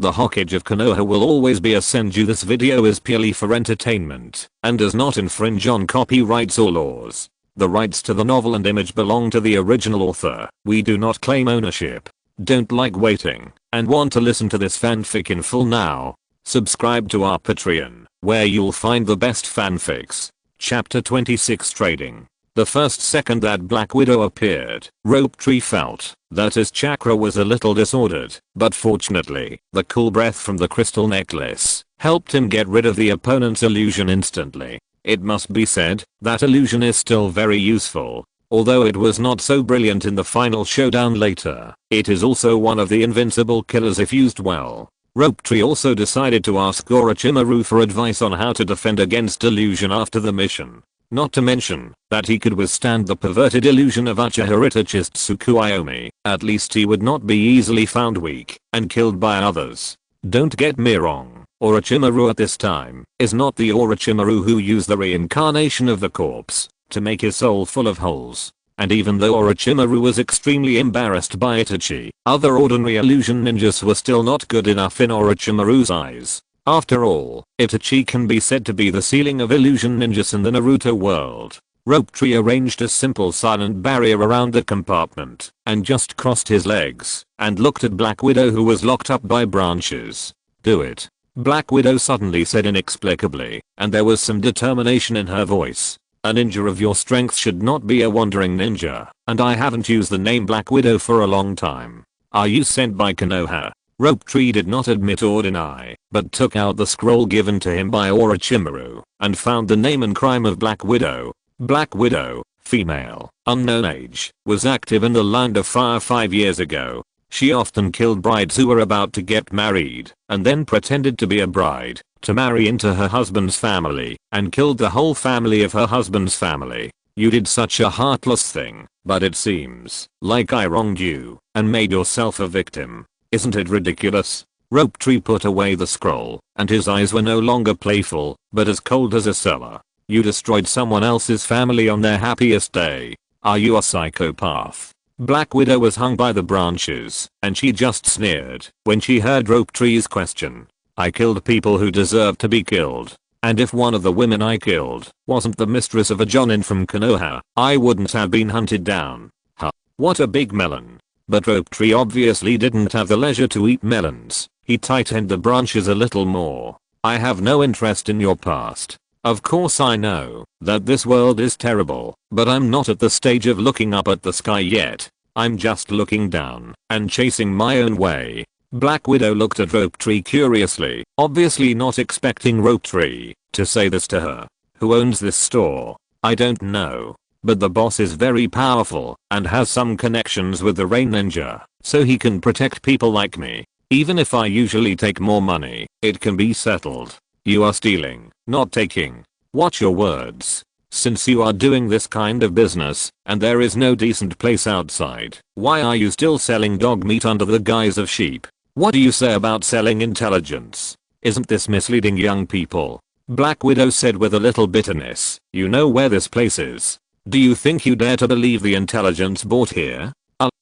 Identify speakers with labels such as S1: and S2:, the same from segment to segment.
S1: The Hokage of Konoha will always be a Senju. This video is purely for entertainment and does not infringe on copyrights or laws. The rights to the novel and image belong to the original author. We do not claim ownership. Don't like waiting and want to listen to this fanfic in full now? Subscribe to our Patreon, where you'll find the best fanfics. Chapter 26 Trading. The first second that Black Widow appeared, Rope Tree felt that his chakra was a little disordered, but fortunately, the cool breath from the crystal necklace helped him get rid of the opponent's illusion instantly. It must be said, that illusion is still very useful. Although it was not so brilliant in the final showdown later, it is also one of the invincible killers if used well. Rope Tree also decided to ask Orochimaru for advice on how to defend against illusion after the mission. Not to mention that he could withstand the perverted illusion of Uchiha Itachi's Tsukuyomi. At least he would not be easily found weak and killed by others. Don't get me wrong, Orochimaru at this time is not the Orochimaru who used the reincarnation of the corpse to make his soul full of holes. And even though Orochimaru was extremely embarrassed by Itachi, other ordinary illusion ninjas were still not good enough in Orochimaru's eyes. After all, Itachi can be said to be the ceiling of illusion ninjas in the Naruto world. Rope Tree arranged a simple silent barrier around the compartment and just crossed his legs and looked at Black Widow, who was locked up by branches. Do it. Black Widow suddenly said inexplicably, and there was some determination in her voice. A ninja of your strength should not be a wandering ninja, and I haven't used the name Black Widow for a long time. Are you sent by Konoha? Rope Tree did not admit or deny, but took out the scroll given to him by Orochimaru and found the name and crime of Black Widow. Black Widow, female, unknown age, was active in the Land of Fire 5 years ago. She often killed brides who were about to get married and then pretended to be a bride to marry into her husband's family and killed the whole family of her husband's family. You did such a heartless thing, but it seems like I wronged you and made yourself a victim. Isn't it ridiculous? Rope Tree put away the scroll, and his eyes were no longer playful, but as cold as a cellar. You destroyed someone else's family on their happiest day. Are you a psychopath? Black Widow was hung by the branches, and she just sneered when she heard Rope Tree's question. I killed people who deserved to be killed. And if one of the women I killed wasn't the mistress of a Jonin from Konoha, I wouldn't have been hunted down. Huh. What a big melon. But Rope Tree obviously didn't have the leisure to eat melons. He tightened the branches a little more. I have no interest in your past. Of course I know that this world is terrible, but I'm not at the stage of looking up at the sky yet. I'm just looking down and chasing my own way. Black Widow looked at Rope Tree curiously, obviously not expecting Rope Tree to say this to her. Who owns this store? I don't know. But the boss is very powerful and has some connections with the Rain Ninja, so he can protect people like me. Even if I usually take more money, it can be settled. You are stealing, not taking. Watch your words. Since you are doing this kind of business, and there is no decent place outside, why are you still selling dog meat under the guise of sheep? What do you say about selling intelligence? Isn't this misleading young people? Black Widow said with a little bitterness. You know where this place is. Do you think you dare to believe the intelligence bought here?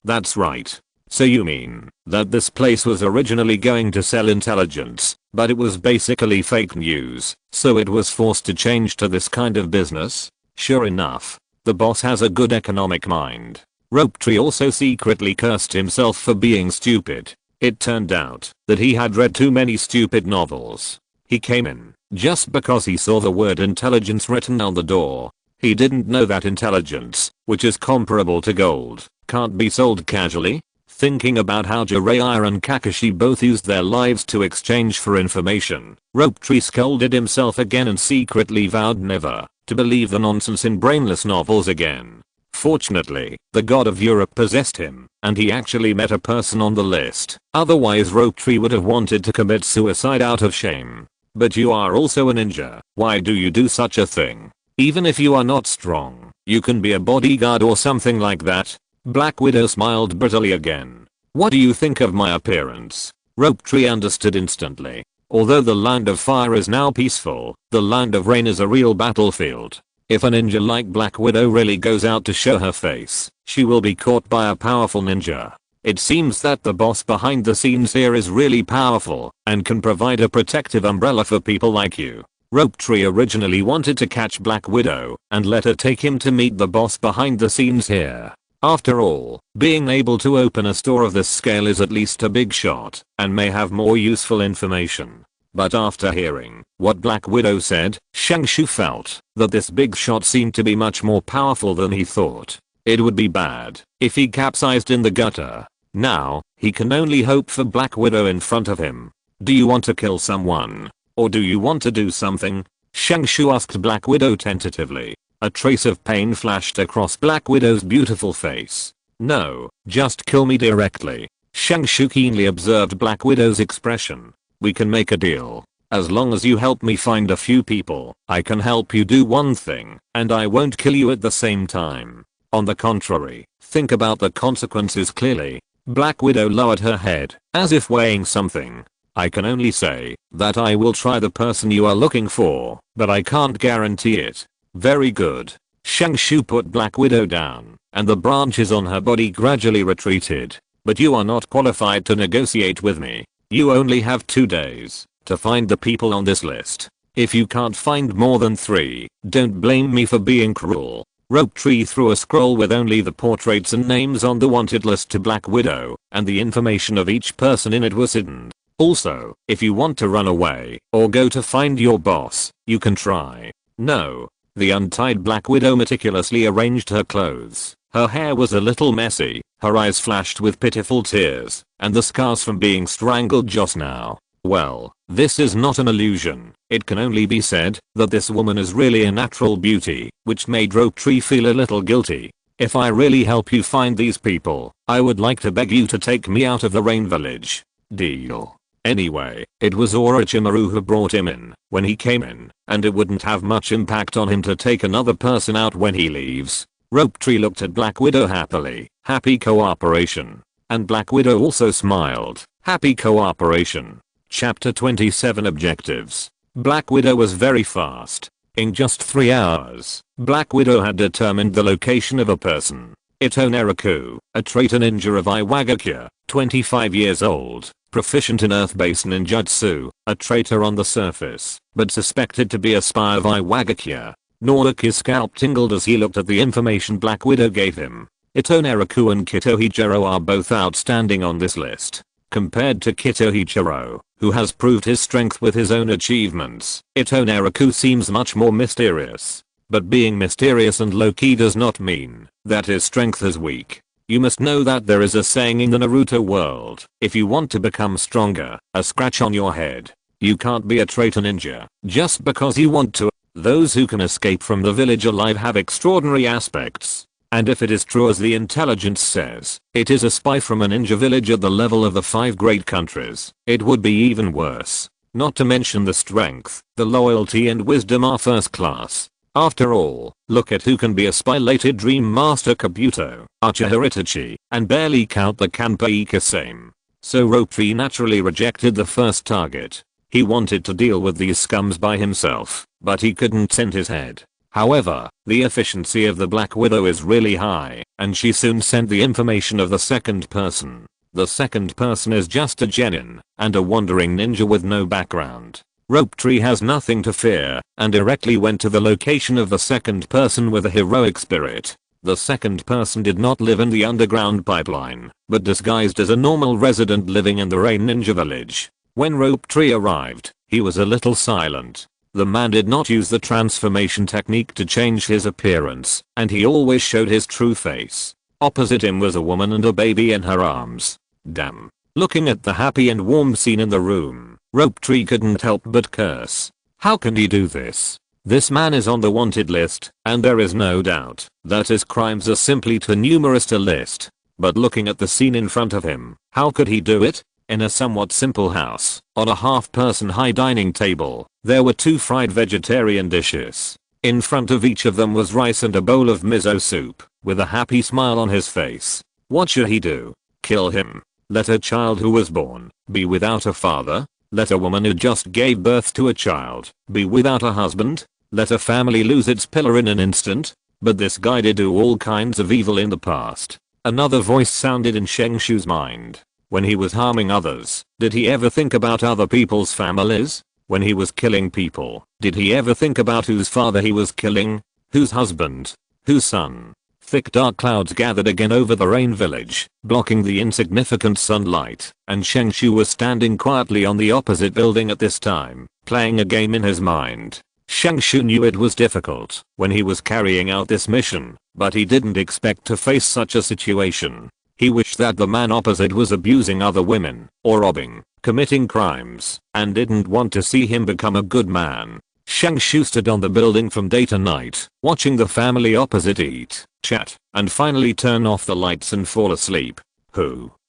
S1: That's right. So you mean that this place was originally going to sell intelligence, but it was basically fake news, so it was forced to change to this kind of business? Sure enough, the boss has a good economic mind. Rope Tree also secretly cursed himself for being stupid. It turned out that he had read too many stupid novels. He came in just because he saw the word intelligence written on the door. He didn't know that intelligence, which is comparable to gold, can't be sold casually. Thinking about how Jiraiya and Kakashi both used their lives to exchange for information, Rope Tree scolded himself again and secretly vowed never to believe the nonsense in brainless novels again. Fortunately, the god of Europe possessed him, and he actually met a person on the list. Otherwise Rope Tree would have wanted to commit suicide out of shame. But you are also a ninja. Why do you do such a thing? Even if you are not strong, you can be a bodyguard or something like that. Black Widow smiled brutally again. What do you think of my appearance? Rope Tree understood instantly. Although the Land of Fire is now peaceful, the Land of Rain is a real battlefield. If a ninja like Black Widow really goes out to show her face, she will be caught by a powerful ninja. It seems that the boss behind the scenes here is really powerful and can provide a protective umbrella for people like you. Rope Tree originally wanted to catch Black Widow and let her take him to meet the boss behind the scenes here. After all, being able to open a store of this scale is at least a big shot and may have more useful information. But after hearing what Black Widow said, Shangshu felt that this big shot seemed to be much more powerful than he thought. It would be bad if he capsized in the gutter. Now, he can only hope for Black Widow in front of him. Do you want to kill someone? Or do you want to do something? Shangshu asked Black Widow tentatively. A trace of pain flashed across Black Widow's beautiful face. No, just kill me directly. Shangshu keenly observed Black Widow's expression. We can make a deal. As long as you help me find a few people, I can help you do one thing, and I won't kill you at the same time. On the contrary, think about the consequences clearly. Black Widow lowered her head, as if weighing something. I can only say that I will try the person you are looking for, but I can't guarantee it. Very good. Shangshu put Black Widow down, and the branches on her body gradually retreated. But you are not qualified to negotiate with me. You only have 2 days to find the people on this list. If you can't find more than 3, don't blame me for being cruel. Rope Tree threw a scroll with only the portraits and names on the wanted list to Black Widow, and the information of each person in it was hidden. Also, if you want to run away or go to find your boss, you can try. No. The untied Black Widow meticulously arranged her clothes. Her hair was a little messy, her eyes flashed with pitiful tears, and the scars from being strangled just now. Well, this is not an illusion. It can only be said that this woman is really a natural beauty, which made Rope Tree feel a little guilty. If I really help you find these people, I would like to beg you to take me out of the Rain Village. Deal. Anyway, it was Orochimaru who brought him in when he came in, and it wouldn't have much impact on him to take another person out when he leaves. Rope Tree looked at Black Widow happily. Happy cooperation. And Black Widow also smiled. Happy cooperation. Chapter 27 Objectives. Black Widow was very fast. In just 3 hours, Black Widow had determined the location of a person. Ito Naraku, a traitor ninja of Iwagakure, 25 years old, proficient in earth-based ninjutsu, a traitor on the surface, but suspected to be a spy of Iwagakure. Naraku's scalp tingled as he looked at the information Black Widow gave him. Ito Naraku and Kitohijiro are both outstanding on this list. Compared to Kitohijiro, who has proved his strength with his own achievements, Ito Naraku seems much more mysterious. But being mysterious and low-key does not mean that his strength is weak. You must know that there is a saying in the Naruto world, if you want to become stronger, a scratch on your head. You can't be a traitor ninja just because you want to. Those who can escape from the village alive have extraordinary aspects. And if it is true as the intelligence says, it is a spy from a ninja village at the level of the 5 great countries, it would be even worse. Not to mention the strength, the loyalty and wisdom are first class. After all, look at who can be a spy-lated Dream Master Kabuto, Uchiha Itachi, and barely count the Kanpai Kasame. So Rope Tree naturally rejected the first target. He wanted to deal with these scums by himself, but he couldn't send his head. However, the efficiency of the Black Widow is really high, and she soon sent the information of the second person. The second person is just a genin, and a wandering ninja with no background. Rope Tree has nothing to fear, and directly went to the location of the second person with a heroic spirit. The second person did not live in the underground pipeline, but disguised as a normal resident living in the Rain Ninja Village. When Rope Tree arrived, he was a little silent. The man did not use the transformation technique to change his appearance, and he always showed his true face. Opposite him was a woman and a baby in her arms. Damn. Looking at the happy and warm scene in the room, Rope Tree couldn't help but curse. How can he do this? This man is on the wanted list, and there is no doubt that his crimes are simply too numerous to list. But looking at the scene in front of him, how could he do it? In a somewhat simple house, on a half-person high dining table, there were 2 fried vegetarian dishes. In front of each of them was rice and a bowl of miso soup, with a happy smile on his face. What should he do? Kill him? Let a child who was born be without a father? Let a woman who just gave birth to a child be without a husband? Let a family lose its pillar in an instant? But this guy did do all kinds of evil in the past. Another voice sounded in Shengshu's mind. When he was harming others, did he ever think about other people's families? When he was killing people, did he ever think about whose father he was killing? Whose husband? Whose son? Thick dark clouds gathered again over the rain village, blocking the insignificant sunlight, and Shengshu was standing quietly on the opposite building at this time, playing a game in his mind. Shengshu knew it was difficult when he was carrying out this mission, but he didn't expect to face such a situation. He wished that the man opposite was abusing other women, or robbing, committing crimes, and didn't want to see him become a good man. Shengshu stood on the building from day to night, watching the family opposite eat, chat, and finally turn off the lights and fall asleep.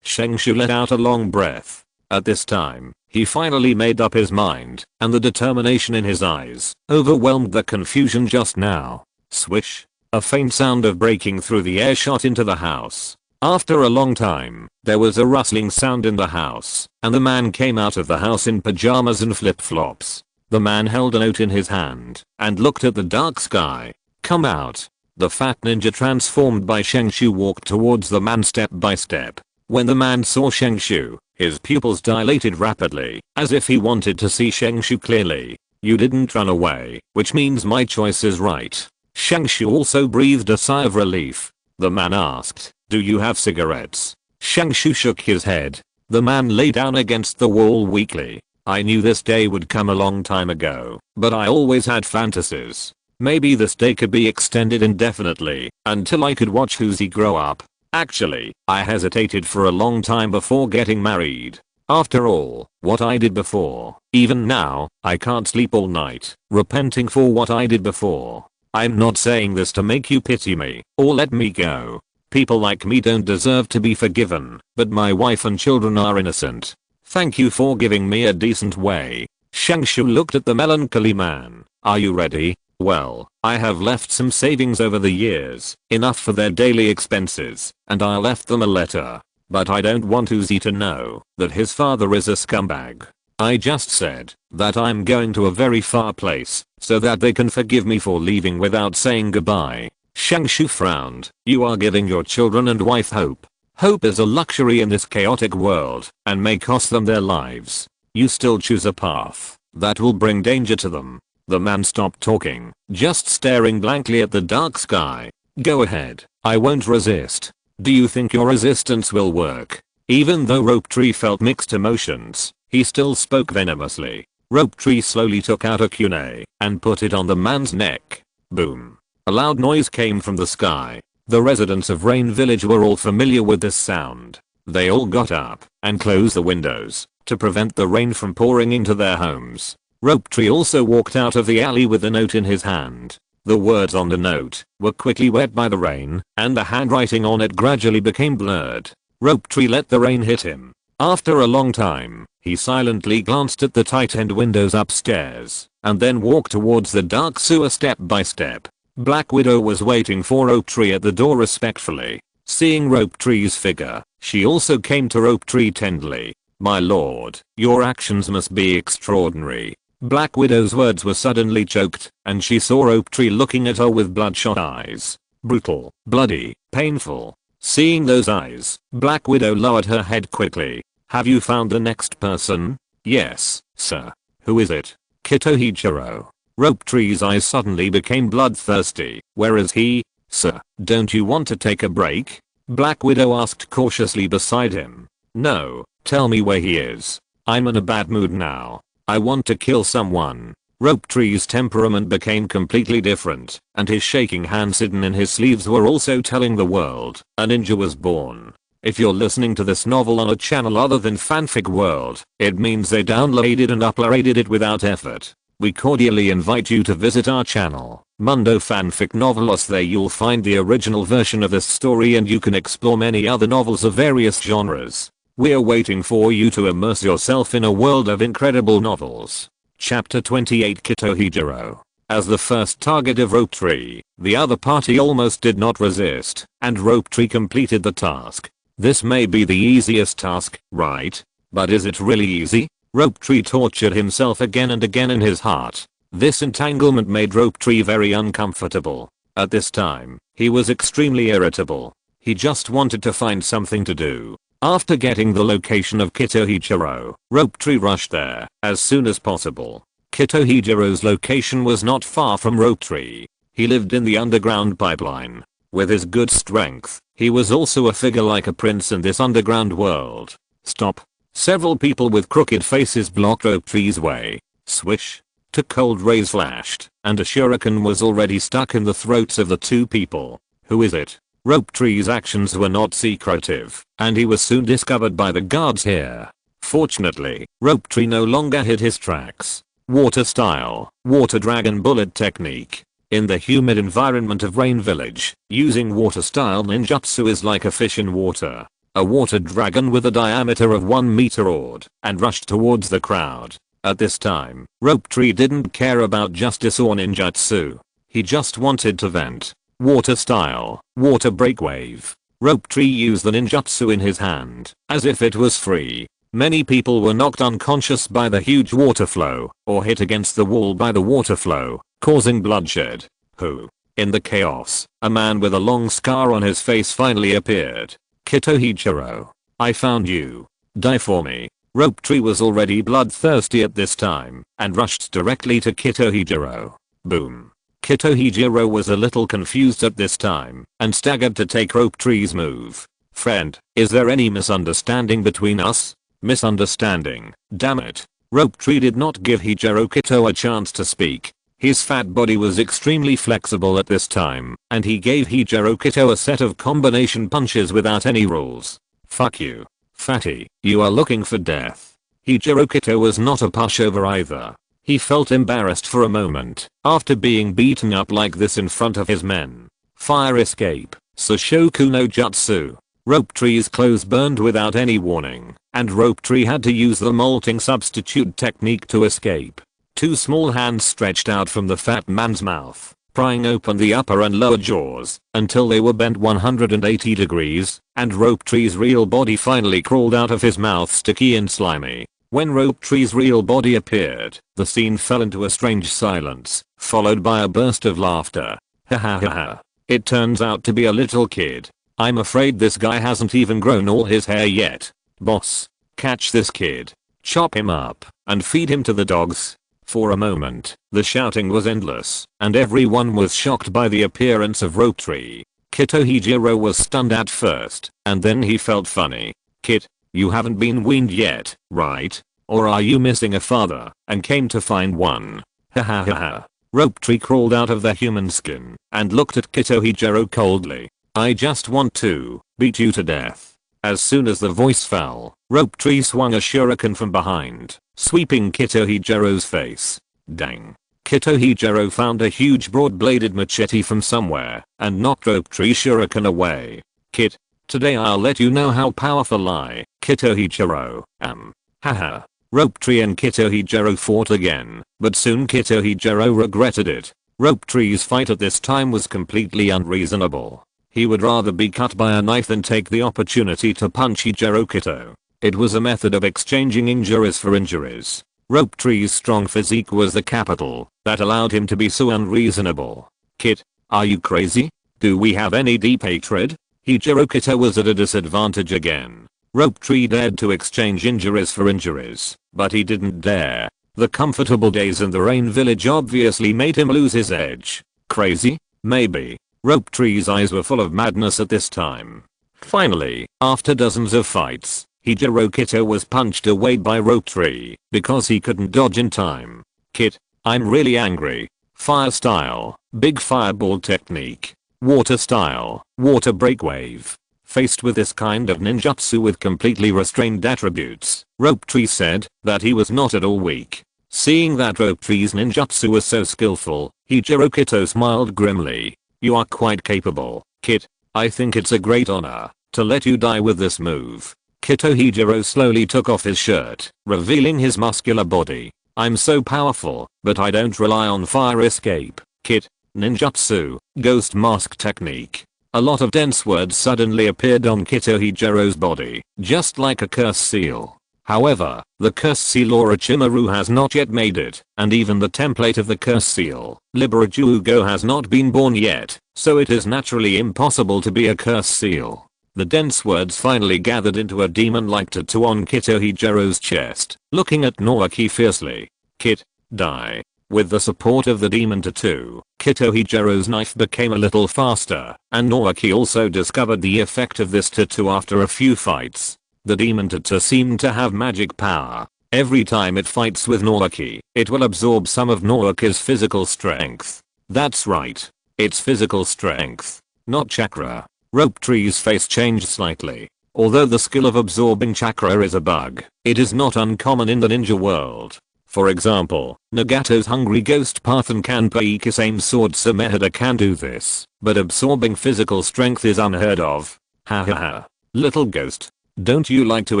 S1: Shengshu let out a long breath. At this time, he finally made up his mind, and the determination in his eyes overwhelmed the confusion just now. Swish! A faint sound of breaking through the air shot into the house. After a long time, there was a rustling sound in the house, and the man came out of the house in pajamas and flip-flops. The man held a note in his hand, and looked at the dark sky. Come out. The fat ninja transformed by Shengshu walked towards the man step by step. When the man saw Shengshu, his pupils dilated rapidly, as if he wanted to see Shengshu clearly. You didn't run away, which means my choice is right. Shengshu also breathed a sigh of relief. The man asked, do you have cigarettes? Shengshu shook his head. The man lay down against the wall weakly. I knew this day would come a long time ago, but I always had fantasies. Maybe this day could be extended indefinitely, until I could watch Uzi grow up. Actually, I hesitated for a long time before getting married. After all, what I did before, even now, I can't sleep all night, repenting for what I did before. I'm not saying this to make you pity me, or let me go. People like me don't deserve to be forgiven, but my wife and children are innocent. Thank you for giving me a decent way. Shengshu looked at the melancholy man. Are you ready? Well, I have left some savings over the years, enough for their daily expenses, and I left them a letter. But I don't want Uzi to know that his father is a scumbag. I just said that I'm going to a very far place, so that they can forgive me for leaving without saying goodbye. Shengshu frowned. You are giving your children and wife hope. Hope is a luxury in this chaotic world, and may cost them their lives. You still choose a path that will bring danger to them. The man stopped talking, just staring blankly at the dark sky. Go ahead, I won't resist. Do you think your resistance will work? Even though Rope Tree felt mixed emotions, he still spoke venomously. Rope Tree slowly took out a kunai and put it on the man's neck. Boom. A loud noise came from the sky. The residents of Rain Village were all familiar with this sound. They all got up and closed the windows to prevent the rain from pouring into their homes. Rope Tree also walked out of the alley with a note in his hand. The words on the note were quickly wet by the rain, and the handwriting on it gradually became blurred. Rope Tree let the rain hit him. After a long time, he silently glanced at the tight-end windows upstairs, and then walked towards the dark sewer step by step. Black Widow was waiting for Rope Tree at the door respectfully. Seeing Rope Tree's figure, she also came to Rope Tree tenderly. My lord, your actions must be extraordinary. Black Widow's words were suddenly choked, and she saw Rope Tree looking at her with bloodshot eyes. Brutal, bloody, painful. Seeing those eyes, Black Widow lowered her head quickly. Have you found the next person? Yes, sir. Who is it? Kitohijiro. Rope Tree's eyes suddenly became bloodthirsty. Where is he? Sir, don't you want to take a break? Black Widow asked cautiously beside him. No, tell me where he is. I'm in a bad mood now. I want to kill someone. Rope Tree's temperament became completely different, and his shaking hands hidden in his sleeves were also telling the world a ninja was born. If you're listening to this novel on a channel other than Fanfic World, it means they downloaded and uploaded it without effort. We cordially invite you to visit our channel, Mundo Fanfic Novelos. There you'll find the original version of this story, and you can explore many other novels of various genres. We're waiting for you to immerse yourself in a world of incredible novels. Chapter 28 Kitohijiro. As the first target of Rope Tree, the other party almost did not resist, and Rope Tree completed the task. This may be the easiest task, right? But is it really easy? Rope Tree tortured himself again and again in his heart. This entanglement made Rope Tree very uncomfortable. At this time, he was extremely irritable. He just wanted to find something to do. After getting the location of Kitohijiro, Rope Tree rushed there as soon as possible. Kitohijiro's location was not far from Rope Tree. He lived in the underground pipeline. With his good strength, he was also a figure like a prince in this underground world. Stop. Several people with crooked faces blocked Rope Tree's way. Swish. Two cold rays flashed, and a shuriken was already stuck in the throats of the two people. Who is it? Rope Tree's actions were not secretive, and he was soon discovered by the guards here. Fortunately, Rope Tree no longer hid his tracks. Water style, water dragon bullet technique. In the humid environment of Rain Village, using water style ninjutsu is like a fish in water. A water dragon with a diameter of 1 meter roared and rushed towards the crowd. At this time, Rope Tree didn't care about justice or ninjutsu. He just wanted to vent. Water style, water break wave. Rope Tree used the ninjutsu in his hand, as if it was free. Many people were knocked unconscious by the huge water flow, or hit against the wall by the water flow, causing bloodshed. Who? In the chaos, a man with a long scar on his face finally appeared. Kitohijiro. I found you. Die for me. Rope Tree was already bloodthirsty at this time, and rushed directly to Kitohijiro. Boom. Kitohijiro was a little confused at this time, and staggered to take Rope Tree's move. Friend, is there any misunderstanding between us? Misunderstanding, damn it. Rope Tree did not give Hijiro Kito a chance to speak. His fat body was extremely flexible at this time, and he gave Hijiro Kito a set of combination punches without any rules. Fuck you. Fatty, you are looking for death. Hijiro Kito was not a pushover either. He felt embarrassed for a moment after being beaten up like this in front of his men. Fire escape, Soshoku no Jutsu. Rope Tree's clothes burned without any warning, and Rope Tree had to use the molting substitute technique to escape. Two small hands stretched out from the fat man's mouth, prying open the upper and lower jaws until they were bent 180 degrees, and Rope Tree's real body finally crawled out of his mouth, sticky and slimy. When Rope Tree's real body appeared, the scene fell into a strange silence, followed by a burst of laughter. Ha ha ha ha. It turns out to be a little kid. I'm afraid this guy hasn't even grown all his hair yet. Boss, catch this kid, chop him up, and feed him to the dogs. For a moment, the shouting was endless, and everyone was shocked by the appearance of Rope Tree. Kitohijiro was stunned at first, and then he felt funny. Kid, you haven't been weaned yet, right? Or are you missing a father and came to find one? Ha ha ha ha. Rope Tree crawled out of the human skin and looked at Kitohijiro coldly. I just want to beat you to death. As soon as the voice fell, Rope Tree swung a shuriken from behind, sweeping Kitohijiro's face. Dang. Kitohijiro found a huge broad-bladed machete from somewhere and knocked Rope Tree shuriken away. Kid, today I'll let you know how powerful I, Kitohijiro, am. Haha. Rope Tree and Kitohijiro fought again, but soon Kitohijiro regretted it. Rope Tree's fight at this time was completely unreasonable. He would rather be cut by a knife than take the opportunity to punch Hijiro Kito. It was a method of exchanging injuries for injuries. Rope Tree's strong physique was the capital that allowed him to be so unreasonable. Kid, are you crazy? Do we have any deep hatred? Hijiro Kito was at a disadvantage again. Rope Tree dared to exchange injuries for injuries, but he didn't dare. The comfortable days in the Rain Village obviously made him lose his edge. Crazy? Maybe. Rope Tree's eyes were full of madness at this time. Finally, after dozens of fights, Hijiro Kito was punched away by Rope Tree because he couldn't dodge in time. Kid, I'm really angry. Fire style, big fireball technique. Water style, water break wave. Faced with this kind of ninjutsu with completely restrained attributes, Rope Tree said that he was not at all weak. Seeing that Rope Tree's ninjutsu was so skillful, Hijiro Kito smiled grimly. You are quite capable, kid. I think it's a great honor to let you die with this move. Kitohijiro slowly took off his shirt, revealing his muscular body. I'm so powerful, but I don't rely on fire escape, kid. Ninjutsu, ghost mask technique. A lot of dense words suddenly appeared on Kitohijiro's body, just like a curse seal. However, the curse seal Orochimaru has not yet made it, and even the template of the curse seal, Liberajugo, has not been born yet, so it is naturally impossible to be a curse seal. The dense words finally gathered into a demon-like tattoo on Kitohijiro's chest, looking at Naoki fiercely. Kit, die. With the support of the demon tattoo, Kitohijiro's knife became a little faster, and Naoki also discovered the effect of this tattoo after a few fights. The demon tattoo seemed to have magic power. Every time it fights with Naoki, it will absorb some of Naoki's physical strength. That's right. It's physical strength, not chakra. Rope Tree's face changed slightly. Although the skill of absorbing chakra is a bug, it is not uncommon in the ninja world. For example, Nagato's Hungry Ghost Path and Kanpai Kisame Sword Sumehada can do this, but absorbing physical strength is unheard of. Ha ha ha. Little ghost. Don't you like to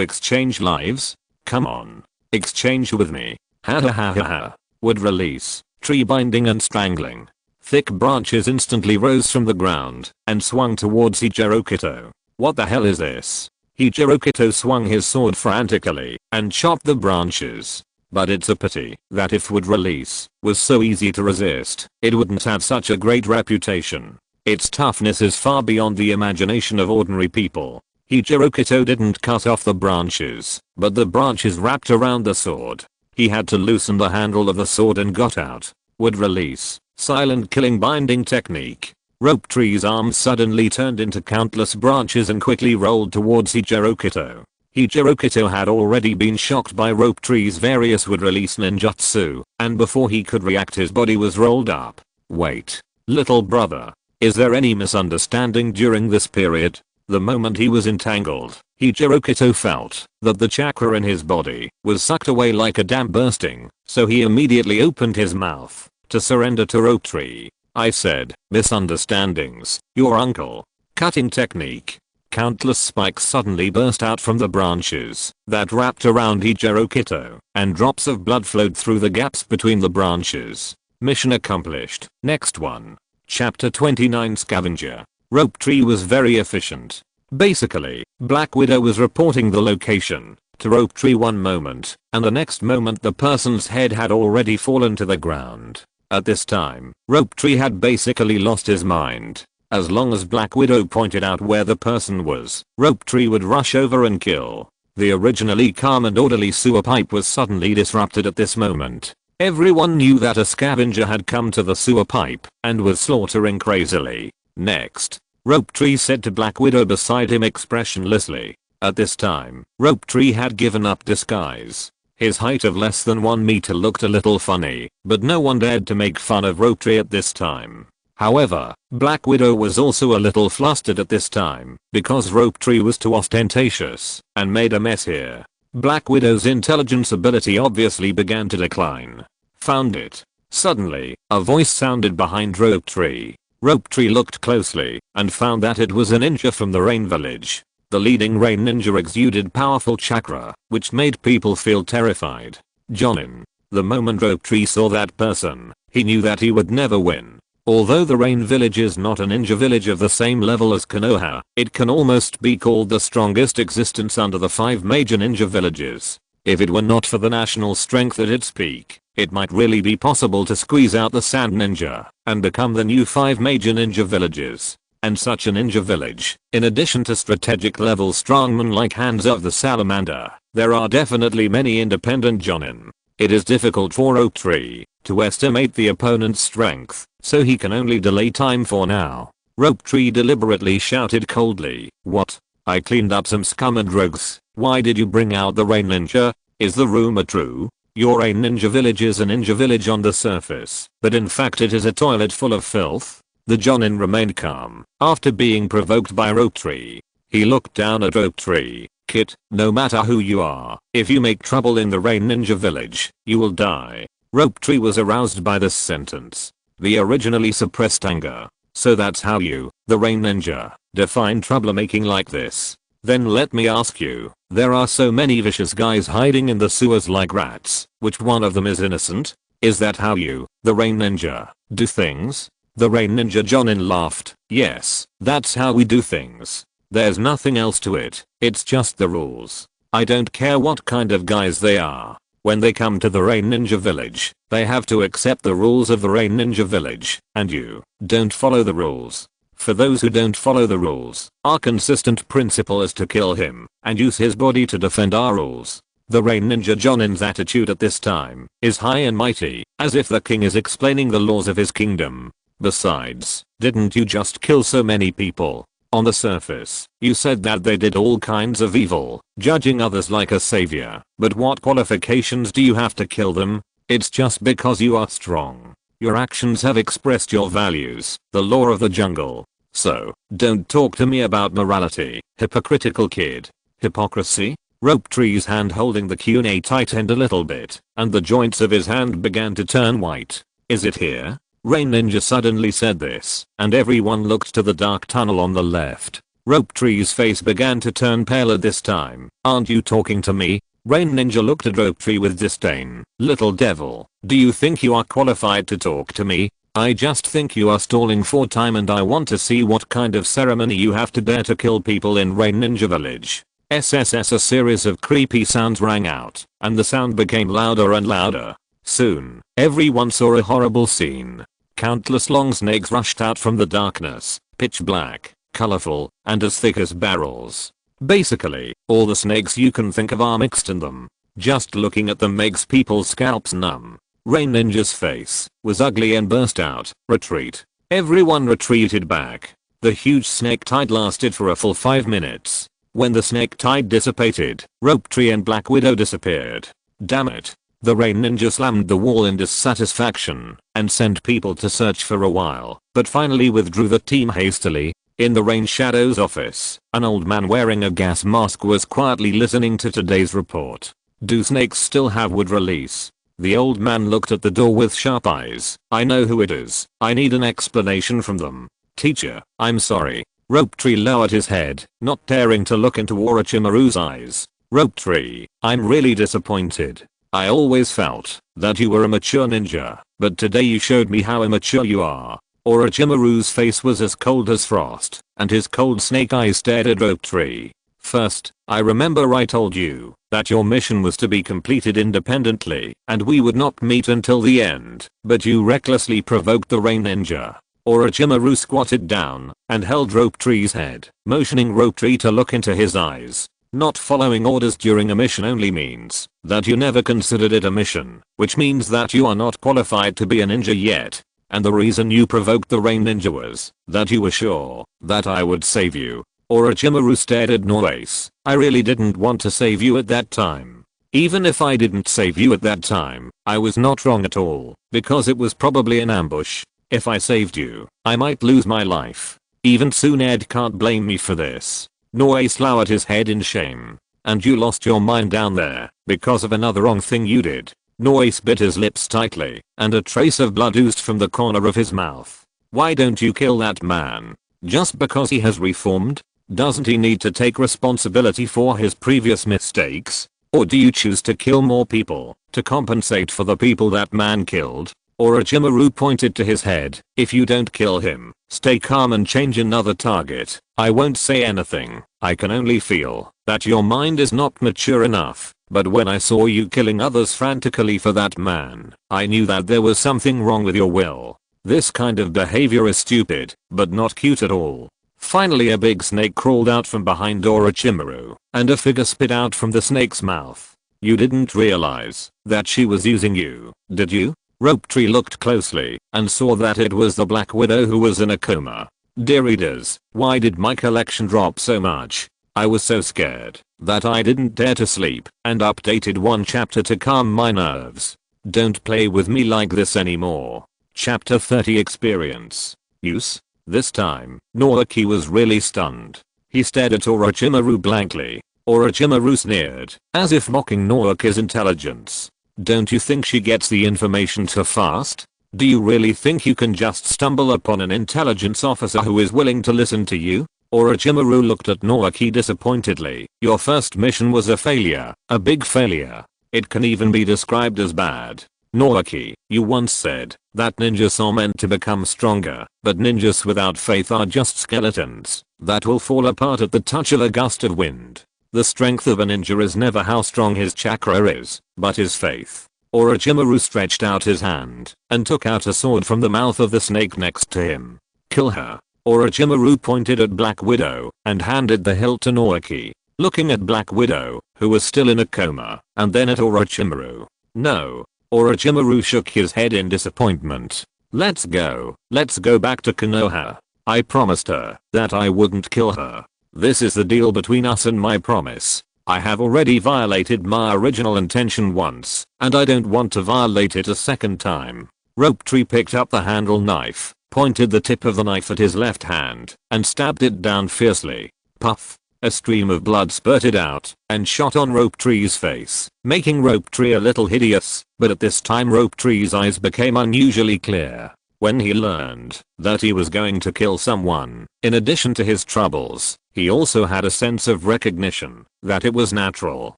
S1: exchange lives? Come on. Exchange with me. Ha ha ha ha ha. Would release. Tree binding and strangling. Thick branches instantly rose from the ground and swung towards Hijirokito. What the hell is this? Hijirokito swung his sword frantically and chopped the branches. But it's a pity that if would release was so easy to resist, it wouldn't have such a great reputation. Its toughness is far beyond the imagination of ordinary people. Hijirokito didn't cut off the branches, but the branches wrapped around the sword. He had to loosen the handle of the sword and got out. Would release. Silent killing binding technique. Rope Tree's arms suddenly turned into countless branches and quickly rolled towards Hijirokito. Hijirokito had already been shocked by Rope Tree's various would release ninjutsu, and before he could react his body was rolled up. Wait. Little brother. Is there any misunderstanding during this period? The moment he was entangled, Hijirokito felt that the chakra in his body was sucked away like a dam bursting, so he immediately opened his mouth to surrender to Rope Tree. I said, misunderstandings, your uncle. Cutting technique. Countless spikes suddenly burst out from the branches that wrapped around Hijirokito, and drops of blood flowed through the gaps between the branches. Mission accomplished. Next one. Chapter 29 Scavenger. Rope Tree was very efficient. Basically, Black Widow was reporting the location to Rope Tree one moment, and the next moment the person's head had already fallen to the ground. At this time, Rope Tree had basically lost his mind. As long as Black Widow pointed out where the person was, Rope Tree would rush over and kill. The originally calm and orderly sewer pipe was suddenly disrupted at this moment. Everyone knew that a scavenger had come to the sewer pipe and was slaughtering crazily. Next, Rope Tree said to Black Widow beside him expressionlessly. At this time, Rope Tree had given up disguise. His height of less than 1 meter looked a little funny, but no one dared to make fun of Rope Tree at this time. However, Black Widow was also a little flustered at this time because Rope Tree was too ostentatious and made a mess here. Black Widow's intelligence ability obviously began to decline. Found it. Suddenly, a voice sounded behind Rope Tree. Rope Tree looked closely and found that it was a ninja from the Rain Village. The leading Rain ninja exuded powerful chakra, which made people feel terrified. Jonin. The moment Rope Tree saw that person, he knew that he would never win. Although the Rain Village is not a ninja village of the same level as Konoha, it can almost be called the strongest existence under the 5 major ninja villages. If it were not for the national strength at its peak, it might really be possible to squeeze out the Sand Ninja and become the new 5 major ninja villages. And such a ninja village, in addition to strategic level strongmen like Hanzo of the Salamander, there are definitely many independent Jonin. It is difficult for Rope Tree to estimate the opponent's strength, so he can only delay time for now. Rope Tree deliberately shouted coldly, "What? I cleaned up some scum and rogues. Why did you bring out the Rain Ninja? Is the rumor true? Your Rain Ninja village is a ninja village on the surface, but in fact it is a toilet full of filth." The Jonin remained calm after being provoked by Rope Tree. He looked down at Rope Tree. "Kid, no matter who you are, if you make trouble in the Rain Ninja village, you will die." Rope Tree was aroused by this sentence. The originally suppressed anger. "So that's how you, the Rain Ninja, define troublemaking like this? Then let me ask you, there are so many vicious guys hiding in the sewers like rats, which one of them is innocent? Is that how you, the Rain Ninja, do things?" The Rain Ninja Jonin laughed. "Yes, that's how we do things. There's nothing else to it, it's just the rules." I don't care what kind of guys they are. When they come to the Rain Ninja Village, they have to accept the rules of the Rain Ninja Village, and you don't follow the rules. For those who don't follow the rules, our consistent principle is to kill him and use his body to defend our rules. The Rain Ninja Jonin's attitude at this time is high and mighty, as if the king is explaining the laws of his kingdom. Besides, didn't you just kill so many people? On the surface, you said that they did all kinds of evil, judging others like a savior, but what qualifications do you have to kill them? It's just because you are strong. Your actions have expressed your values, the law of the jungle. So, don't talk to me about morality, hypocritical kid. Hypocrisy? Rope Tree's hand holding the kunai tightened a little bit, and the joints of his hand began to turn white. Is it here? Rain Ninja suddenly said this, and everyone looked to the dark tunnel on the left. Rope Tree's face began to turn paler this time. Aren't you talking to me? Rain Ninja looked at Rope Tree with disdain. Little devil, do you think you are qualified to talk to me? I just think you are stalling for time, and I want to see what kind of ceremony you have to dare to kill people in Rain Ninja Village. SSS. A series of creepy sounds rang out, and the sound became louder and louder. Soon, everyone saw a horrible scene. Countless long snakes rushed out from the darkness, pitch black, colorful, and as thick as barrels. Basically, all the snakes you can think of are mixed in them. Just looking at them makes people's scalps numb. Rain Ninja's face was ugly and burst out, "Retreat." Everyone retreated back. The huge snake tide lasted for a full 5 minutes. When the snake tide dissipated, Rope Tree and Black Widow disappeared. Damn it. The Rain Ninja slammed the wall in dissatisfaction and sent people to search for a while, but finally withdrew the team hastily. In the Rain Shadow's office, an old man wearing a gas mask was quietly listening to today's report. Do snakes still have wood release? The old man looked at the door with sharp eyes. I know who it is. I need an explanation from them. Teacher, I'm sorry. Rope Tree lowered his head, not daring to look into Orochimaru's eyes. Rope Tree, I'm really disappointed. I always felt that you were a mature ninja, but today you showed me how immature you are. Orochimaru's face was as cold as frost, and his cold snake eyes stared at Rope Tree. First, I remember I told you that your mission was to be completed independently, and we would not meet until the end, but you recklessly provoked the Rain Ninja. Orochimaru squatted down and held Rope Tree's head, motioning Rope Tree to look into his eyes. Not following orders during a mission only means that you never considered it a mission, which means that you are not qualified to be a ninja yet. And the reason you provoked the Rain Ninja was that you were sure that I would save you. Orochimaru stared at Noace. I really didn't want to save you at that time. Even if I didn't save you at that time, I was not wrong at all, because it was probably an ambush. If I saved you, I might lose my life. Even Tsunade can't blame me for this. Noace lowered his head in shame. And you lost your mind down there because of another wrong thing you did. Noace bit his lips tightly, and a trace of blood oozed from the corner of his mouth. Why don't you kill that man? Just because he has reformed? Doesn't he need to take responsibility for his previous mistakes? Or do you choose to kill more people to compensate for the people that man killed? Orochimaru pointed to his head. If you don't kill him, stay calm and change another target. I won't say anything. I can only feel that your mind is not mature enough. But when I saw you killing others frantically for that man, I knew that there was something wrong with your will. This kind of behavior is stupid, but not cute at all. Finally a big snake crawled out from behind Orochimaru, and a figure spit out from the snake's mouth. You didn't realize that she was using you, did you? Rope Tree looked closely and saw that it was the Black Widow who was in a coma. Dear readers, why did my collection drop so much? I was so scared that I didn't dare to sleep and updated one chapter to calm my nerves. Don't play with me like this anymore. Chapter 30 Experience. Use. This time, Naoki was really stunned. He stared at Orochimaru blankly. Orochimaru sneered, as if mocking Naoki's intelligence. Don't you think she gets the information too fast? Do you really think you can just stumble upon an intelligence officer who is willing to listen to you? Orochimaru looked at Naoki disappointedly. Your first mission was a failure, a big failure. It can even be described as bad. Naoki, you once said that ninjas are meant to become stronger, but ninjas without faith are just skeletons that will fall apart at the touch of a gust of wind. The strength of a ninja is never how strong his chakra is, but his faith. Orochimaru stretched out his hand and took out a sword from the mouth of the snake next to him. Kill her. Orochimaru pointed at Black Widow and handed the hilt to Naoki, looking at Black Widow, who was still in a coma, and then at Orochimaru. No. Orochimaru shook his head in disappointment. Let's go back to Konoha. I promised her that I wouldn't kill her. This is the deal between us and my promise. I have already violated my original intention once, and I don't want to violate it a second time. Rope Tree picked up the handle knife, pointed the tip of the knife at his left hand, and stabbed it down fiercely. Puff. A stream of blood spurted out and shot on Rope Tree's face, making Rope Tree a little hideous, but at this time Rope Tree's eyes became unusually clear. When he learned that he was going to kill someone, in addition to his troubles, he also had a sense of recognition that it was natural,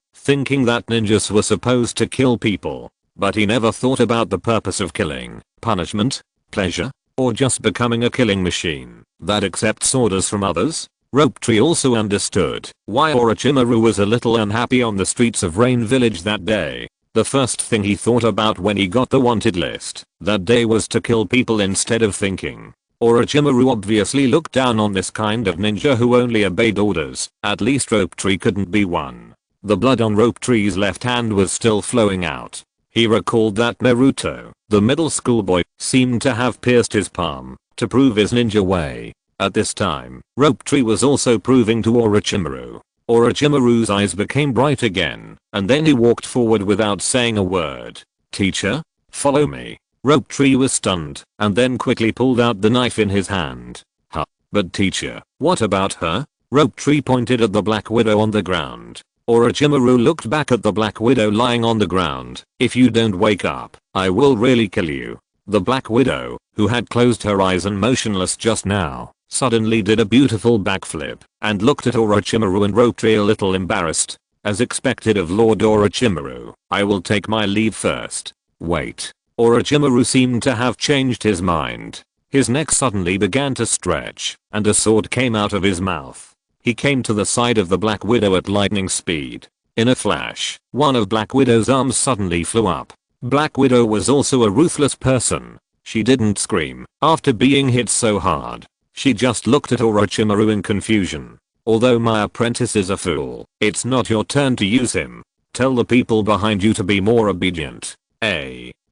S1: thinking that ninjas were supposed to kill people, but he never thought about the purpose of killing, punishment, pleasure, or just becoming a killing machine that accepts orders from others. Rope Tree also understood why Orochimaru was a little unhappy on the streets of Rain Village that day. The first thing he thought about when he got the wanted list that day was to kill people instead of thinking. Orochimaru obviously looked down on this kind of ninja who only obeyed orders. At least Rope Tree couldn't be one. The blood on Rope Tree's left hand was still flowing out. He recalled that Naruto, the middle school boy, seemed to have pierced his palm to prove his ninja way. At this time, Rope Tree was also proving to Orochimaru. Orochimaru's eyes became bright again, and then he walked forward without saying a word. Teacher? Follow me. Rope Tree was stunned, and then quickly pulled out the knife in his hand. Huh. But teacher, what about her? Rope Tree pointed at the Black Widow on the ground. Orochimaru looked back at the Black Widow lying on the ground. If you don't wake up, I will really kill you. The Black Widow, who had closed her eyes and motionless just now, suddenly did a beautiful backflip and looked at Orochimaru and Rope Tree a little embarrassed. As expected of Lord Orochimaru, I will take my leave first. Wait. Orochimaru seemed to have changed his mind. His neck suddenly began to stretch, and a sword came out of his mouth. He came to the side of the Black Widow at lightning speed. In a flash, one of Black Widow's arms suddenly flew up. Black Widow was also a ruthless person. She didn't scream after being hit so hard. She just looked at Orochimaru in confusion. Although my apprentice is a fool, it's not your turn to use him. Tell the people behind you to be more obedient.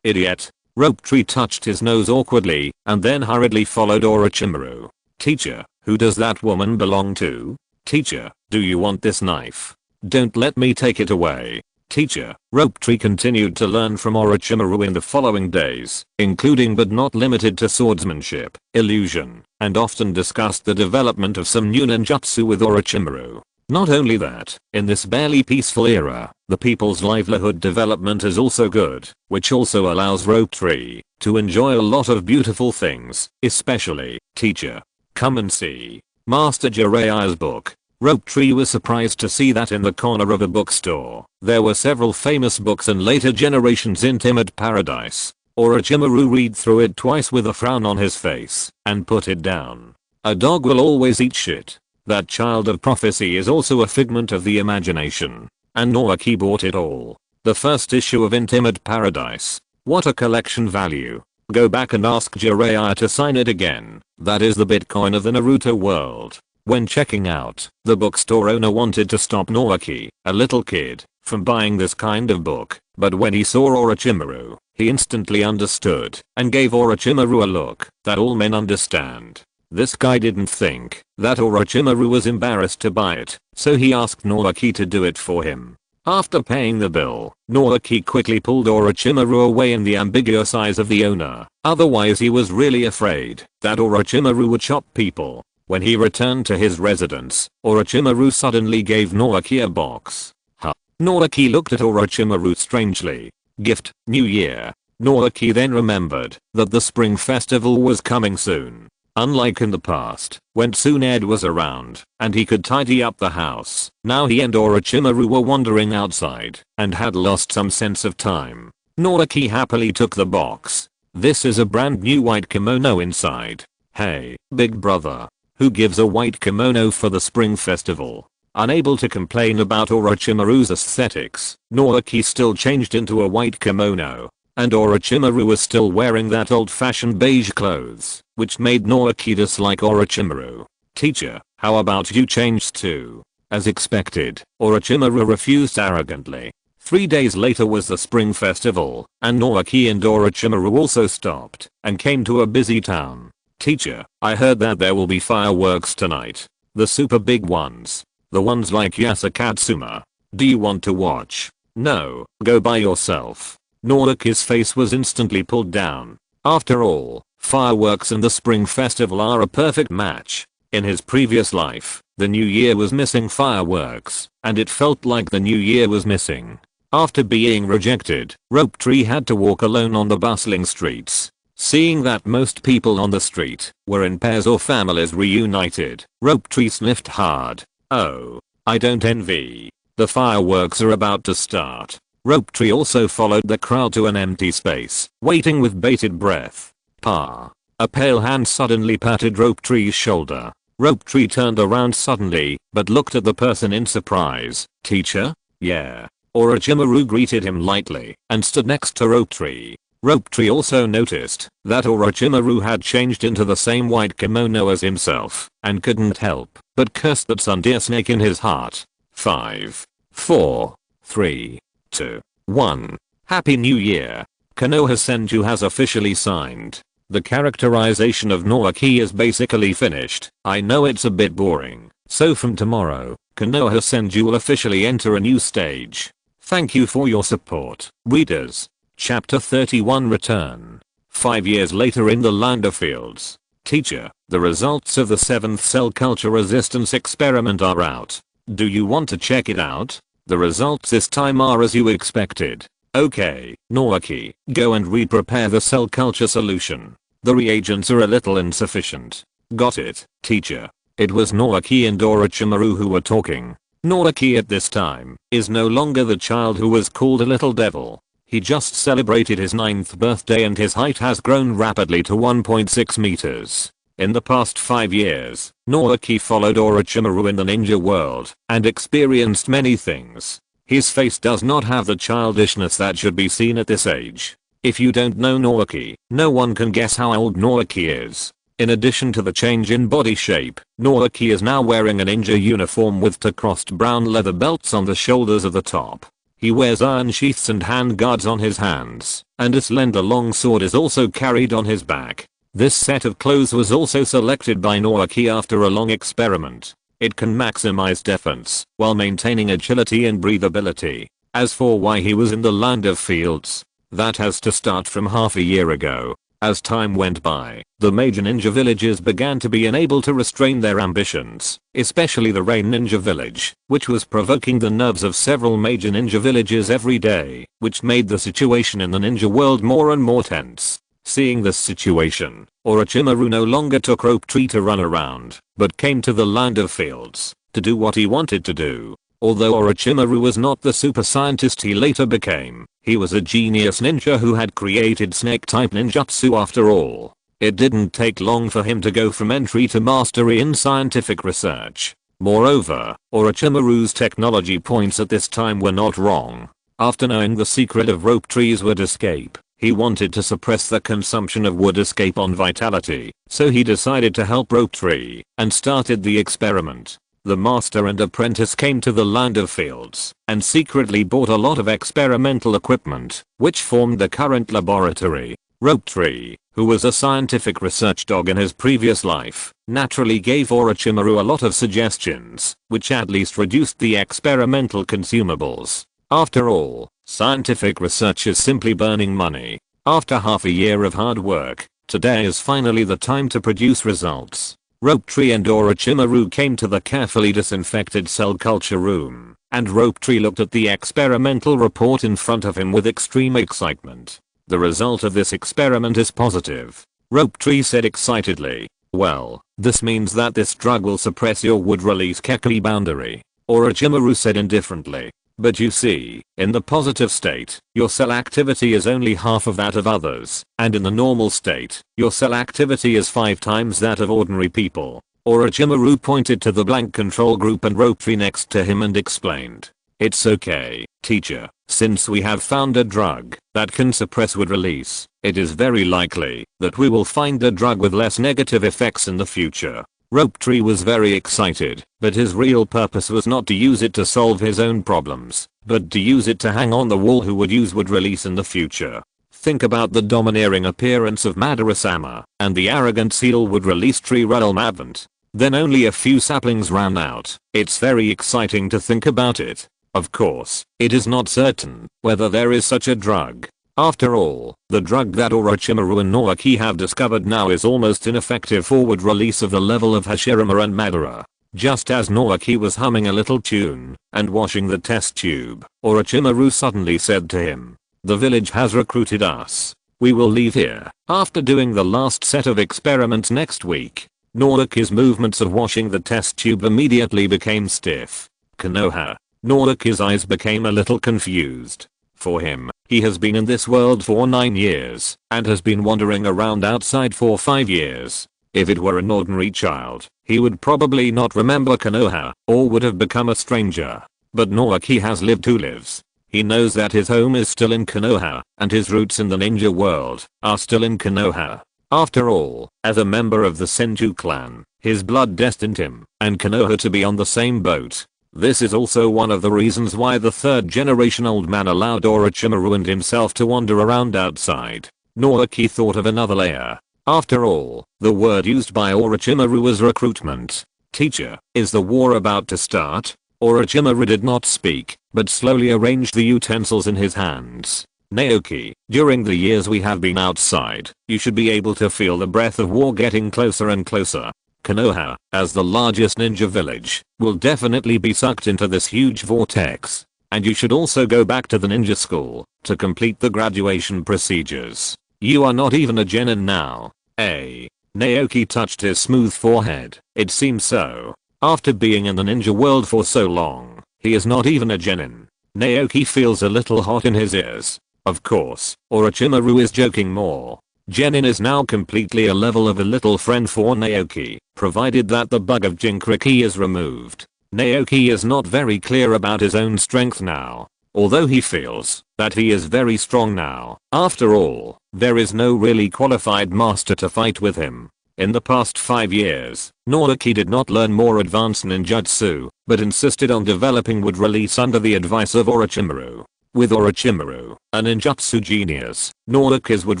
S1: Idiot. Rope Tree touched his nose awkwardly and then hurriedly followed Orochimaru. Teacher, who does that woman belong to? Teacher, do you want this knife? Don't let me take it away. Teacher, Rope Tree continued to learn from Orochimaru in the following days, including but not limited to swordsmanship, illusion, and often discussed the development of some new ninjutsu with Orochimaru. Not only that, in this barely peaceful era, the people's livelihood development is also good, which also allows Rope Tree to enjoy a lot of beautiful things, especially, teacher. Come and see Master Jiraiya's book. Rope Tree was surprised to see that in the corner of a bookstore, there were several famous books and later generations Intimate Paradise. Orochimaru read through it twice with a frown on his face, and put it down. A dog will always eat shit. That Child of Prophecy is also a figment of the imagination. And Naoki bought it all. The first issue of Intimate Paradise. What a collection value. Go back and ask Jiraiya to sign it again. That is the Bitcoin of the Naruto world. When checking out, the bookstore owner wanted to stop Naoki, a little kid, from buying this kind of book, but when he saw Orochimaru, he instantly understood and gave Orochimaru a look that all men understand. This guy didn't think that Orochimaru was embarrassed to buy it, so he asked Naoki to do it for him. After paying the bill, Naoki quickly pulled Orochimaru away in the ambiguous eyes of the owner, otherwise he was really afraid that Orochimaru would chop people. When he returned to his residence, Orochimaru suddenly gave Naoki a box. Huh. Naoki looked at Orochimaru strangely. Gift, New Year. Naoki then remembered that the spring festival was coming soon. Unlike in the past, when Tsunade was around and he could tidy up the house, now he and Orochimaru were wandering outside and had lost some sense of time. Naoki happily took the box. This is a brand new white kimono inside. Hey, big brother. Who gives a white kimono for the spring festival? Unable to complain about Orochimaru's aesthetics, Naoki still changed into a white kimono. And Orochimaru was still wearing that old-fashioned beige clothes, which made Naoki dislike Orochimaru. Teacher, how about you change too? As expected, Orochimaru refused arrogantly. 3 days later was the spring festival, and Naoki and Orochimaru also stopped and came to a busy town. Teacher, I heard that there will be fireworks tonight. The super big ones. The ones like Yasakatsuma. Do you want to watch? No, go by yourself. Naoki's face was instantly pulled down. After all, fireworks and the spring festival are a perfect match. In his previous life, the new year was missing fireworks, and it felt like the new year was missing. After being rejected, Rope Tree had to walk alone on the bustling streets. Seeing that most people on the street were in pairs or families reunited, Rope Tree sniffed hard. Oh, I don't envy. The fireworks are about to start. Rope Tree also followed the crowd to an empty space, waiting with bated breath. Pa. A pale hand suddenly patted Rope Tree's shoulder. Rope Tree turned around suddenly, but looked at the person in surprise. Teacher? Yeah. Orochimaru greeted him lightly and stood next to Rope Tree. Rope Tree also noticed that Orochimaru had changed into the same white kimono as himself and couldn't help but curse that Sundeer snake in his heart. 5, 4, 3, 2, 1. Happy New Year. Konoha Senju has officially signed. The characterization of Naoki is basically finished. I know it's a bit boring. So from tomorrow, Konoha Senju will officially enter a new stage. Thank you for your support, readers. Chapter 31 Return. 5 years later in the Land of Fields. Teacher, the results of the 7th cell culture resistance experiment are out. Do you want to check it out? The results this time are as you expected. Okay, Naoki, go and re-prepare the cell culture solution. The reagents are a little insufficient. Got it, teacher. It was Naoki and Orochimaru who were talking. Naoki at this time is no longer the child who was called a little devil. He just celebrated his 9th birthday and his height has grown rapidly to 1.6 meters. In the past 5 years, Naoki followed Orochimaru in the ninja world and experienced many things. His face does not have the childishness that should be seen at this age. If you don't know Naoki, no one can guess how old Naoki is. In addition to the change in body shape, Naoki is now wearing a ninja uniform with two crossed brown leather belts on the shoulders of the top. He wears iron sheaths and hand guards on his hands, and a slender long sword is also carried on his back. This set of clothes was also selected by Naoki after a long experiment. It can maximize defense while maintaining agility and breathability. As for why he was in the Land of Fields, that has to start from half a year ago. As time went by, the major ninja villages began to be unable to restrain their ambitions, especially the Rain Ninja Village, which was provoking the nerves of several major ninja villages every day, which made the situation in the ninja world more and more tense. Seeing this situation, Orochimaru no longer took Rope Tree to run around, but came to the Land of Fields to do what he wanted to do. Although Orochimaru was not the super scientist he later became, he was a genius ninja who had created snake-type ninjutsu after all. It didn't take long for him to go from entry to mastery in scientific research. Moreover, Orochimaru's technology points at this time were not wrong. After knowing the secret of Rope Tree's wood escape, he wanted to suppress the consumption of wood escape on vitality, so he decided to help Rope Tree and started the experiment. The master and apprentice came to the Land of Fields and secretly bought a lot of experimental equipment, which formed the current laboratory. Rope Tree, who was a scientific research dog in his previous life, naturally gave Orochimaru a lot of suggestions, which at least reduced the experimental consumables. After all, scientific research is simply burning money. After half a year of hard work, today is finally the time to produce results. Rope Tree and Orochimaru came to the carefully disinfected cell culture room, and Rope Tree looked at the experimental report in front of him with extreme excitement. The result of this experiment is positive. Rope Tree said excitedly. Well, this means that this drug will suppress your wood release Kekki boundary. Orochimaru said indifferently. But you see, in the positive state, your cell activity is only half of that of others, and in the normal state, your cell activity is 5 times that of ordinary people. Orochimaru pointed to the blank control group and rope tree next to him and explained. It's okay, teacher. Since we have found a drug that can suppress wood release, it is very likely that we will find a drug with less negative effects in the future. Rope Tree was very excited, but his real purpose was not to use it to solve his own problems, but to use it to hang on the wall who would use wood release in the future. Think about the domineering appearance of Madara-sama, and the arrogant seal would release tree realm advent. Then only a few saplings ran out. It's very exciting to think about it. Of course, it is not certain whether there is such a drug. After all, the drug that Orochimaru and Naoki have discovered now is almost ineffective for wood release of the level of Hashirama and Madara. Just as Naoki was humming a little tune and washing the test tube, Orochimaru suddenly said to him, "The village has recruited us. We will leave here after doing the last set of experiments next week." Naoki's movements of washing the test tube immediately became stiff. Konoha. Naoki's eyes became a little confused. For him, he has been in this world for 9 years and has been wandering around outside for 5 years. If it were an ordinary child, he would probably not remember Konoha or would have become a stranger. But Naoki has lived 2 lives. He knows that his home is still in Konoha and his roots in the ninja world are still in Konoha. After all, as a member of the Senju clan, his blood destined him and Konoha to be on the same boat. This is also one of the reasons why the 3rd generation old man allowed Orochimaru and himself to wander around outside. Naoki thought of another layer. After all, the word used by Orochimaru was recruitment. Teacher, is the war about to start? Orochimaru did not speak, but slowly arranged the utensils in his hands. Naoki, during the years we have been outside, you should be able to feel the breath of war getting closer and closer. Konoha, as the largest ninja village, will definitely be sucked into this huge vortex. And you should also go back to the ninja school to complete the graduation procedures. You are not even a genin now. Naoki touched his smooth forehead. It seems so. After being in the ninja world for so long, he is not even a genin. Naoki feels a little hot in his ears. Of course, Orochimaru is joking more. Genin is now completely a level of a little friend for Naoki, provided that the bug of Jinchuriki is removed. Naoki is not very clear about his own strength now, although he feels that he is very strong now. After all, there is no really qualified master to fight with him. In the past 5 years, Naoki did not learn more advanced ninjutsu, but insisted on developing wood release under the advice of Orochimaru. With Orochimaru, a ninjutsu genius, Naoki's wood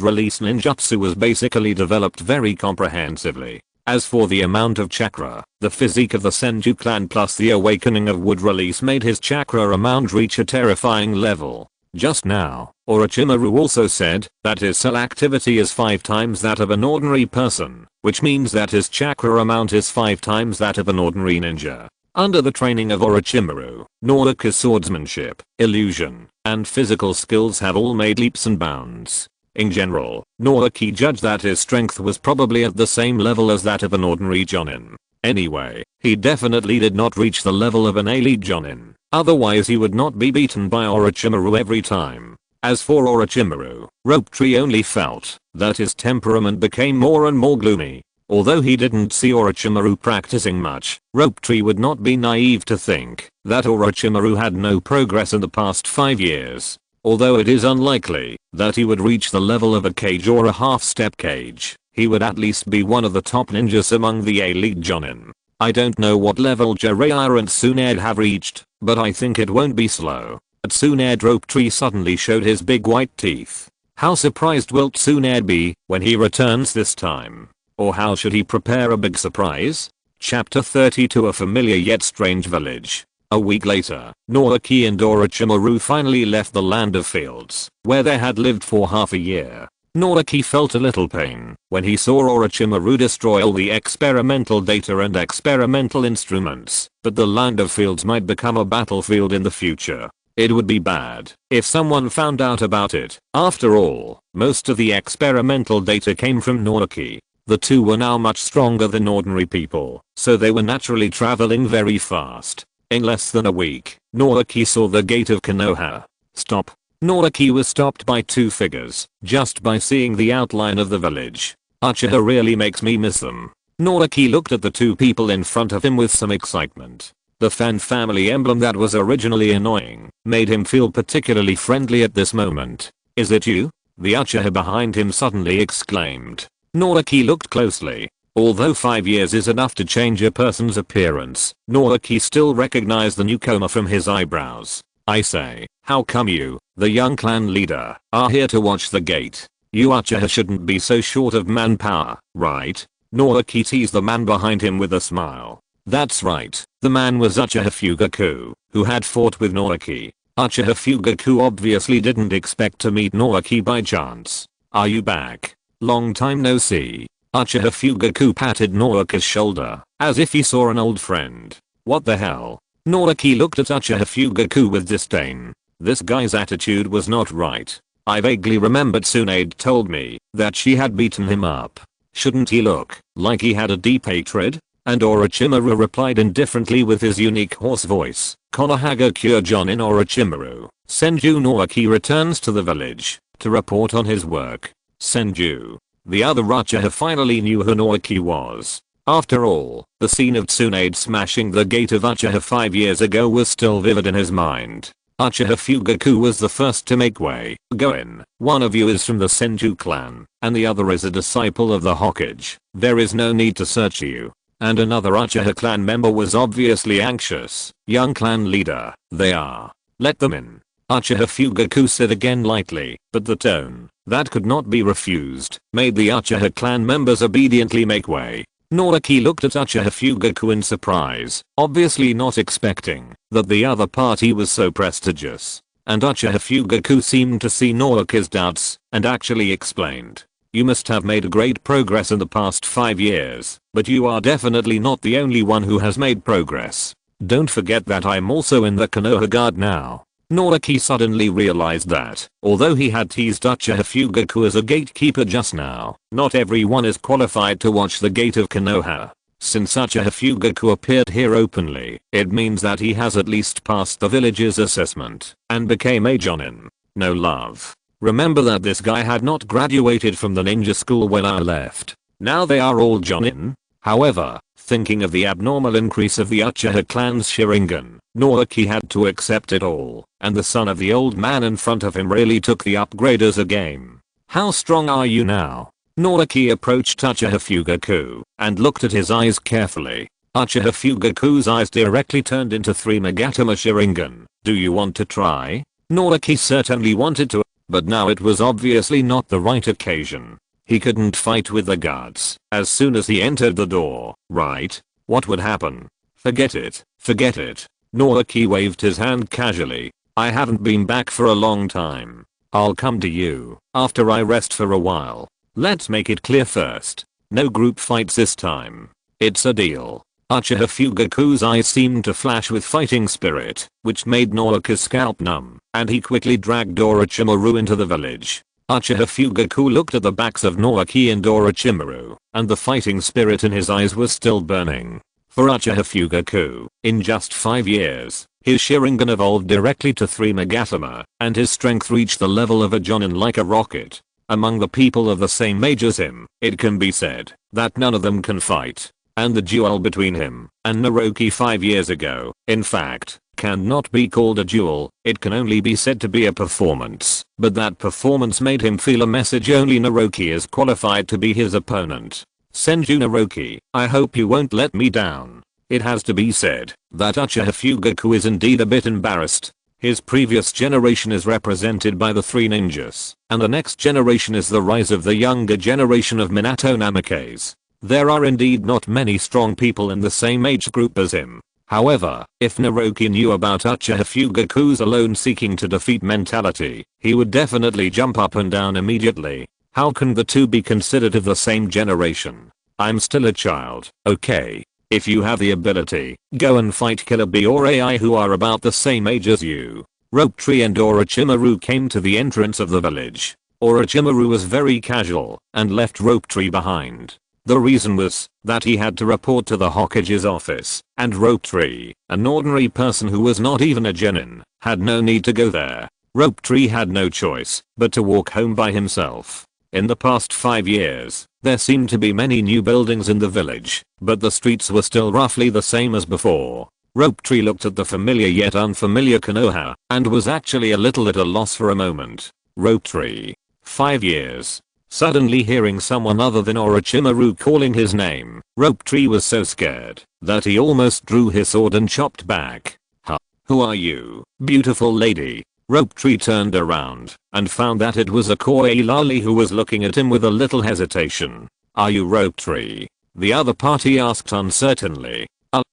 S1: release ninjutsu was basically developed very comprehensively. As for the amount of chakra, the physique of the Senju clan plus the awakening of wood release made his chakra amount reach a terrifying level. Just now, Orochimaru also said that his cell activity is 5 times that of an ordinary person, which means that his chakra amount is 5 times that of an ordinary ninja. Under the training of Orochimaru, Naoki's swordsmanship, illusion, and physical skills have all made leaps and bounds. In general, Naoki judged that his strength was probably at the same level as that of an ordinary jonin. Anyway, he definitely did not reach the level of an elite jonin. Otherwise he would not be beaten by Orochimaru every time. As for Orochimaru, Rope Tree only felt that his temperament became more and more gloomy. Although he didn't see Orochimaru practicing much, Rope Tree would not be naive to think that Orochimaru had no progress in the past 5 years. Although it is unlikely that he would reach the level of a Kage or a half-step Kage, he would at least be one of the top ninjas among the elite jonin. I don't know what level Jiraiya and Tsunade have reached, but I think it won't be slow. At Tsunade, Rope Tree suddenly showed his big white teeth. How surprised will Tsunade be when he returns this time? Or how should he prepare a big surprise? Chapter 32, a familiar yet strange village. A week later, Naoki and Orochimaru finally left the land of fields, where they had lived for half a year. Naoki felt a little pain when he saw Orochimaru destroy all the experimental data and experimental instruments, but the land of fields might become a battlefield in the future. It would be bad if someone found out about it. After all, most of the experimental data came from Naoki. The two were now much stronger than ordinary people, so they were naturally traveling very fast. In less than a week, Naoki saw the gate of Konoha. Stop. Naoki was stopped by 2 figures, just by seeing the outline of the village. Uchiha really makes me miss them. Naoki looked at the two people in front of him with some excitement. The fan family emblem that was originally annoying made him feel particularly friendly at this moment. "Is it you?" the Uchiha behind him suddenly exclaimed. Naoki looked closely. Although 5 years is enough to change a person's appearance, Naoki still recognized the newcomer from his eyebrows. "I say, how come you, the young clan leader, are here to watch the gate? You Uchiha shouldn't be so short of manpower, right?" Naoki teased the man behind him with a smile. That's right, the man was Uchiha Fugaku, who had fought with Naoki. Uchiha Fugaku obviously didn't expect to meet Naoki by chance. "Are you back? Long time no see." Uchiha Fugaku patted Naoki's shoulder, as if he saw an old friend. "What the hell?" Naoki looked at Uchiha Fugaku with disdain. This guy's attitude was not right. I vaguely remembered Tsunade told me that she had beaten him up. Shouldn't he look like he had a deep hatred? And Orochimaru replied indifferently with his unique hoarse voice. "Konoha Kyojon in Orochimaru. Senju Naoki returns to the village to report on his work." Senju. The other Uchiha finally knew who Naoki was. After all, the scene of Tsunade smashing the gate of Uchiha 5 years ago was still vivid in his mind. Uchiha Fugaku was the first to make way. "Go in. One of you is from the Senju clan, and the other is a disciple of the Hokage. There is no need to search you." And another Uchiha clan member was obviously anxious. "Young clan leader, they are. Let them in." Uchiha Fugaku said again lightly, but the tone that could not be refused made the Uchiha clan members obediently make way. Naoki looked at Uchiha Fugaku in surprise, obviously not expecting that the other party was so prestigious. And Uchiha Fugaku seemed to see Naoki's doubts and actually explained. "You must have made great progress in the past 5 years, but you are definitely not the only one who has made progress. Don't forget that I'm also in the Konoha Guard now." Naoki suddenly realized that, although he had teased Uchiha Fugaku as a gatekeeper just now, not everyone is qualified to watch the gate of Konoha. Since Uchiha Fugaku appeared here openly, it means that he has at least passed the village's assessment and became a Jonin. No love. Remember that this guy had not graduated from the ninja school when I left. Now they are all Jonin? However, thinking of the abnormal increase of the Uchiha clan's Sharingan, Naoki had to accept it all, and the son of the old man in front of him really took the upgrade as a game. "How strong are you now?" Naoki approached Uchiha Fugaku and looked at his eyes carefully. Uchiha Fugaku's eyes directly turned into 3 Magatama Sharingan. "Do you want to try?" Naoki certainly wanted to, but now it was obviously not the right occasion. He couldn't fight with the guards as soon as he entered the door, right? What would happen? Forget it. Forget it. Naoki waved his hand casually. "I haven't been back for a long time. I'll come to you after I rest for a while. Let's make it clear first. No group fights this time. It's a deal." Uchiha Fugaku's eyes seemed to flash with fighting spirit, which made Naoki's scalp numb, and he quickly dragged Orochimaru into the village. Uchiha Fugaku looked at the backs of Naoki and Orochimaru, and the fighting spirit in his eyes was still burning. For Uchiha Fugaku, in just 5 years, his Sharingan evolved directly to 3 Magatama, and his strength reached the level of a Jonin like a rocket. Among the people of the same age as him, it can be said that none of them can fight. And the duel between him and Naoki 5 years ago, in fact, cannot be called a duel, it can only be said to be a performance. But that performance made him feel a message only Naoki is qualified to be his opponent. "Senju Naoki, I hope you won't let me down." It has to be said that Uchiha Fugaku is indeed a bit embarrassed. His previous generation is represented by the 3 ninjas, and the next generation is the rise of the younger generation of Minato Namakes. There are indeed not many strong people in the same age group as him. However, if Naoki knew about Uchiha Fugaku's alone seeking to defeat mentality, he would definitely jump up and down immediately. How can the two be considered of the same generation? "I'm still a child, okay? If you have the ability, go and fight Killer Bee or AI who are about the same age as you." Rope Tree and Orochimaru came to the entrance of the village. Orochimaru was very casual and left Rope Tree behind. The reason was that he had to report to the Hokage's office, and Rope Tree, an ordinary person who was not even a genin, had no need to go there. Rope Tree had no choice but to walk home by himself. In the past 5 years, There seemed to be many new buildings in the village, but the streets were still roughly the same as before. Rope Tree looked at the familiar yet unfamiliar Konoha and was actually a little at a loss for a moment. Rope Tree. 5 years. Suddenly hearing someone other than Orochimaru calling his name, Rope Tree was so scared that he almost drew his sword and chopped back. Huh? Who are you, beautiful lady? Rope Tree turned around and found that it was a Koi Lali who was looking at him with a little hesitation. Are you Rope Tree? The other party asked uncertainly.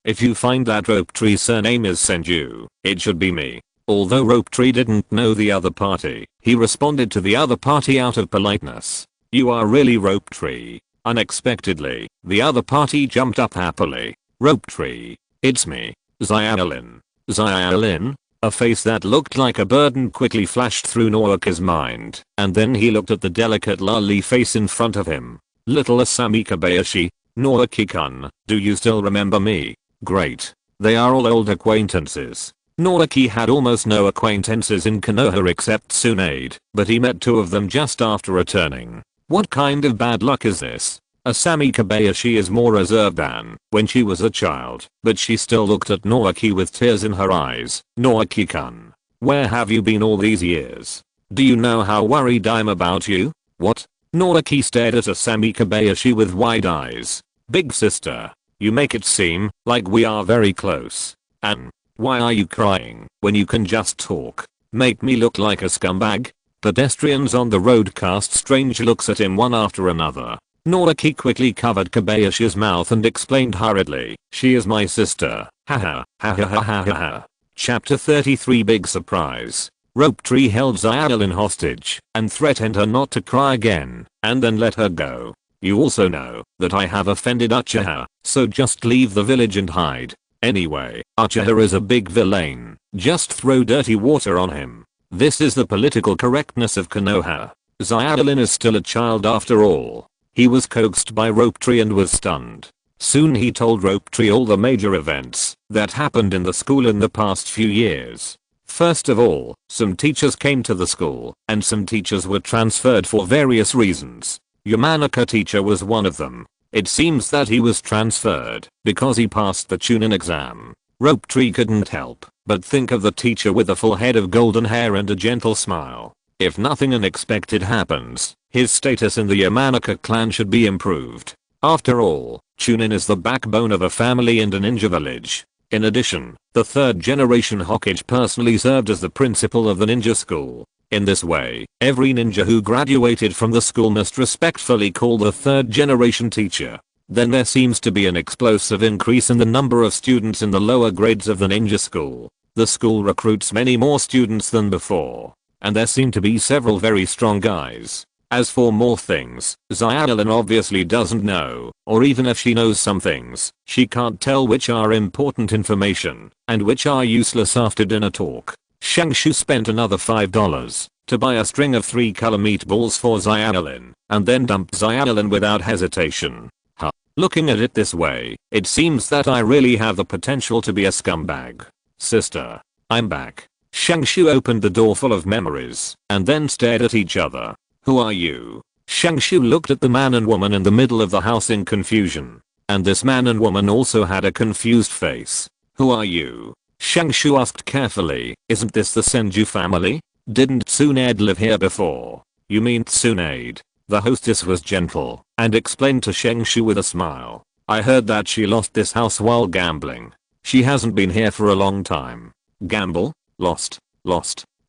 S1: If you find that Rope Tree's surname is Senju, it should be me. Although Rope Tree didn't know the other party, he responded to the other party out of politeness. You are really Rope Tree. Unexpectedly, the other party jumped up happily. Rope Tree. It's me. Xiaolin. Xiaolin? A face that looked like a burden quickly flashed through Naoki's mind, and then he looked at the delicate lolly face in front of him. Little Asami Kobayashi. Naoki-kun, do you still remember me? Great. They are all old acquaintances. Naoki had almost no acquaintances in Konoha except Tsunade, but he met 2 of them just after returning. What kind of bad luck is this? Asami Kobayashi is more reserved than when she was a child, but she still looked at Naoki with tears in her eyes. Naoki-kun, where have you been all these years? Do you know how worried I'm about you? What? Naoki stared at Asami Kobayashi with wide eyes. Big sister, you make it seem like we are very close. And why are you crying when you can just talk? Make me look like a scumbag? Pedestrians on the road cast strange looks at him one after another. Naoki quickly covered Kobayashi's mouth and explained hurriedly, she is my sister. Haha, ha ha ha ha ha. Chapter 33 Big Surprise. Rope Tree held Xiaolin hostage and threatened her not to cry again, and then let her go. You also know that I have offended Uchiha, so just leave the village and hide. Anyway, Uchiha is a big villain. Just throw dirty water on him. This is the political correctness of Konoha. Xiaolin is still a child after all. He was coaxed by Rope Tree and was stunned. Soon he told Rope Tree all the major events that happened in the school in the past few years. First of all, some teachers came to the school, and some teachers were transferred for various reasons. Yamanaka teacher was one of them. It seems that he was transferred because he passed the Chunin exam. Rope Tree couldn't help but think of the teacher with a full head of golden hair and a gentle smile. If nothing unexpected happens, his status in the Yamanaka clan should be improved. After all, Chunin is the backbone of a family and a ninja village. In addition, the 3rd generation Hokage personally served as the principal of the ninja school. In this way, every ninja who graduated from the school must respectfully call the 3rd generation teacher. Then there seems to be an explosive increase in the number of students in the lower grades of the ninja school. The school recruits many more students than before, and there seem to be several very strong guys. As for more things, Xiaolin obviously doesn't know, or even if she knows some things, she can't tell which are important information and which are useless after dinner talk. Shangshu spent another $5 to buy a string of 3 color meatballs for Xiaolin and then dumped Xiaolin without hesitation. Huh. Looking at it this way, it seems that I really have the potential to be a scumbag. Sister, I'm back. Shangshu opened the door full of memories and then stared at each other. Who are you? Shangshu looked at the man and woman in the middle of the house in confusion. And this man and woman also had a confused face. Who are you? Shangshu asked carefully, isn't this the Senju family? Didn't Tsunade live here before? You mean Tsunade? The hostess was gentle and explained to Shangshu with a smile. I heard that she lost this house while gambling. She hasn't been here for a long time. Gamble? Lost?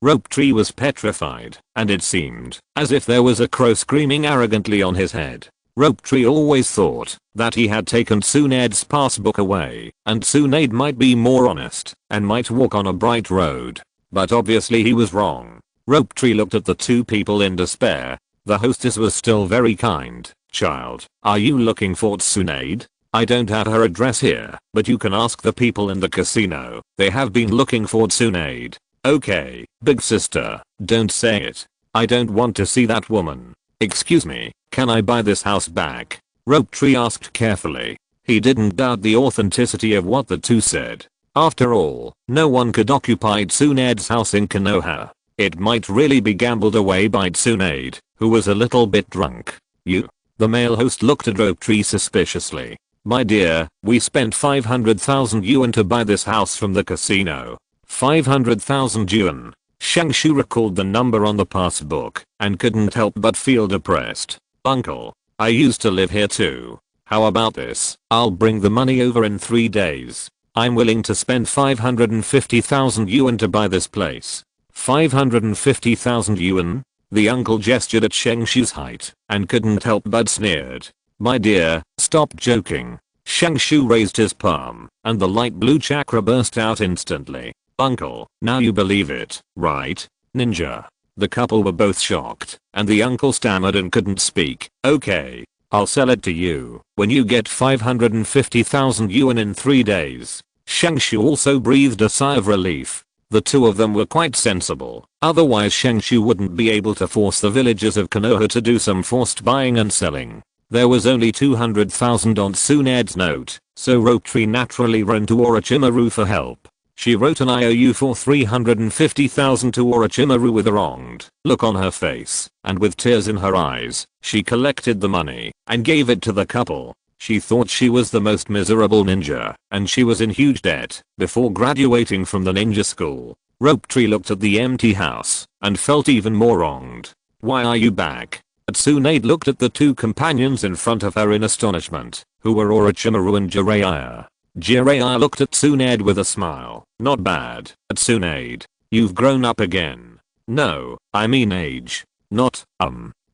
S1: Rope Tree was petrified, and it seemed as if there was a crow screaming arrogantly on his head. Rope Tree always thought that he had taken Tsunade's passbook away, and Tsunade might be more honest and might walk on a bright road. But obviously he was wrong. Rope Tree looked at the 2 people in despair. The hostess was still very kind. Child, are you looking for Tsunade? I don't have her address here, but you can ask the people in the casino. They have been looking for Tsunade. Okay, big sister, don't say it. I don't want to see that woman. Excuse me, can I buy this house back? Rope Tree asked carefully. He didn't doubt the authenticity of what the 2 said. After all, no one could occupy Tsunade's house in Konoha. It might really be gambled away by Tsunade, who was a little bit drunk. The male host looked at Rope Tree suspiciously. My dear, we spent 500,000 yuan to buy this house from the casino. 500,000 yuan. Shangshu recalled the number on the passbook and couldn't help but feel depressed. Uncle, I used to live here too. How about this? I'll bring the money over in 3 days. I'm willing to spend 550,000 yuan to buy this place. 550,000 yuan? The uncle gestured at Shangshu's height and couldn't help but sneered. My dear, stop joking. Shangshu raised his palm and the light blue chakra burst out instantly. Uncle, now you believe it, right? Ninja. The couple were both shocked and the uncle stammered and couldn't speak. Okay, I'll sell it to you when you get 550,000 yuan in 3 days. Shangshu also breathed a sigh of relief. The two of them were quite sensible, otherwise Shangshu wouldn't be able to force the villagers of Konoha to do some forced buying and selling. There was only 200,000 on Tsunade's note, so Rope Tree naturally ran to Orochimaru for help. She wrote an IOU for 350,000 to Orochimaru with a wronged look on her face, and with tears in her eyes, she collected the money and gave it to the couple. She thought she was the most miserable ninja, and she was in huge debt before graduating from the ninja school. Rope Tree looked at the empty house and felt even more wronged. Why are you back? Tsunade looked at the two companions in front of her in astonishment, who were Orochimaru and Jiraiya. Jiraiya looked at Tsunade with a smile. Not bad, Tsunade. You've grown up again. No, I mean age. Not,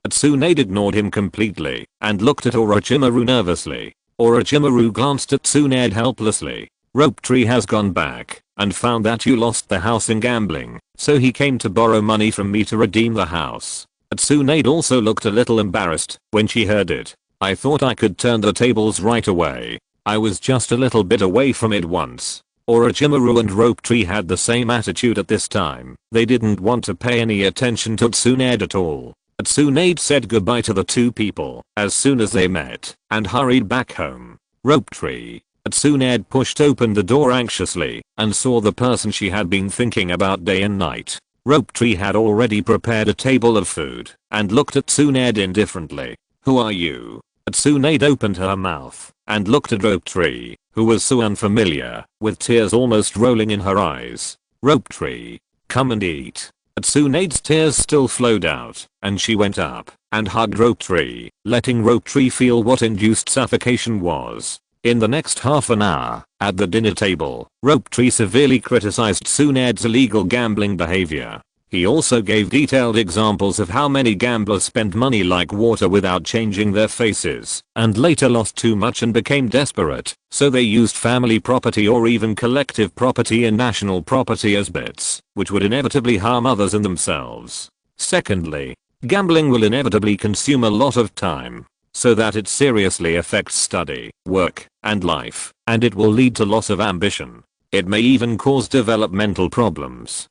S1: Tsunade ignored him completely and looked at Orochimaru nervously. Orochimaru glanced at Tsunade helplessly. Rope Tree has gone back and found that you lost the house in gambling, so he came to borrow money from me to redeem the house. Tsunade also looked a little embarrassed when she heard it. I thought I could turn the tables right away. I was just a little bit away from it once. Orochimaru and Rope Tree had the same attitude at this time. They didn't want to pay any attention to Tsunade at all. Tsunade said goodbye to the two people as soon as they met and hurried back home. Rope Tree. Tsunade pushed open the door anxiously and saw the person she had been thinking about day and night. Rope Tree had already prepared a table of food and looked at Tsunade indifferently. Who are you? Tsunade opened her mouth and looked at Rope Tree, who was so unfamiliar, with tears almost rolling in her eyes. Rope Tree. Come and eat. Tsunade's tears still flowed out, and she went up and hugged Rope Tree, letting Rope Tree feel what induced suffocation was. In the next half an hour, at the dinner table, Rope Tree severely criticized Tsunade's illegal gambling behavior. He also gave detailed examples of how many gamblers spend money like water without changing their faces, and later lost too much and became desperate, so they used family property or even collective property and national property as bets, which would inevitably harm others and themselves. Secondly, gambling will inevitably consume a lot of time, so that it seriously affects study, work, and life, and it will lead to loss of ambition. It may even cause developmental problems.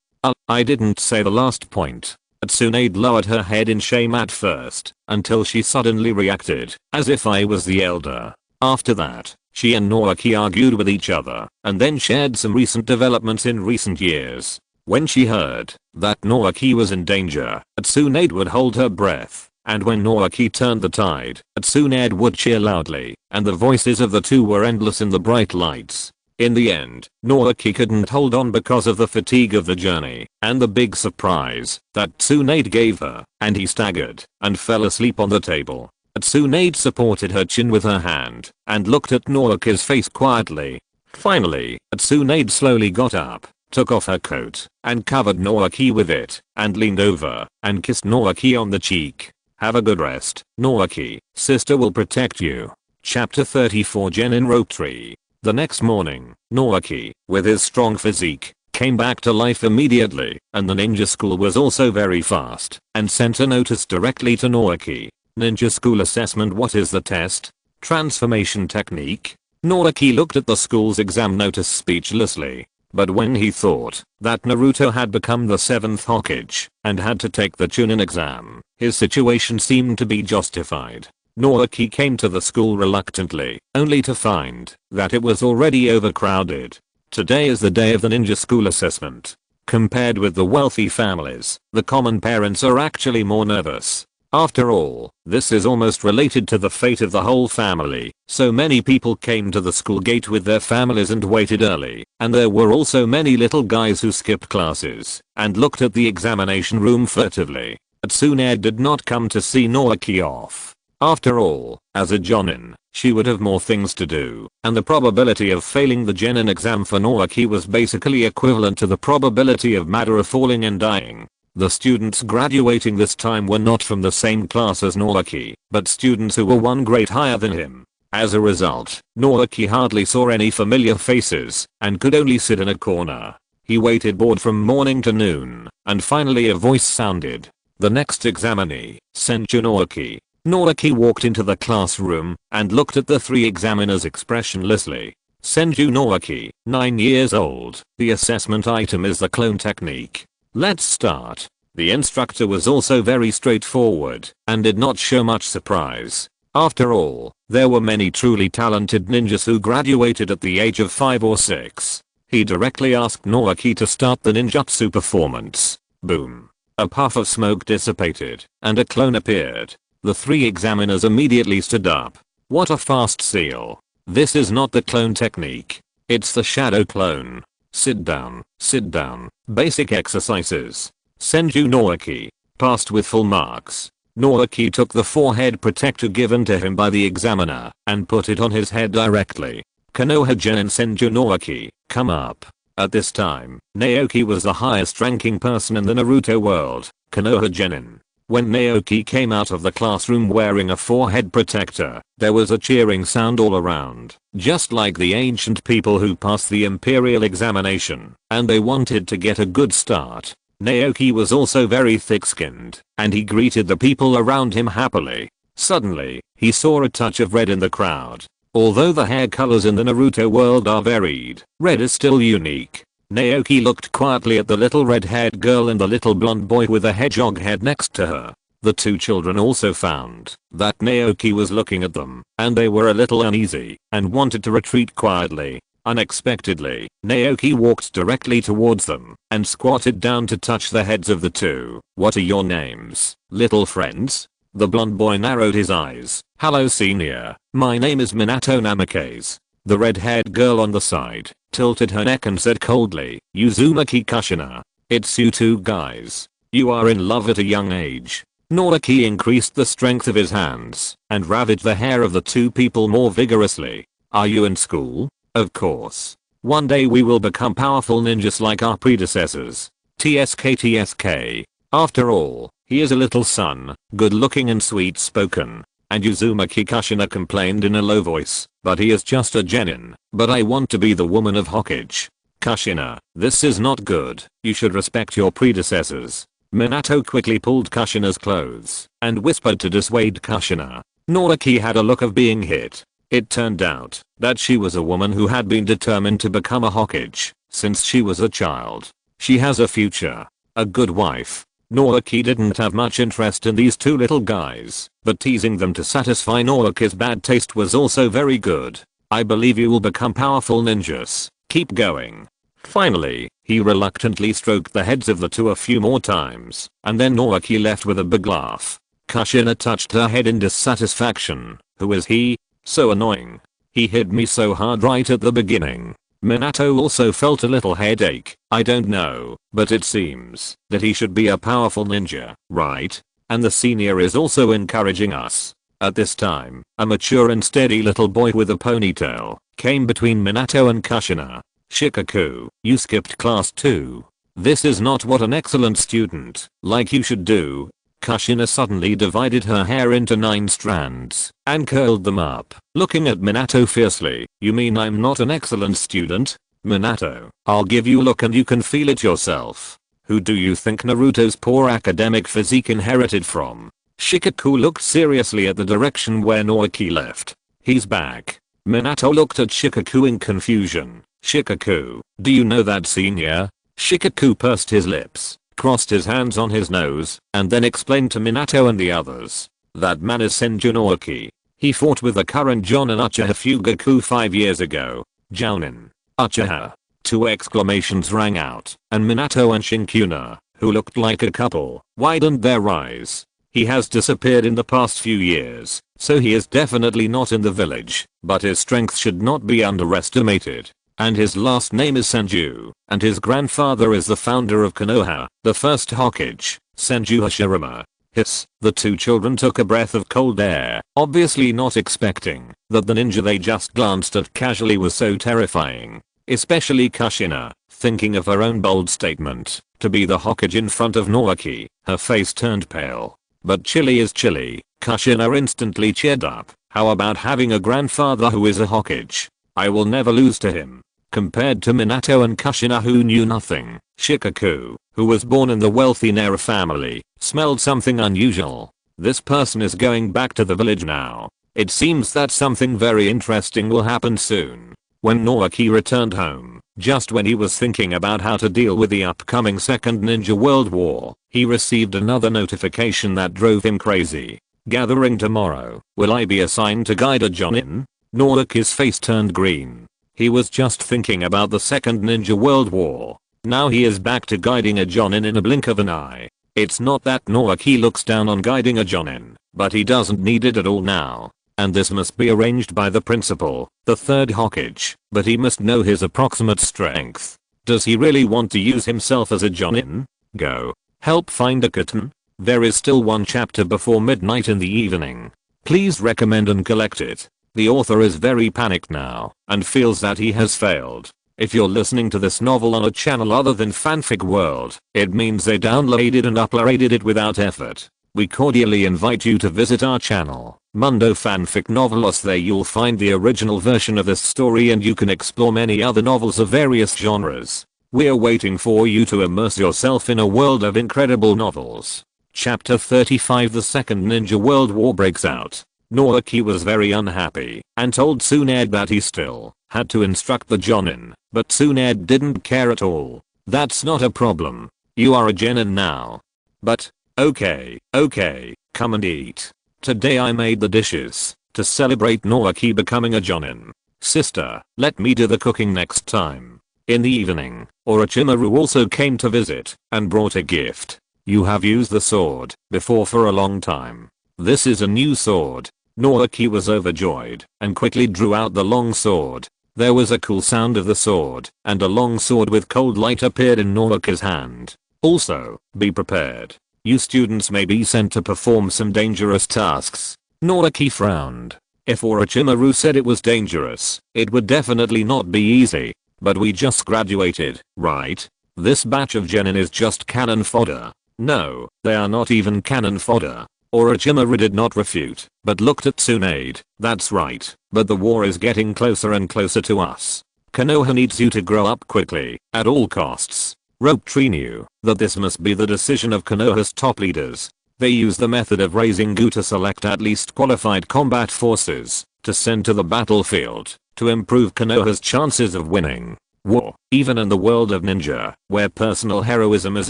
S1: I didn't say the last point. Tsunade lowered her head in shame at first, until she suddenly reacted, as if I was the elder. After that, she and Naoki argued with each other, and then shared some recent developments in recent years. When she heard that Naoki was in danger, Tsunade would hold her breath, and when Naoki turned the tide, Tsunade would cheer loudly, and the voices of the two were endless in the bright lights. In the end, Naoki couldn't hold on because of the fatigue of the journey and the big surprise that Tsunade gave her, and he staggered and fell asleep on the table. Tsunade supported her chin with her hand and looked at Naoki's face quietly. Finally, Tsunade slowly got up, took off her coat and covered Naoki with it, and leaned over and kissed Naoki on the cheek. Have a good rest, Naoki. Sister will protect you. Chapter 34 Genin Rope Tree. The next morning, Naoki, with his strong physique, came back to life immediately, and the ninja school was also very fast, and sent a notice directly to Naoki. Ninja school assessment. What is the test? Transformation technique? Naoki looked at the school's exam notice speechlessly, but when he thought that Naruto had become the 7th Hokage and had to take the Chunin exam, his situation seemed to be justified. Naoki came to the school reluctantly, only to find that it was already overcrowded. Today is the day of the ninja school assessment. Compared with the wealthy families, the common parents are actually more nervous. After all, this is almost related to the fate of the whole family, so many people came to the school gate with their families and waited early, and there were also many little guys who skipped classes and looked at the examination room furtively. But Tsunade did not come to see Naoki off. After all, as a jonin, she would have more things to do, and the probability of failing the genin exam for Naoki was basically equivalent to the probability of Madara falling and dying. The students graduating this time were not from the same class as Naoki, but students who were one grade higher than him. As a result, Naoki hardly saw any familiar faces, and could only sit in a corner. He waited bored from morning to noon, and finally a voice sounded. The next examinee, Senju Naoki. Naoki walked into the classroom, and looked at the three examiners expressionlessly. Senju Naoki, 9 years old. The assessment item is the clone technique. Let's start. The instructor was also very straightforward, and did not show much surprise. After all, there were many truly talented ninjas who graduated at the age of 5 or 6. He directly asked Naoki to start the ninjutsu performance. Boom. A puff of smoke dissipated, and a clone appeared. The three examiners immediately stood up. What a fast seal. This is not the clone technique. It's the shadow clone. Sit down, sit down. Basic exercises. Senju Naoki passed with full marks. Naoki took the forehead protector given to him by the examiner and put it on his head directly. Konoha Genin Senju Naoki, come up. At this time, Naoki was the highest ranking person in the Naruto world, Konoha Genin. When Naoki came out of the classroom wearing a forehead protector, there was a cheering sound all around, just like the ancient people who passed the imperial examination, and they wanted to get a good start. Naoki was also very thick-skinned, and he greeted the people around him happily. Suddenly, he saw a touch of red in the crowd. Although the hair colors in the Naruto world are varied, red is still unique. Naoki looked quietly at the little red-haired girl and the little blonde boy with a hedgehog head next to her. The two children also found that Naoki was looking at them, and they were a little uneasy and wanted to retreat quietly. Unexpectedly, Naoki walked directly towards them and squatted down to touch the heads of the two. What are your names, little friends? The blonde boy narrowed his eyes. Hello senior, my name is Minato Namikaze. The red-haired girl on the side tilted her neck and said coldly, Uzumaki Kushina. It's you two guys. You are in love at a young age. Naoki increased the strength of his hands and ravaged the hair of the two people more vigorously. Are you in school? Of course. One day we will become powerful ninjas like our predecessors. TSK. After all, he is a little son, good looking and sweet spoken. And Uzumaki Kushina complained in a low voice, but he is just a genin. But I want to be the woman of Hokage. Kushina, this is not good. You should respect your predecessors. Minato quickly pulled Kushina's clothes and whispered to dissuade Kushina. Naoki had a look of being hit. It turned out that she was a woman who had been determined to become a Hokage since she was a child. She has a future, a good wife. Naoki didn't have much interest in these two little guys, but teasing them to satisfy Naoki's bad taste was also very good. I believe you will become powerful ninjas. Keep going. Finally, he reluctantly stroked the heads of the two a few more times, and then Naoki left with a big laugh. Kushina touched her head in dissatisfaction. Who is he? So annoying. He hit me so hard right at the beginning. Minato also felt a little headache. I don't know, but it seems that he should be a powerful ninja, right? And the senior is also encouraging us. At this time, a mature and steady little boy with a ponytail came between Minato and Kushina. Shikaku, you skipped class 2. This is not what an excellent student like you should do. Kushina suddenly divided her hair into 9 strands and curled them up, looking at Minato fiercely. You mean I'm not an excellent student? Minato, I'll give you a look and you can feel it yourself. Who do you think Naruto's poor academic physique inherited from? Shikaku looked seriously at the direction where Naoki left. He's back. Minato looked at Shikaku in confusion. Shikaku, do you know that senior? Shikaku pursed his lips, crossed his hands on his nose, and then explained to Minato and the others. That man is Senju Naoki. He fought with the current Jonin Uchiha Fugaku 5 years ago. Jounin. Uchiha. 2 exclamations rang out, and Minato and Shinkuna, who looked like a couple, widened their eyes. He has disappeared in the past few years, so he is definitely not in the village, but his strength should not be underestimated. And his last name is Senju, and his grandfather is the founder of Konoha, the first Hokage, Senju Hashirama. Hiss, the two children took a breath of cold air, obviously not expecting that the ninja they just glanced at casually was so terrifying. Especially Kushina, thinking of her own bold statement, to be the Hokage in front of Naoki, her face turned pale. But chilly is chilly, Kushina instantly cheered up. How about having a grandfather who is a Hokage? I will never lose to him. Compared to Minato and Kushina who knew nothing, Shikaku, who was born in the wealthy Nara family, smelled something unusual. This person is going back to the village now. It seems that something very interesting will happen soon. When Naoki returned home, just when he was thinking about how to deal with the upcoming Second Ninja World War, he received another notification that drove him crazy. Gathering tomorrow. Will I be assigned to guide a Jonin? Naoki's face turned green. He was just thinking about the Second Ninja World War. Now he is back to guiding a Jonin in a blink of an eye. It's not that Naoki looks down on guiding a Jonin, but he doesn't need it at all now. And this must be arranged by the principal, the third Hokage, but he must know his approximate strength. Does he really want to use himself as a Jonin? Go. Help find a kitten? There is still one chapter before midnight in the evening. Please recommend and collect it. The author is very panicked now and feels that he has failed. If you're listening to this novel on a channel other than Fanfic World, it means they downloaded and uploaded it without effort. We cordially invite you to visit our channel, Mundo Fanfic Novelos. There you'll find the original version of this story and you can explore many other novels of various genres. We're waiting for you to immerse yourself in a world of incredible novels. Chapter 35. The Second Ninja World War breaks out. Naoki was very unhappy and told Tsunade that he still had to instruct the Jonin, but Tsunade didn't care at all. That's not a problem. You are a Genin now. But, okay, come and eat. Today I made the dishes to celebrate Naoki becoming a Jonin. Sister, let me do the cooking next time. In the evening, Orochimaru also came to visit and brought a gift. You have used the sword before for a long time. This is a new sword. Naoki was overjoyed and quickly drew out the long sword. There was a cool sound of the sword, and a long sword with cold light appeared in Naoki's hand. Also, be prepared. You students may be sent to perform some dangerous tasks. Naoki frowned. If Orochimaru said it was dangerous, it would definitely not be easy. But we just graduated, right? This batch of genin is just cannon fodder. No, they are not even cannon fodder. Orochimaru did not refute, but looked at Tsunade. That's right, but the war is getting closer and closer to us. Konoha needs you to grow up quickly, at all costs. Rope Tree knew that this must be the decision of Konoha's top leaders. They use the method of raising Gu to select at least qualified combat forces to send to the battlefield to improve Konoha's chances of winning war. Even in the world of ninja, where personal heroism is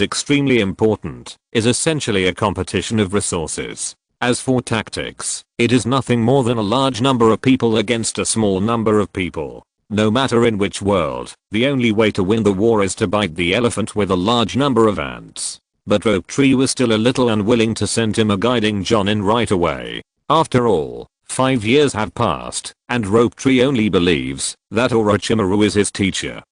S1: extremely important, is essentially a competition of resources. As for tactics, it is nothing more than a large number of people against a small number of people. No matter in which world, the only way to win the war is to bite the elephant with a large number of ants. But Rope Tree was still a little unwilling to send him a guiding Jonin right away. After all, 5 years have passed, and Rope Tree only believes that Orochimaru is his teacher.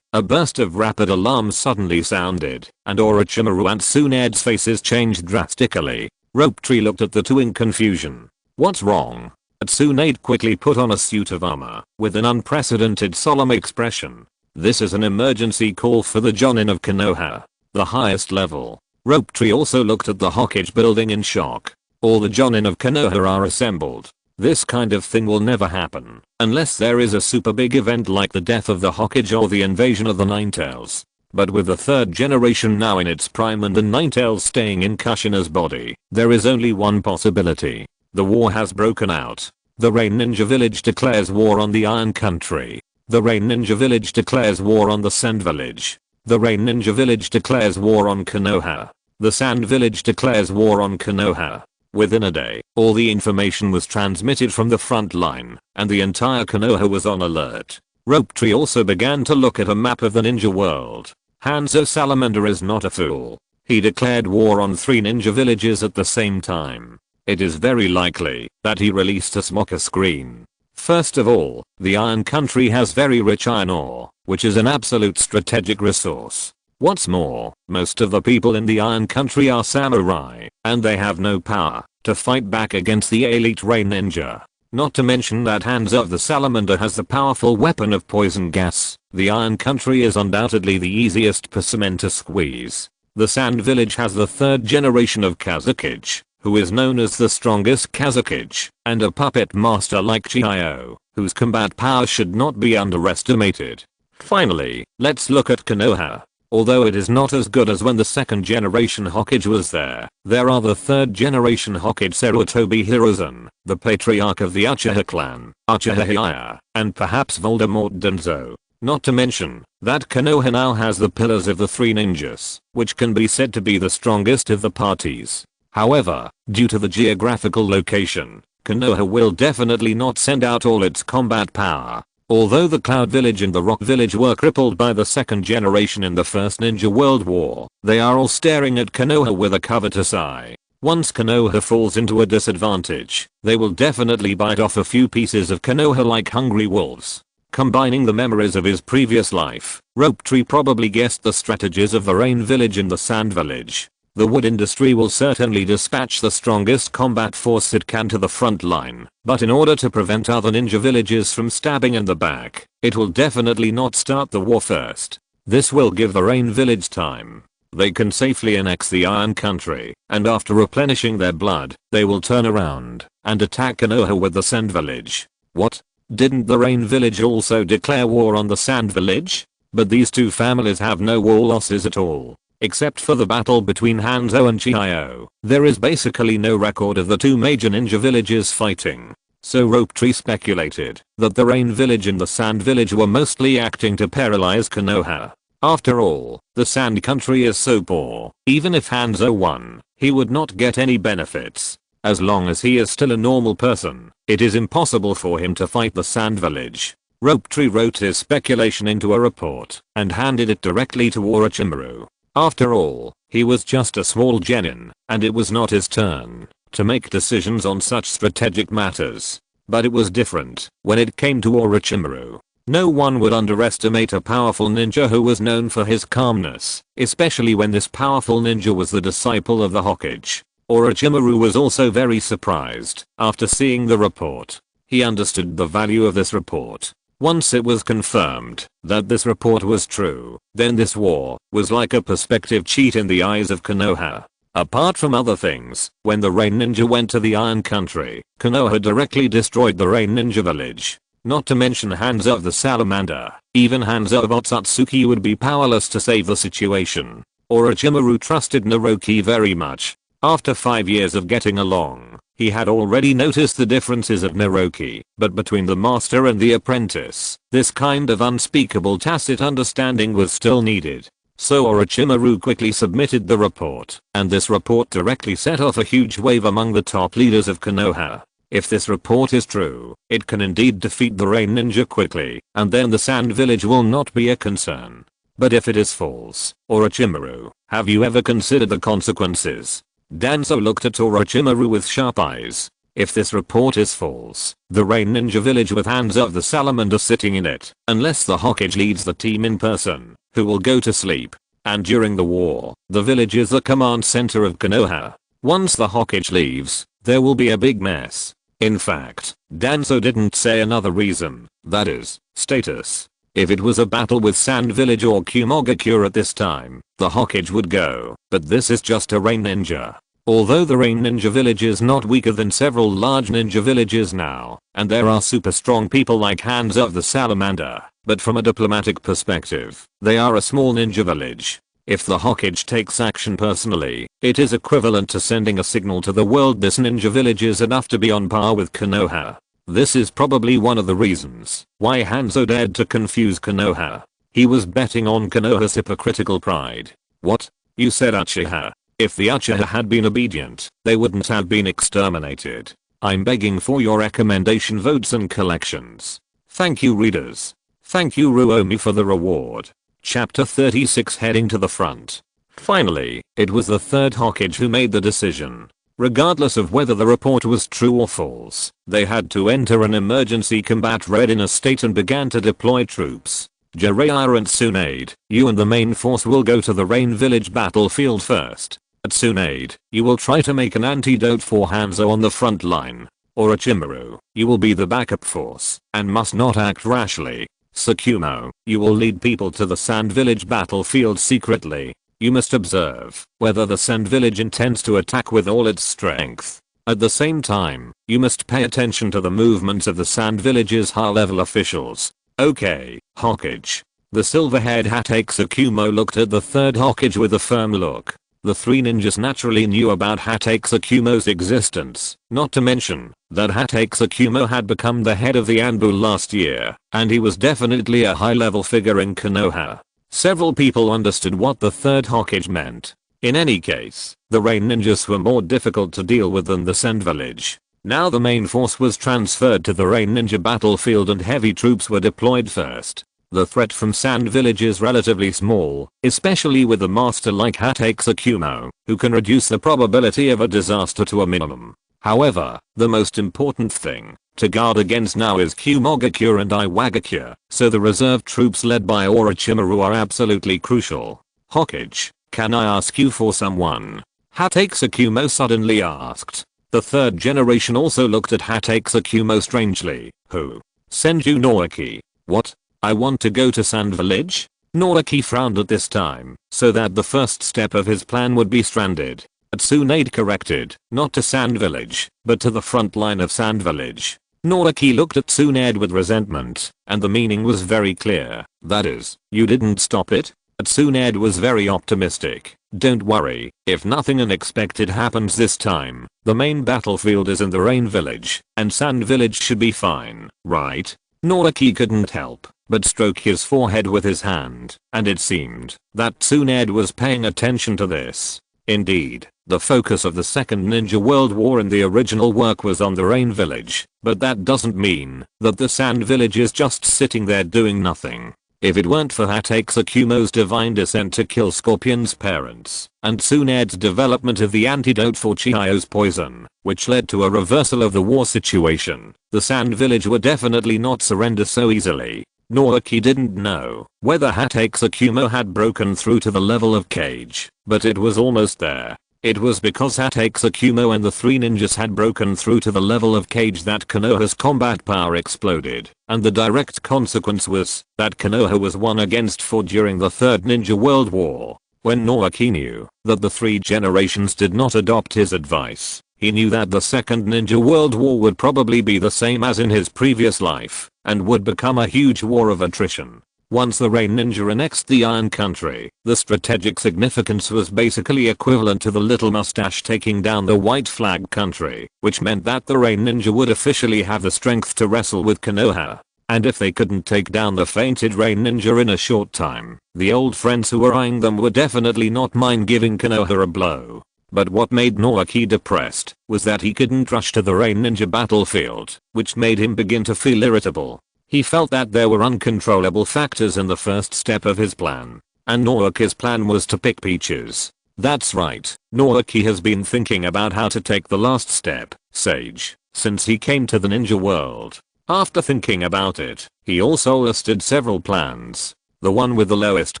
S1: A burst of rapid alarm suddenly sounded, and Orochimaru and Tsunade's faces changed drastically. Rope Tree looked at the two in confusion. What's wrong? Tsunade quickly put on a suit of armor, with an unprecedented solemn expression. This is an emergency call for the Jonin of Konoha, the highest level. Rope Tree also looked at the Hokage building in shock. All the Jonin of Konoha are assembled. This kind of thing will never happen, unless there is a super big event like the death of the Hokage or the invasion of the Ninetales. But with the third generation now in its prime and the Ninetales staying in Kushina's body, there is only one possibility. The war has broken out. The Rain Ninja Village declares war on the Iron Country. The Rain Ninja Village declares war on the Sand Village. The Rain Ninja Village declares war on Konoha. The Sand Village declares war on Konoha. Within a day, all the information was transmitted from the front line, and the entire Konoha was on alert. Rope Tree also began to look at a map of the ninja world. Hanzo Salamander is not a fool. He declared war on 3 ninja villages at the same time. It is very likely that he released a smoker screen. First of all, the Iron Country has very rich iron ore, which is an absolute strategic resource. What's more, most of the people in the Iron Country are samurai, and they have no power to fight back against the elite rain ninja. Not to mention that Hands of the Salamander has the powerful weapon of poison gas. The Iron Country is undoubtedly the easiest persimmon to squeeze. The Sand Village has the 3rd generation of Kazakage, who is known as the strongest Kazakage, and a puppet master like Jiraiya, whose combat power should not be underestimated. Finally, let's look at Konoha. Although it is not as good as when the 2nd generation Hokage was there are the 3rd generation Hokage Sarutobi Hiruzen, the patriarch of the Uchiha clan, Uchiha, and perhaps Voldemort Danzo. Not to mention that Konoha now has the pillars of the 3 ninjas, which can be said to be the strongest of the parties. However, due to the geographical location, Konoha will definitely not send out all its combat power. Although the Cloud Village and the Rock Village were crippled by the 2nd generation in the First Ninja World War, they are all staring at Konoha with a covetous eye. Once Konoha falls into a disadvantage, they will definitely bite off a few pieces of Konoha like hungry wolves. Combining the memories of his previous life, Rope Tree probably guessed the strategies of the Rain Village and the Sand Village. The wood industry will certainly dispatch the strongest combat force it can to the front line, but in order to prevent other ninja villages from stabbing in the back, it will definitely not start the war first. This will give the Rain Village time. They can safely annex the Iron Country, and after replenishing their blood, they will turn around and attack Konoha with the Sand Village. What? Didn't the Rain Village also declare war on the Sand Village? But these 2 families have no war losses at all. Except for the battle between Hanzo and Jiraiya, there is basically no record of the 2 major ninja villages fighting. So Rope Tree speculated that the Rain Village and the Sand Village were mostly acting to paralyze Konoha. After all, the Sand Country is so poor, even if Hanzo won, he would not get any benefits. As long as he is still a normal person, it is impossible for him to fight the Sand Village. Rope Tree wrote his speculation into a report and handed it directly to Orochimaru. After all, he was just a small genin, and it was not his turn to make decisions on such strategic matters. But it was different when it came to Orochimaru. No one would underestimate a powerful ninja who was known for his calmness, especially when this powerful ninja was the disciple of the Hokage. Orochimaru was also very surprised after seeing the report. He understood the value of this report. Once it was confirmed that this report was true, then this war was like a perspective cheat in the eyes of Konoha. Apart from other things, when the Rain Ninja went to the Iron Country, Konoha directly destroyed the Rain Ninja village. Not to mention Hands of the Salamander. Even Hands of Otsutsuki would be powerless to save the situation. Orochimaru trusted Naoki very much. After 5 years of getting along, he had already noticed the differences of Naoki, but between the master and the apprentice, this kind of unspeakable tacit understanding was still needed. So Orochimaru quickly submitted the report, and this report directly set off a huge wave among the top leaders of Konoha. If this report is true, it can indeed defeat the Rain Ninja quickly, and then the Sand Village will not be a concern. But if it is false, Orochimaru, have you ever considered the consequences? Danzo looked at Orochimaru with sharp eyes. If this report is false, the Rain Ninja village with Hands of the Salamander sitting in it, unless the Hokage leads the team in person, who will go to sleep. And during the war, the village is the command center of Konoha. Once the Hokage leaves, there will be a big mess. In fact, Danzo didn't say another reason, that is, status. If it was a battle with Sand Village or Kumogakure at this time, the Hokage would go, but this is just a Rain Ninja. Although the Rain Ninja village is not weaker than several large ninja villages now, and there are super strong people like Hands of the Salamander, but from a diplomatic perspective, they are a small ninja village. If the Hokage takes action personally, it is equivalent to sending a signal to the world this ninja village is enough to be on par with Konoha. This is probably one of the reasons why Hanzo dared to confuse Konoha. He was betting on Konoha's hypocritical pride. What? You said Uchiha. If the Uchiha had been obedient, they wouldn't have been exterminated. I'm begging for your recommendation votes and collections. Thank you readers. Thank you Ruomi for the reward. Chapter 36 heading to the front. Finally, it was the third Hokage who made the decision. Regardless of whether the report was true or false, they had to enter an emergency combat readiness state and began to deploy troops. Jiraiya and Tsunade, you and the main force will go to the Rain Village battlefield first. At Tsunade, you will try to make an antidote for Hanzo on the front line. Orochimaru, you will be the backup force and must not act rashly. Tsukumo, you will lead people to the Sand Village battlefield secretly. You must observe whether the Sand Village intends to attack with all its strength. At the same time, you must pay attention to the movements of the Sand Village's high-level officials. Okay, Hokage. The silver-haired Hatake Tsukumo looked at the third Hokage with a firm look. The three ninjas naturally knew about Hatake Tsukumo's existence, not to mention that Hatake Tsukumo had become the head of the Anbu last year, and he was definitely a high-level figure in Konoha. Several people understood what the third Hokage meant. In any case, the Rain Ninjas were more difficult to deal with than the Sand Village. Now the main force was transferred to the Rain Ninja battlefield and heavy troops were deployed first. The threat from Sand Village is relatively small, especially with a master like Hatake Tsukumo, who can reduce the probability of a disaster to a minimum. However, the most important thing to guard against now is Kumogakure and Iwagakure, so the reserve troops led by Orochimaru are absolutely crucial. Hokage, can I ask you for someone? Hatake Tsukumo suddenly asked. The third generation also looked at Hatake Tsukumo strangely. Who? Senju Naoki. What? I want to go to Sand Village? Naoki frowned at this time, so that the first step of his plan would be stranded. Tsunade corrected, not to Sand Village, but to the front line of Sand Village. Naoki looked at Tsunade with resentment, and the meaning was very clear. That is, you didn't stop it? Tsunade was very optimistic. Don't worry, if nothing unexpected happens this time, the main battlefield is in the Rain Village, and Sand Village should be fine, right? Naoki couldn't help but stroke his forehead with his hand, and it seemed that Tsunade was paying attention to this. Indeed, the focus of the Second Ninja World War in the original work was on the Rain Village, but that doesn't mean that the Sand Village is just sitting there doing nothing. If it weren't for Hatake Tsukumo's divine descent to kill Scorpion's parents, and Tsunade's development of the antidote for Chihiro's poison, which led to a reversal of the war situation, the Sand Village would definitely not surrender so easily. Naoki didn't know whether Hatake Tsukumo had broken through to the level of Cage, but it was almost there. It was because Hatake Tsukumo and the three ninjas had broken through to the level of Cage that Konoha's combat power exploded, and the direct consequence was that Konoha was won against 4 during the Third Ninja World War. When Naoki knew that the three generations did not adopt his advice, he knew that the Second Ninja World War would probably be the same as in his previous life, and would become a huge war of attrition. Once the Rain Ninja annexed the Iron Country, the strategic significance was basically equivalent to the Little Mustache taking down the White Flag Country, which meant that the Rain Ninja would officially have the strength to wrestle with Konoha. And if they couldn't take down the fainted Rain Ninja in a short time, the old friends who were eyeing them would definitely not mind giving Konoha a blow. But what made Naoki depressed was that he couldn't rush to the Rain Ninja battlefield, which made him begin to feel irritable. He felt that there were uncontrollable factors in the first step of his plan, and Naoki's plan was to pick peaches. That's right, Naoki has been thinking about how to take the last step, Sage, since he came to the ninja world. After thinking about it, he also listed several plans. The one with the lowest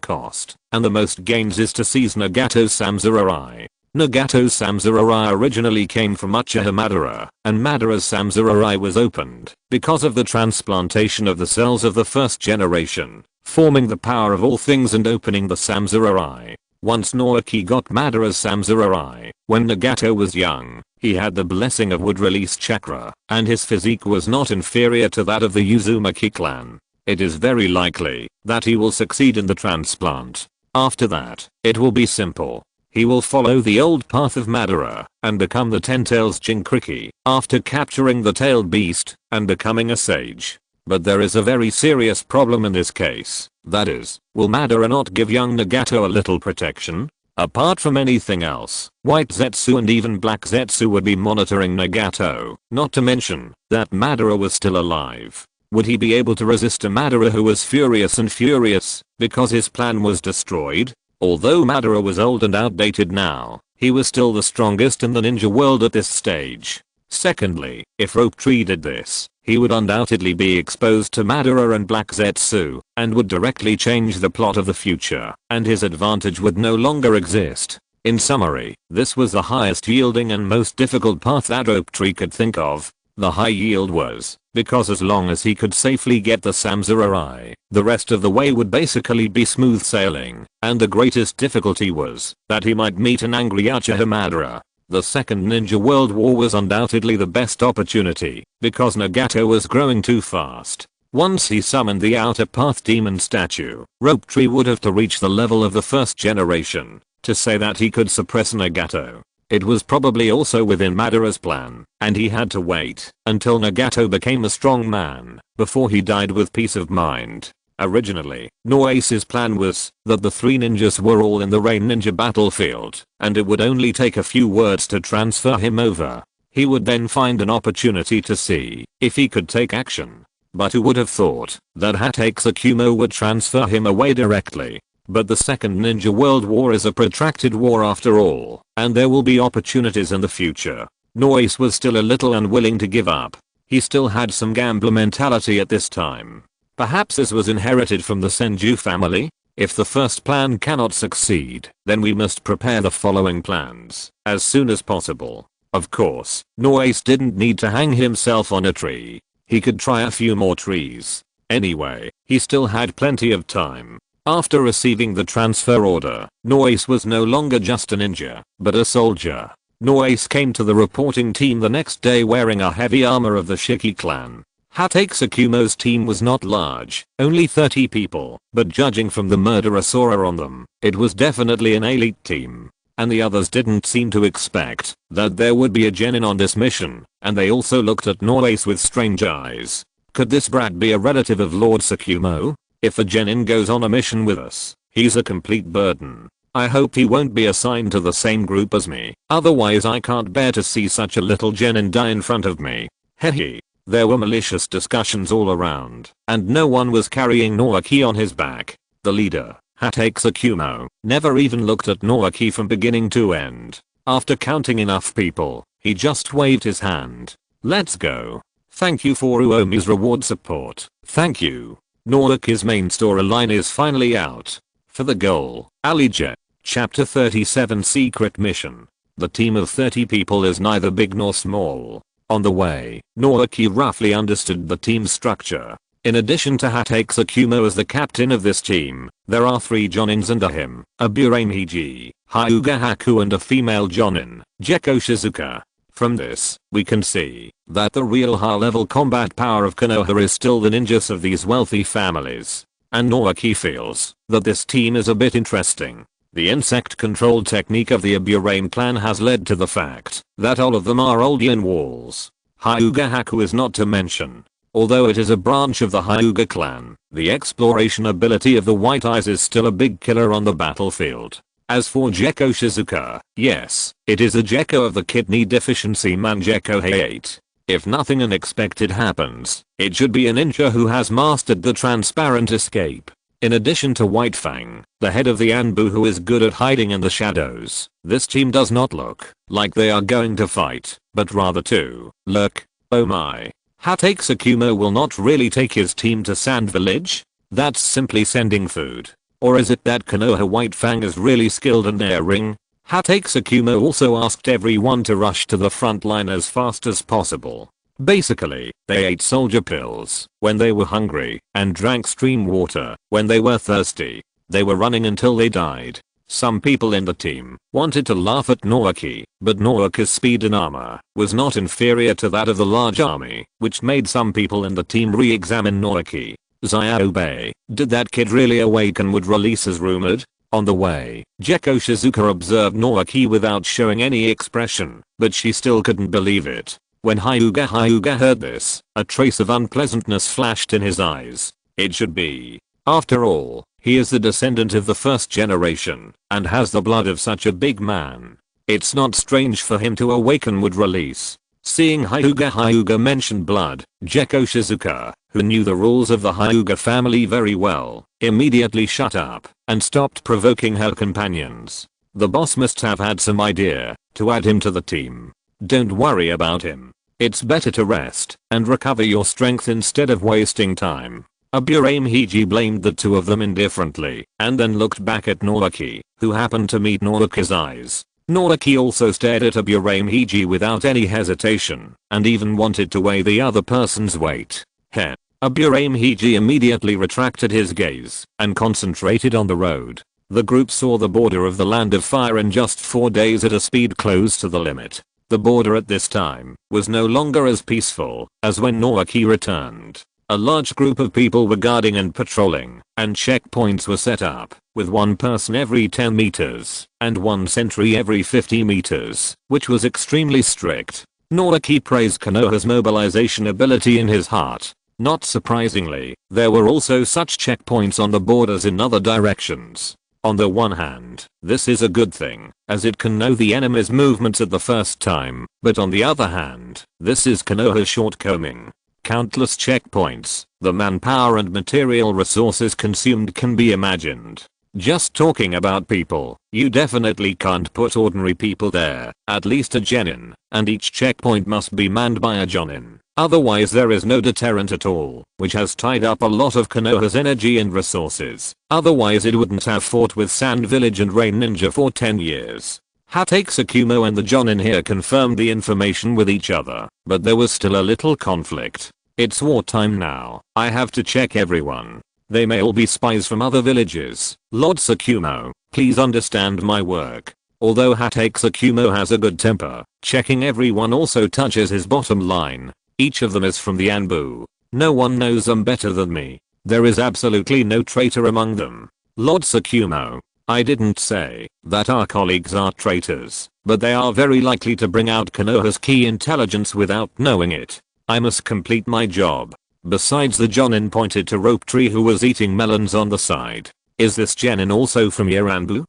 S1: cost and the most gains is to seize Nagato's Samsurai. Nagato's Samsurai originally came from Uchiha Madara, and Madara's Samsurai was opened because of the transplantation of the cells of the first generation, forming the power of all things and opening the Samsurai. Once Naoki got Madara's Samsurai, when Nagato was young, he had the blessing of wood release chakra, and his physique was not inferior to that of the Uzumaki clan. It is very likely that he will succeed in the transplant. After that, it will be simple. He will follow the old path of Madara and become the Ten-Tails Jinchuriki after capturing the tailed beast and becoming a sage. But there is a very serious problem in this case. That is, will Madara not give young Nagato a little protection? Apart from anything else, White Zetsu and even Black Zetsu would be monitoring Nagato, not to mention that Madara was still alive. Would he be able to resist a Madara who was furious and furious because his plan was destroyed? Although Madara was old and outdated now, he was still the strongest in the ninja world at this stage. Secondly, if Rope Tree did this, he would undoubtedly be exposed to Madara and Black Zetsu, and would directly change the plot of the future, and his advantage would no longer exist. In summary, this was the highest yielding and most difficult path that Rope Tree could think of. The high yield was, because as long as he could safely get the Samurai, the rest of the way would basically be smooth sailing, and the greatest difficulty was, that he might meet an angry Uchiha Madara. The second Ninja World War was undoubtedly the best opportunity, because Nagato was growing too fast. Once he summoned the Outer Path Demon statue, Rope Tree would have to reach the level of the first generation, to say that he could suppress Nagato. It was probably also within Madara's plan, and he had to wait until Nagato became a strong man before he died with peace of mind. Originally, Noace's plan was that the three ninjas were all in the Rain Ninja battlefield, and it would only take a few words to transfer him over. He would then find an opportunity to see if he could take action. But who would have thought that Hatake Tsukumo would transfer him away directly? But the second Ninja World War is a protracted war after all, and there will be opportunities in the future. Noise was still a little unwilling to give up. He still had some gambler mentality at this time. Perhaps this was inherited from the Senju family? If the first plan cannot succeed, then we must prepare the following plans as soon as possible. Of course, Noise didn't need to hang himself on a tree. He could try a few more trees. Anyway, he still had plenty of time. After receiving the transfer order, Noise was no longer just a ninja, but a soldier. Noise came to the reporting team the next day wearing a heavy armor of the Shiki clan. Hatake Tsukumo's team was not large, only 30 people, but judging from the murderer Sora on them, it was definitely an elite team. And the others didn't seem to expect that there would be a genin on this mission, and they also looked at Noise with strange eyes. Could this brat be a relative of Lord Tsukumo? If a genin goes on a mission with us, he's a complete burden. I hope he won't be assigned to the same group as me, otherwise I can't bear to see such a little genin die in front of me. Hehe. There were malicious discussions all around, and no one was carrying Naoki on his back. The leader, Hatake Tsukumo, never even looked at Naoki from beginning to end. After counting enough people, he just waved his hand. Let's go. Thank you for Uomi's reward support. Thank you. Naoki's main storyline is finally out. For the goal, Alije. Chapter 37 Secret Mission. The team of 30 people is neither big nor small. On the way, Naoki roughly understood the team structure. In addition to Hatake Tsukumo as the captain of this team, there are 3 jonins under him, a Burain Hiji, Hyuga Haku and a female jonin, Gekko Shizuka. From this, we can see that the real high-level combat power of Konoha is still the ninjas of these wealthy families. And Naoki feels that this team is a bit interesting. The insect control technique of the Aburain clan has led to the fact that all of them are Oldian walls. Hyuga Haku is not to mention. Although it is a branch of the Hyuga clan, the exploration ability of the White Eyes is still a big killer on the battlefield. As for Gekko Shizuka, yes, it is a Gekko of the kidney deficiency man Gekko Hate. If nothing unexpected happens, it should be a ninja who has mastered the transparent escape. In addition to White Fang, the head of the Anbu who is good at hiding in the shadows, this team does not look like they are going to fight, but rather to lurk. Oh my. Hatake Tsukumo will not really take his team to Sand Village? That's simply sending food. Or is it that Konoha White Fang is really skilled and daring? Hatake Tsukumo also asked everyone to rush to the front line as fast as possible. Basically, they ate soldier pills when they were hungry and drank stream water when they were thirsty. They were running until they died. Some people in the team wanted to laugh at Naoki, but Naoki's speed and armor was not inferior to that of the large army, which made some people in the team re-examine Naoki. Ziobe, did that kid really awaken would release as rumored? On the way, Gekko Shizuka observed Naoki without showing any expression, but she still couldn't believe it. When Hyuga heard this, a trace of unpleasantness flashed in his eyes. It should be. After all, he is the descendant of the first generation, and has the blood of such a big man. It's not strange for him to awaken would release. Seeing Hyuga mention blood, Gekko Shizuka, who knew the rules of the Hyuga family very well, immediately shut up and stopped provoking her companions. The boss must have had some idea to add him to the team. Don't worry about him. It's better to rest and recover your strength instead of wasting time. Orochimaru blamed the two of them indifferently and then looked back at Naoki, who happened to meet Naoki's eyes. Naoki also stared at Orochimaru without any hesitation and even wanted to weigh the other person's weight. Heh. Orochimaru immediately retracted his gaze and concentrated on the road. The group saw the border of the Land of Fire in just 4 days at a speed close to the limit. The border at this time was no longer as peaceful as when Naoki returned. A large group of people were guarding and patrolling, and checkpoints were set up, with one person every 10 meters, and one sentry every 50 meters, which was extremely strict. Naoki praised Konoha's mobilization ability in his heart. Not surprisingly, there were also such checkpoints on the borders in other directions. On the one hand, this is a good thing, as it can know the enemy's movements at the first time, but on the other hand, this is Konoha's shortcoming. Countless checkpoints, the manpower and material resources consumed can be imagined. Just talking about people, you definitely can't put ordinary people there, at least a genin, and each checkpoint must be manned by a jonin. Otherwise there is no deterrent at all, which has tied up a lot of Konoha's energy and resources. Otherwise it wouldn't have fought with Sand Village and Rain Ninja for 10 years. Hatake Tsukumo and the jonin here confirmed the information with each other, but there was still a little conflict. It's wartime now, I have to check everyone. They may all be spies from other villages. Lord Tsukumo, please understand my work. Although Hatake Tsukumo has a good temper, checking everyone also touches his bottom line. Each of them is from the Anbu. No one knows them better than me. There is absolutely no traitor among them. Lord Tsukumo, I didn't say that our colleagues are traitors, but they are very likely to bring out Konoha's key intelligence without knowing it. I must complete my job. Besides, the jonin pointed to Rope Tree, who was eating melons on the side. Is this genin also from your Anbu?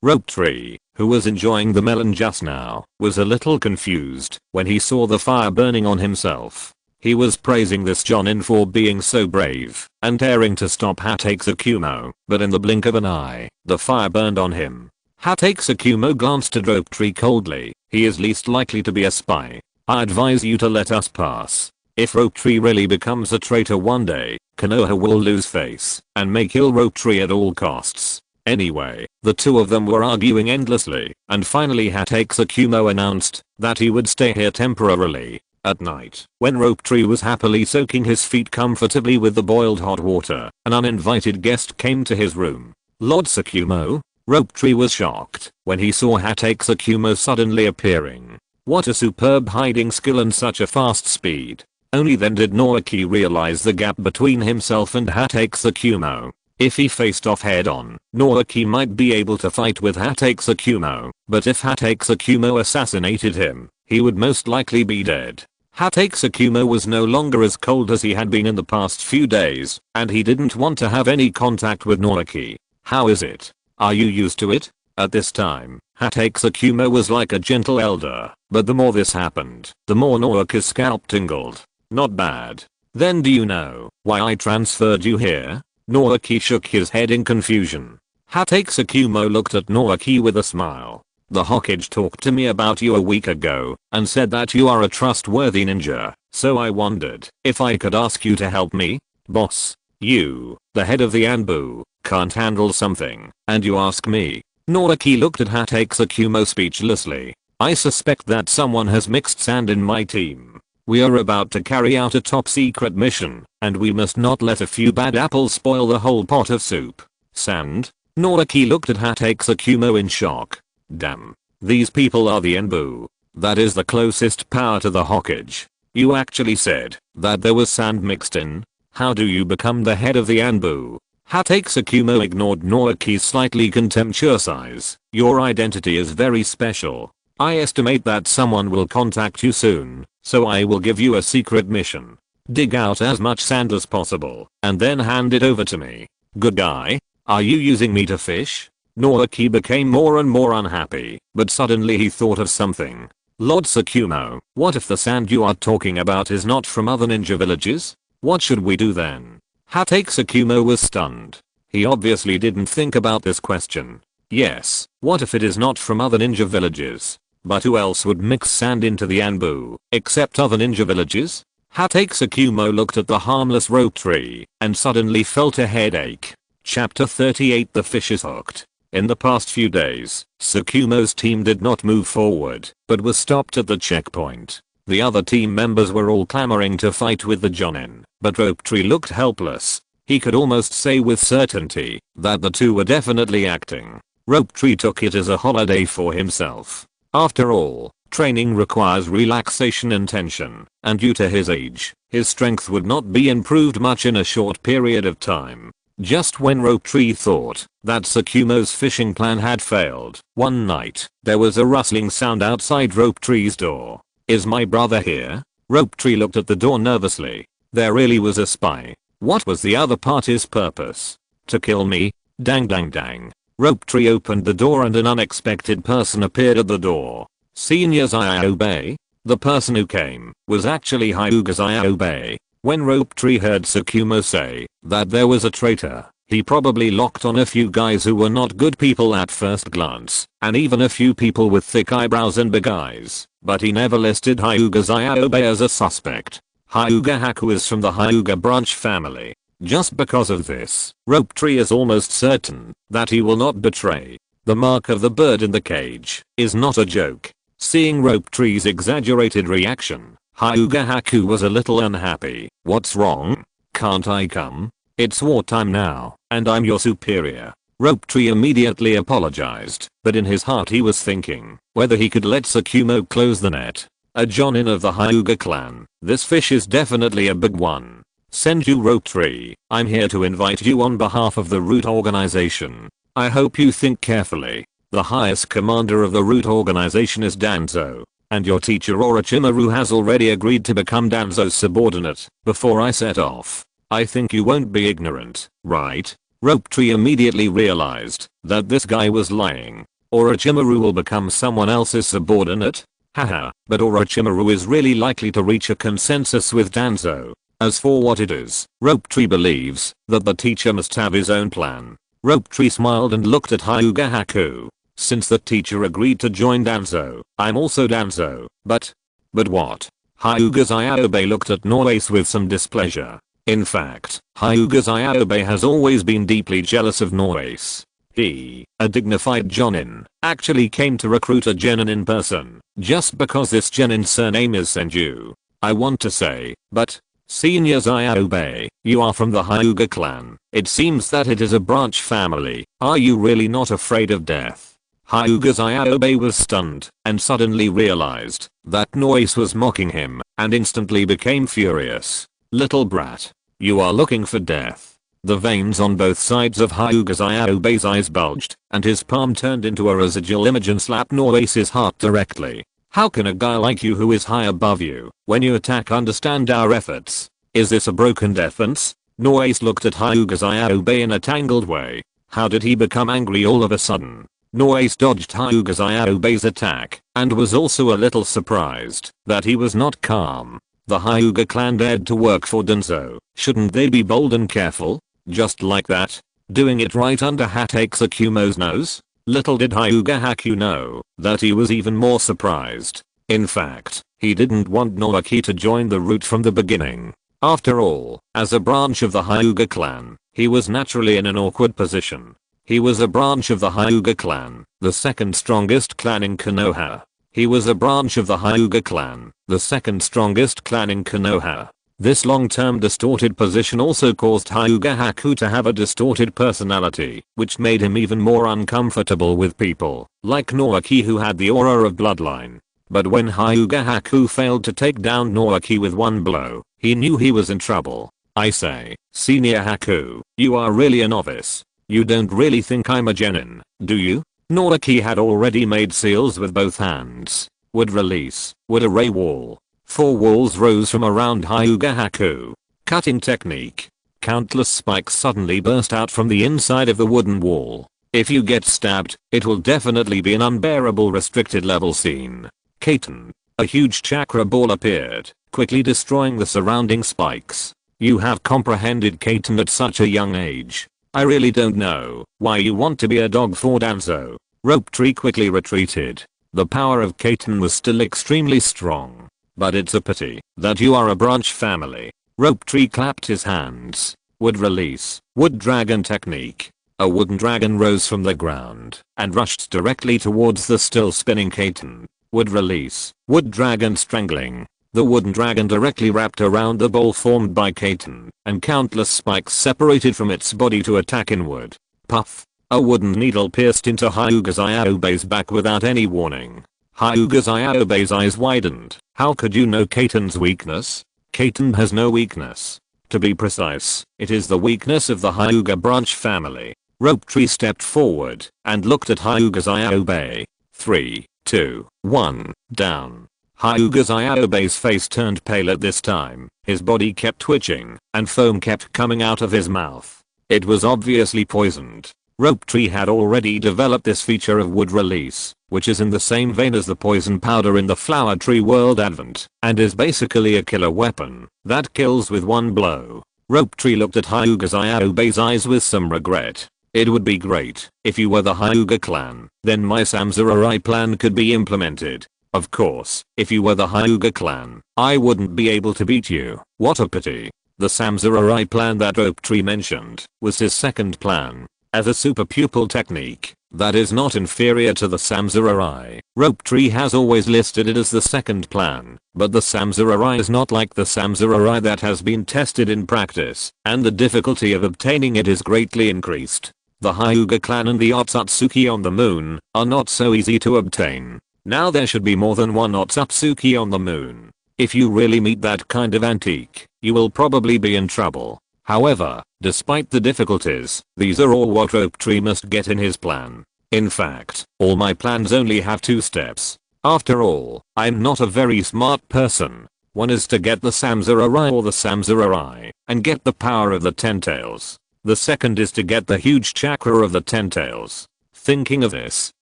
S1: Rope Tree, who was enjoying the melon just now, was a little confused when he saw the fire burning on himself. He was praising this jonin for being so brave and daring to stop Hatake Tsukumo, but in the blink of an eye, the fire burned on him. Hatake Tsukumo glanced at Rope Tree coldly. He is least likely to be a spy. I advise you to let us pass. If Rope Tree really becomes a traitor one day, Konoha will lose face and may kill Rope Tree at all costs. Anyway, the two of them were arguing endlessly, and finally Hatake Tsukumo announced that he would stay here temporarily. At night, when Rope Tree was happily soaking his feet comfortably with the boiled hot water, an uninvited guest came to his room. Lord Tsukumo? Rope Tree was shocked when he saw Hatake Tsukumo suddenly appearing. What a superb hiding skill and such a fast speed. Only then did Naoki realize the gap between himself and Hatake Tsukumo. If he faced off head on, Naoki might be able to fight with Hatake Tsukumo, but if Hatake Tsukumo assassinated him, he would most likely be dead. Hatake Tsukumo was no longer as cold as he had been in the past few days, and he didn't want to have any contact with Naoki. How is it? Are you used to it? At this time, Hatake Tsukumo was like a gentle elder, but the more this happened, the more Naoki's scalp tingled. Not bad. Then do you know why I transferred you here? Naoki shook his head in confusion. Hatake Tsukumo looked at Naoki with a smile. The Hokage talked to me about you a week ago and said that you are a trustworthy ninja, so I wondered if I could ask you to help me. Boss, you, the head of the Anbu, can't handle something, and you ask me. Naoki looked at Hatake Tsukumo speechlessly. I suspect that someone has mixed sand in my team. We are about to carry out a top secret mission, and we must not let a few bad apples spoil the whole pot of soup. Sand? Naoki looked at Hatake Tsukumo in shock. Damn. These people are the Anbu. That is the closest power to the Hokage. You actually said that there was sand mixed in? How do you become the head of the Anbu? Hatake Tsukumo ignored Naoki's slightly contemptuous eyes. Your identity is very special. I estimate that someone will contact you soon, so I will give you a secret mission. Dig out as much sand as possible, and then hand it over to me. Good guy? Are you using me to fish? Naoki became more and more unhappy, but suddenly he thought of something. Lord Tsukumo, what if the sand you are talking about is not from other ninja villages? What should we do then? Hatake Tsukumo was stunned. He obviously didn't think about this question. Yes, what if it is not from other ninja villages? But who else would mix sand into the Anbu, except other ninja villages? Hatake Tsukumo looked at the harmless rope tree and suddenly felt a headache. Chapter 38 The Fish is Hooked. In the past few days, Tsukumo's team did not move forward, but was stopped at the checkpoint. The other team members were all clamoring to fight with the Jonin, but Rope Tree looked helpless. He could almost say with certainty that the two were definitely acting. Rope Tree took it as a holiday for himself. After all, training requires relaxation and tension, and due to his age, his strength would not be improved much in a short period of time. Just when Rope Tree thought that Tsukumo's fishing plan had failed, one night, there was a rustling sound outside Rope Tree's door. Is my brother here? Rope Tree looked at the door nervously. There really was a spy. What was the other party's purpose? To kill me? Dang dang dang. Rope Tree opened the door and an unexpected person appeared at the door. Senior Zyobei? The person who came was actually Hyuga Zyobei. When Rope Tree heard Tsukumo say that there was a traitor, he probably locked on a few guys who were not good people at first glance, and even a few people with thick eyebrows and big eyes, but he never listed Hyuga Zyobei as a suspect. Hyuga Haku is from the Hyuga branch family. Just because of this, Rope Tree is almost certain that he will not betray. The mark of the bird in the cage is not a joke. Seeing Rope Tree's exaggerated reaction, Hyuga Haku was a little unhappy. What's wrong? Can't I come? It's wartime now, and I'm your superior. Rope Tree immediately apologized, but in his heart he was thinking whether he could let Tsukumo close the net. A Jonin of the Hyuga clan, this fish is definitely a big one. Senju Rope Tree, I'm here to invite you on behalf of the Root organization. I hope you think carefully. The highest commander of the Root organization is Danzo, and your teacher Orochimaru has already agreed to become Danzo's subordinate before I set off. I think you won't be ignorant, right? Rope Tree immediately realized that this guy was lying. Orochimaru will become someone else's subordinate? Haha, but Orochimaru is really likely to reach a consensus with Danzo. As for what it is, Rope Tree believes that the teacher must have his own plan. Rope Tree smiled and looked at Hyuga Haku. Since the teacher agreed to join Danzo, I'm also Danzo, but what? Hyuga Zyobei looked at Noace with some displeasure. In fact, Hyuga Zyobei has always been deeply jealous of Noace. He, a dignified Jonin, actually came to recruit a genin in person, just because this genin's surname is Senju. I want to say, but Senior Zyobei, you are from the Hyuga clan. It seems that it is a branch family. Are you really not afraid of death? Hyuga Zyobei was stunned and suddenly realized that Noise was mocking him and instantly became furious. Little brat. You are looking for death. The veins on both sides of Hyuga Zyobei's eyes bulged and his palm turned into a residual image and slapped Noise's heart directly. How can a guy like you who is high above you, when you attack, understand our efforts? Is this a broken defense? Noise looked at Hyuga Zyobei in a tangled way. How did he become angry all of a sudden? Noise dodged Hyuga Zyobei's attack, and was also a little surprised that he was not calm. The Hyuga clan dared to work for Danzo. Shouldn't they be bold and careful? Just like that? Doing it right under Hatake Tsukumo's nose? Little did Hyuga Haku know that he was even more surprised. In fact, he didn't want Naoki to join the Root from the beginning. After all, as a branch of the Hyuga clan, he was naturally in an awkward position. He was a branch of the Hyuga clan, the second strongest clan in Konoha. He was a branch of the Hyuga clan, the second strongest clan in Konoha. This long-term distorted position also caused Hyuga Haku to have a distorted personality, which made him even more uncomfortable with people, like Naoki who had the aura of bloodline. But when Hyuga Haku failed to take down Naoki with one blow, he knew he was in trouble. I say, Senior Haku, you are really a novice. You don't really think I'm a genin, do you? Naoki had already made seals with both hands. Would release, would array wall. 4 walls rose from around Hyuga Haku. Cutting technique. Countless spikes suddenly burst out from the inside of the wooden wall. If you get stabbed, it will definitely be an unbearable restricted level scene. Kaiten. A huge chakra ball appeared, quickly destroying the surrounding spikes. You have comprehended Kaiten at such a young age. I really don't know why you want to be a dog for Danzo. Rope Tree quickly retreated. The power of Kaiten was still extremely strong. But it's a pity that you are a branch family. Rope Tree clapped his hands. Wood release. Wood dragon technique. A wooden dragon rose from the ground and rushed directly towards the still spinning Kaiten. Wood release. Wood dragon strangling. The wooden dragon directly wrapped around the ball formed by Kaiten, and countless spikes separated from its body to attack inward. Puff. A wooden needle pierced into Hyuga Zyuobe's back without any warning. Hyuga Zyuobe's eyes widened. How could you know Kaiten's weakness? Kaiten has no weakness. To be precise, it is the weakness of the Hyuga branch family. Rope Tree stepped forward and looked at Hyuga Zyuobe. 3, 2, 1, down. Hyuga Zyuobe's face turned pale at this time. His body kept twitching and foam kept coming out of his mouth. It was obviously poisoned. Rope Tree had already developed this feature of wood release, which is in the same vein as the poison powder in the Flower Tree World Advent, and is basically a killer weapon that kills with one blow. Rope Tree looked at Hyuga Zyuobe's eyes with some regret. It would be great if you were the Hyuga clan, then my Samurai plan could be implemented. Of course, if you were the Hyuga clan, I wouldn't be able to beat you. What a pity. The Samurai plan that Rope Tree mentioned was his second plan. As a super pupil technique that is not inferior to the Samurai, Rope Tree has always listed it as the second plan, but the Samurai is not like the Samurai that has been tested in practice, and the difficulty of obtaining it is greatly increased. The Hyuga clan and the Otsutsuki on the moon are not so easy to obtain. Now there should be more than one Otsutsuki on the moon. If you really meet that kind of antique, you will probably be in trouble. However, despite the difficulties, these are all what Rope Tree must get in his plan. In fact, all my plans only have 2 steps. After all, I'm not a very smart person. One is to get the Samurai or the Samurai and get the power of the Ten Tails. The second is to get the huge chakra of the Ten Tails. Thinking of this,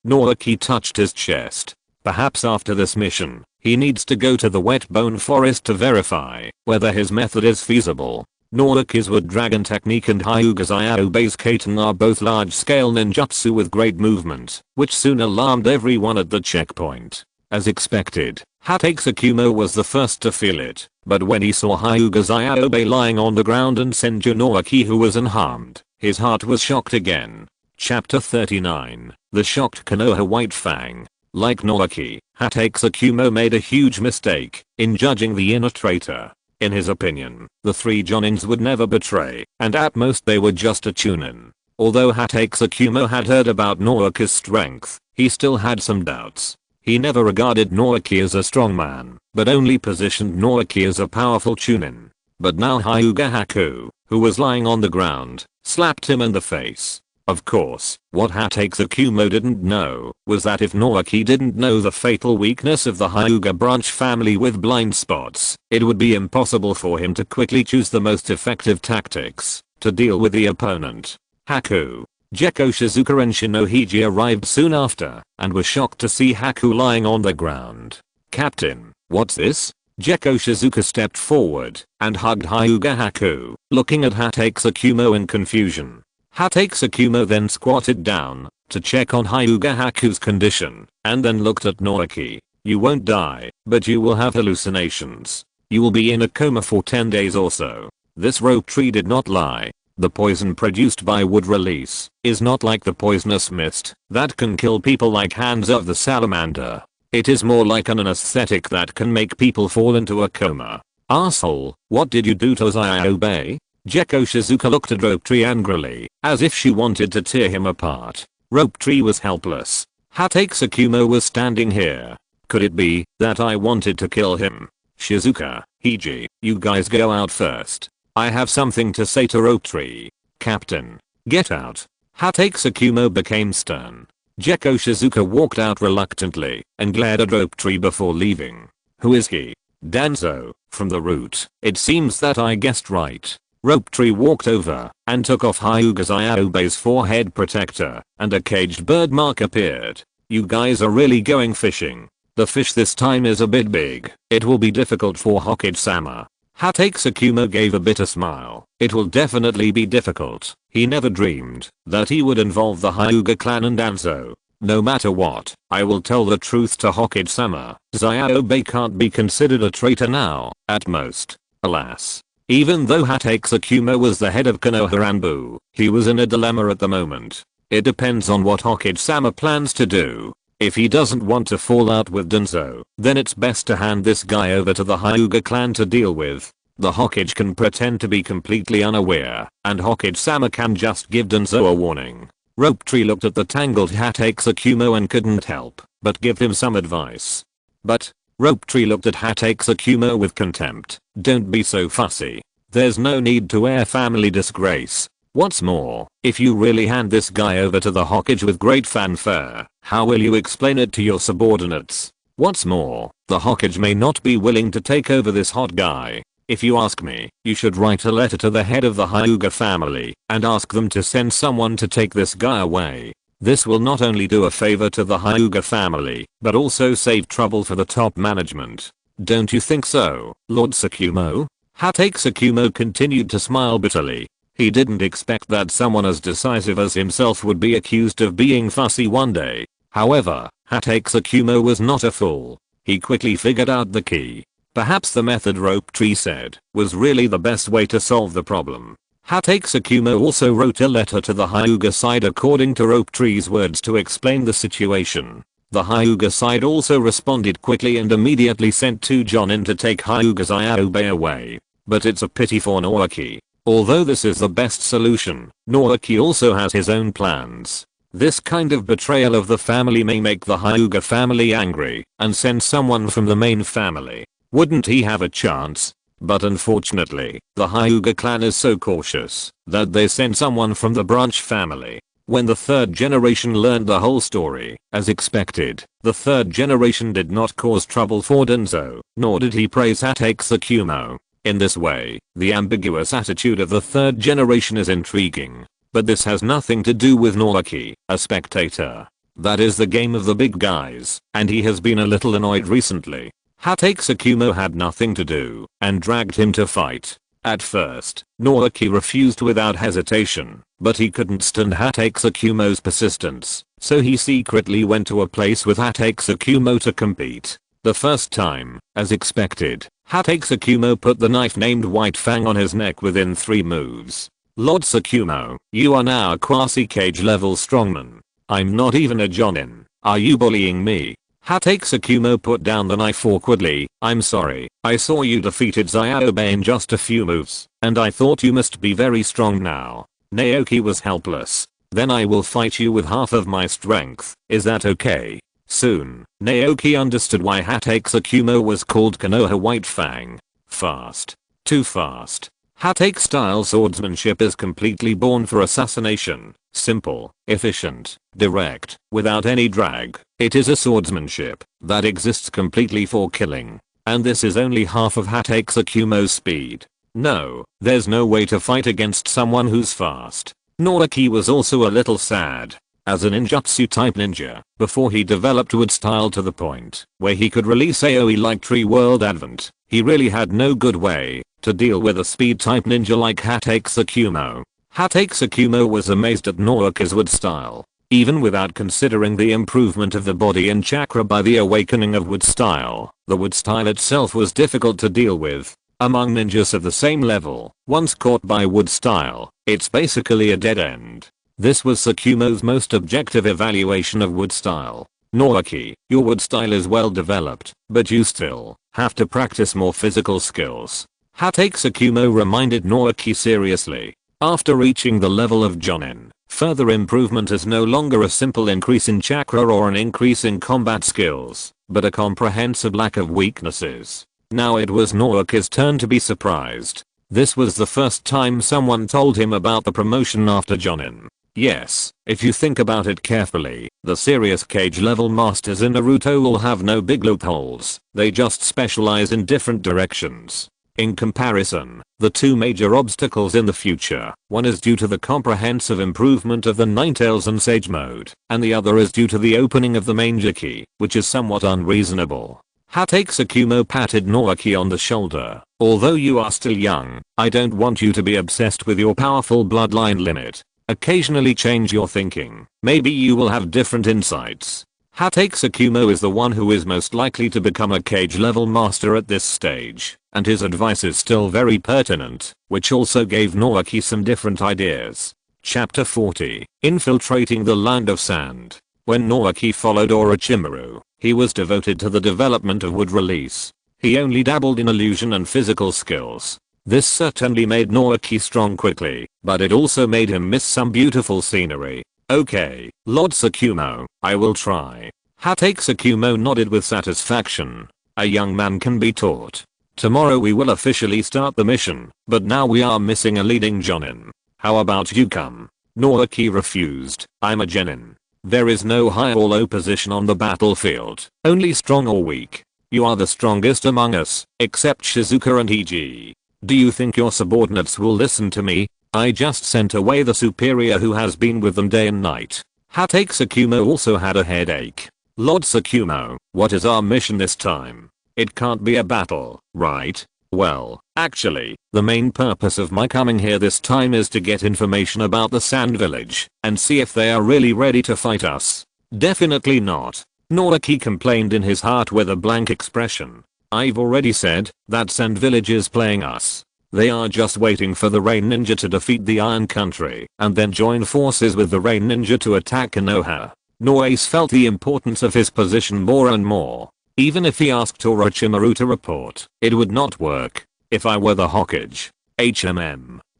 S1: Naoki touched his chest. Perhaps after this mission, he needs to go to the Wet Bone Forest to verify whether his method is feasible. Naoki's wood dragon technique and Hyuga Zyuobe's Kaiten are both large-scale ninjutsu with great movement, which soon alarmed everyone at the checkpoint. As expected, Hatake Tsukumo was the first to feel it, but when he saw Hyuga Zyuobe lying on the ground and Senju Naoki who was unharmed, his heart was shocked again. Chapter 39, The Shocked Konoha White Fang. Like Naoki, Hatake Tsukumo made a huge mistake in judging the inner traitor. In his opinion, the 3 Jonins would never betray, and at most they were just a chunin. Although Hatake Tsukumo had heard about Naoki's strength, he still had some doubts. He never regarded Naoki as a strong man, but only positioned Naoki as a powerful chunin. But now Hyuga Haku, who was lying on the ground, slapped him in the face. Of course, what Hatake Tsukumo didn't know was that if Naoki didn't know the fatal weakness of the Hyuga branch family with blind spots, it would be impossible for him to quickly choose the most effective tactics to deal with the opponent. Haku, Gekko Shizuka and Shinohiji arrived soon after and were shocked to see Haku lying on the ground. Captain, what's this? Gekko Shizuka stepped forward and hugged Hyuga Haku, looking at Hatake Tsukumo in confusion. Hatake Tsukumo then squatted down to check on Hyuga Haku's condition and then looked at Naoki. You won't die, but you will have hallucinations. You will be in a coma for 10 days or so. This Rope Tree did not lie. The poison produced by wood release is not like the poisonous mist that can kill people like Hands of the Salamander. It is more like an anesthetic that can make people fall into a coma. Asshole, what did you do to Zyuobe? Gekko Shizuka looked at Rope Tree angrily, as if she wanted to tear him apart. Rope Tree was helpless. Hatake Tsukumo was standing here. Could it be that I wanted to kill him? Shizuka, Hiji, you guys go out first. I have something to say to Rope Tree. Captain, get out. Hatake Tsukumo became stern. Gekko Shizuka walked out reluctantly and glared at Rope Tree before leaving. Who is he? Danzo, from the route. It seems that I guessed right. Rope Tree walked over and took off Hyuga Zyuobe's forehead protector, and a caged bird mark appeared. You guys are really going fishing. The fish this time is a bit big. It will be difficult for Hokage-sama. Hatake Tsukumo gave a bitter smile. It will definitely be difficult. He never dreamed that he would involve the Hyuga clan and Danzo. No matter what, I will tell the truth to Hokage-sama. Zyuobe can't be considered a traitor now, at most. Alas. Even though Hatake Tsukumo was the head of Konoha Ranbu, he was in a dilemma at the moment. It depends on what Hokage-sama plans to do. If he doesn't want to fall out with Danzo, then it's best to hand this guy over to the Hyuga clan to deal with. The Hokage can pretend to be completely unaware, and Hokage-sama can just give Danzo a warning. Rope Tree looked at the tangled Hatake Tsukumo and couldn't help but give him some advice. But Rope Tree looked at Hatake Tsukumo with contempt. Don't be so fussy. There's no need to air family disgrace. What's more, if you really hand this guy over to the Hokage with great fanfare, how will you explain it to your subordinates? What's more, the Hokage may not be willing to take over this hot guy. If you ask me, you should write a letter to the head of the Hyuga family and ask them to send someone to take this guy away. This will not only do a favor to the Hyuga family, but also save trouble for the top management. Don't you think so, Lord Tsukumo? Hatake Tsukumo continued to smile bitterly. He didn't expect that someone as decisive as himself would be accused of being fussy one day. However, Hatake Tsukumo was not a fool. He quickly figured out the key. Perhaps the method Rope Tree said was really the best way to solve the problem. Hatake Tsukumo also wrote a letter to the Hyuga side according to Rope Tree's words to explain the situation. The Hyuga side also responded quickly and immediately sent 2 Jonin to take Hyuga Zyuobe away. But it's a pity for Naoki. Although this is the best solution, Naoki also has his own plans. This kind of betrayal of the family may make the Hyuga family angry and send someone from the main family. Wouldn't he have a chance? But unfortunately, the Hyuga clan is so cautious that they sent someone from the branch family. When the 3rd generation learned the whole story, as expected, the 3rd generation did not cause trouble for Danzo, nor did he praise Hatake Tsukumo. In this way, the ambiguous attitude of the 3rd generation is intriguing. But this has nothing to do with Naoki, a spectator. That is the game of the big guys, and he has been a little annoyed recently. Hatake Tsukumo had nothing to do and dragged him to fight. At first, Naoki refused without hesitation, but he couldn't stand Hatake Tsukumo's persistence, so he secretly went to a place with Hatake Tsukumo to compete. The first time, as expected, Hatake Tsukumo put the knife named White Fang on his neck within 3 moves. Lord Tsukumo, you are now a quasi-cage level strongman. I'm not even a Jonin. Are you bullying me? Hatake Tsukumo put down the knife awkwardly. I'm sorry, I saw you defeated Zyuobe in just a few moves, and I thought you must be very strong now. Naoki was helpless. Then I will fight you with half of my strength. Is that okay? Soon, Naoki understood why Hatake Tsukumo was called Konoha White Fang. Fast. Too fast. Hatake style swordsmanship is completely born for assassination. Simple, efficient, direct, without any drag. It is a swordsmanship that exists completely for killing. And this is only half of Hatake Tsukumo's speed. No, there's no way to fight against someone who's fast. Naoki was also a little sad. As a ninjutsu type ninja, before he developed wood style to the point where he could release AoE like Tree World Advent, he really had no good way to deal with a speed type ninja like Hatake Tsukumo. Hatake Tsukumo was amazed at Naoki's wood style. Even without considering the improvement of the body and chakra by the awakening of wood style, the wood style itself was difficult to deal with. Among ninjas of the same level, once caught by wood style, it's basically a dead end. This was Tsukumo's most objective evaluation of wood style. Naoki, your wood style is well developed, but you still have to practice more physical skills. Hatake Tsukumo reminded Naoki seriously. After reaching the level of Jonin, further improvement is no longer a simple increase in chakra or an increase in combat skills, but a comprehensive lack of weaknesses. Now it was Naoki's turn to be surprised. This was the first time someone told him about the promotion after Jonin. Yes, if you think about it carefully, the serious cage level masters in Naruto will have no big loopholes, they just specialize in different directions. In comparison, the 2 major obstacles in the future, one is due to the comprehensive improvement of the Ninetales and Sage mode, and the other is due to the opening of the main Jiki, which is somewhat unreasonable. Tsukumo patted Naoki on the shoulder. Although you are still young, I don't want you to be obsessed with your powerful bloodline limit. Occasionally change your thinking. Maybe you will have different insights. Tsukumo is the one who is most likely to become a Kage level master at this stage, and his advice is still very pertinent, which also gave Naoki some different ideas. Chapter 40. Infiltrating the Land of Sand. When Naoki followed Orochimaru, he was devoted to the development of wood release. He only dabbled in illusion and physical skills. This certainly made Naoki strong quickly, but it also made him miss some beautiful scenery. Okay, Lord Tsukumo, I will try. Tsukumo nodded with satisfaction. A young man can be taught. Tomorrow we will officially start the mission, but now we are missing a leading jonin. How about you come? Naoki refused. I'm a genin. There is no high or low position on the battlefield, only strong or weak. You are the strongest among us, except Shizuka and Iji. Do you think your subordinates will listen to me? I just sent away the superior who has been with them day and night. Tsukumo also had a headache. Lord Tsukumo, what is our mission this time? It can't be a battle, right? Well, actually, the main purpose of my coming here this time is to get information about the Sand Village and see if they are really ready to fight us. Definitely not. Naoki complained in his heart with a blank expression. I've already said that Sand Village is playing us. They are just waiting for the Rain Ninja to defeat the Iron Country and then join forces with the Rain Ninja to attack Konoha. Naoki felt the importance of his position more and more. Even if he asked Orochimaru to report, it would not work. If I were the Hokage.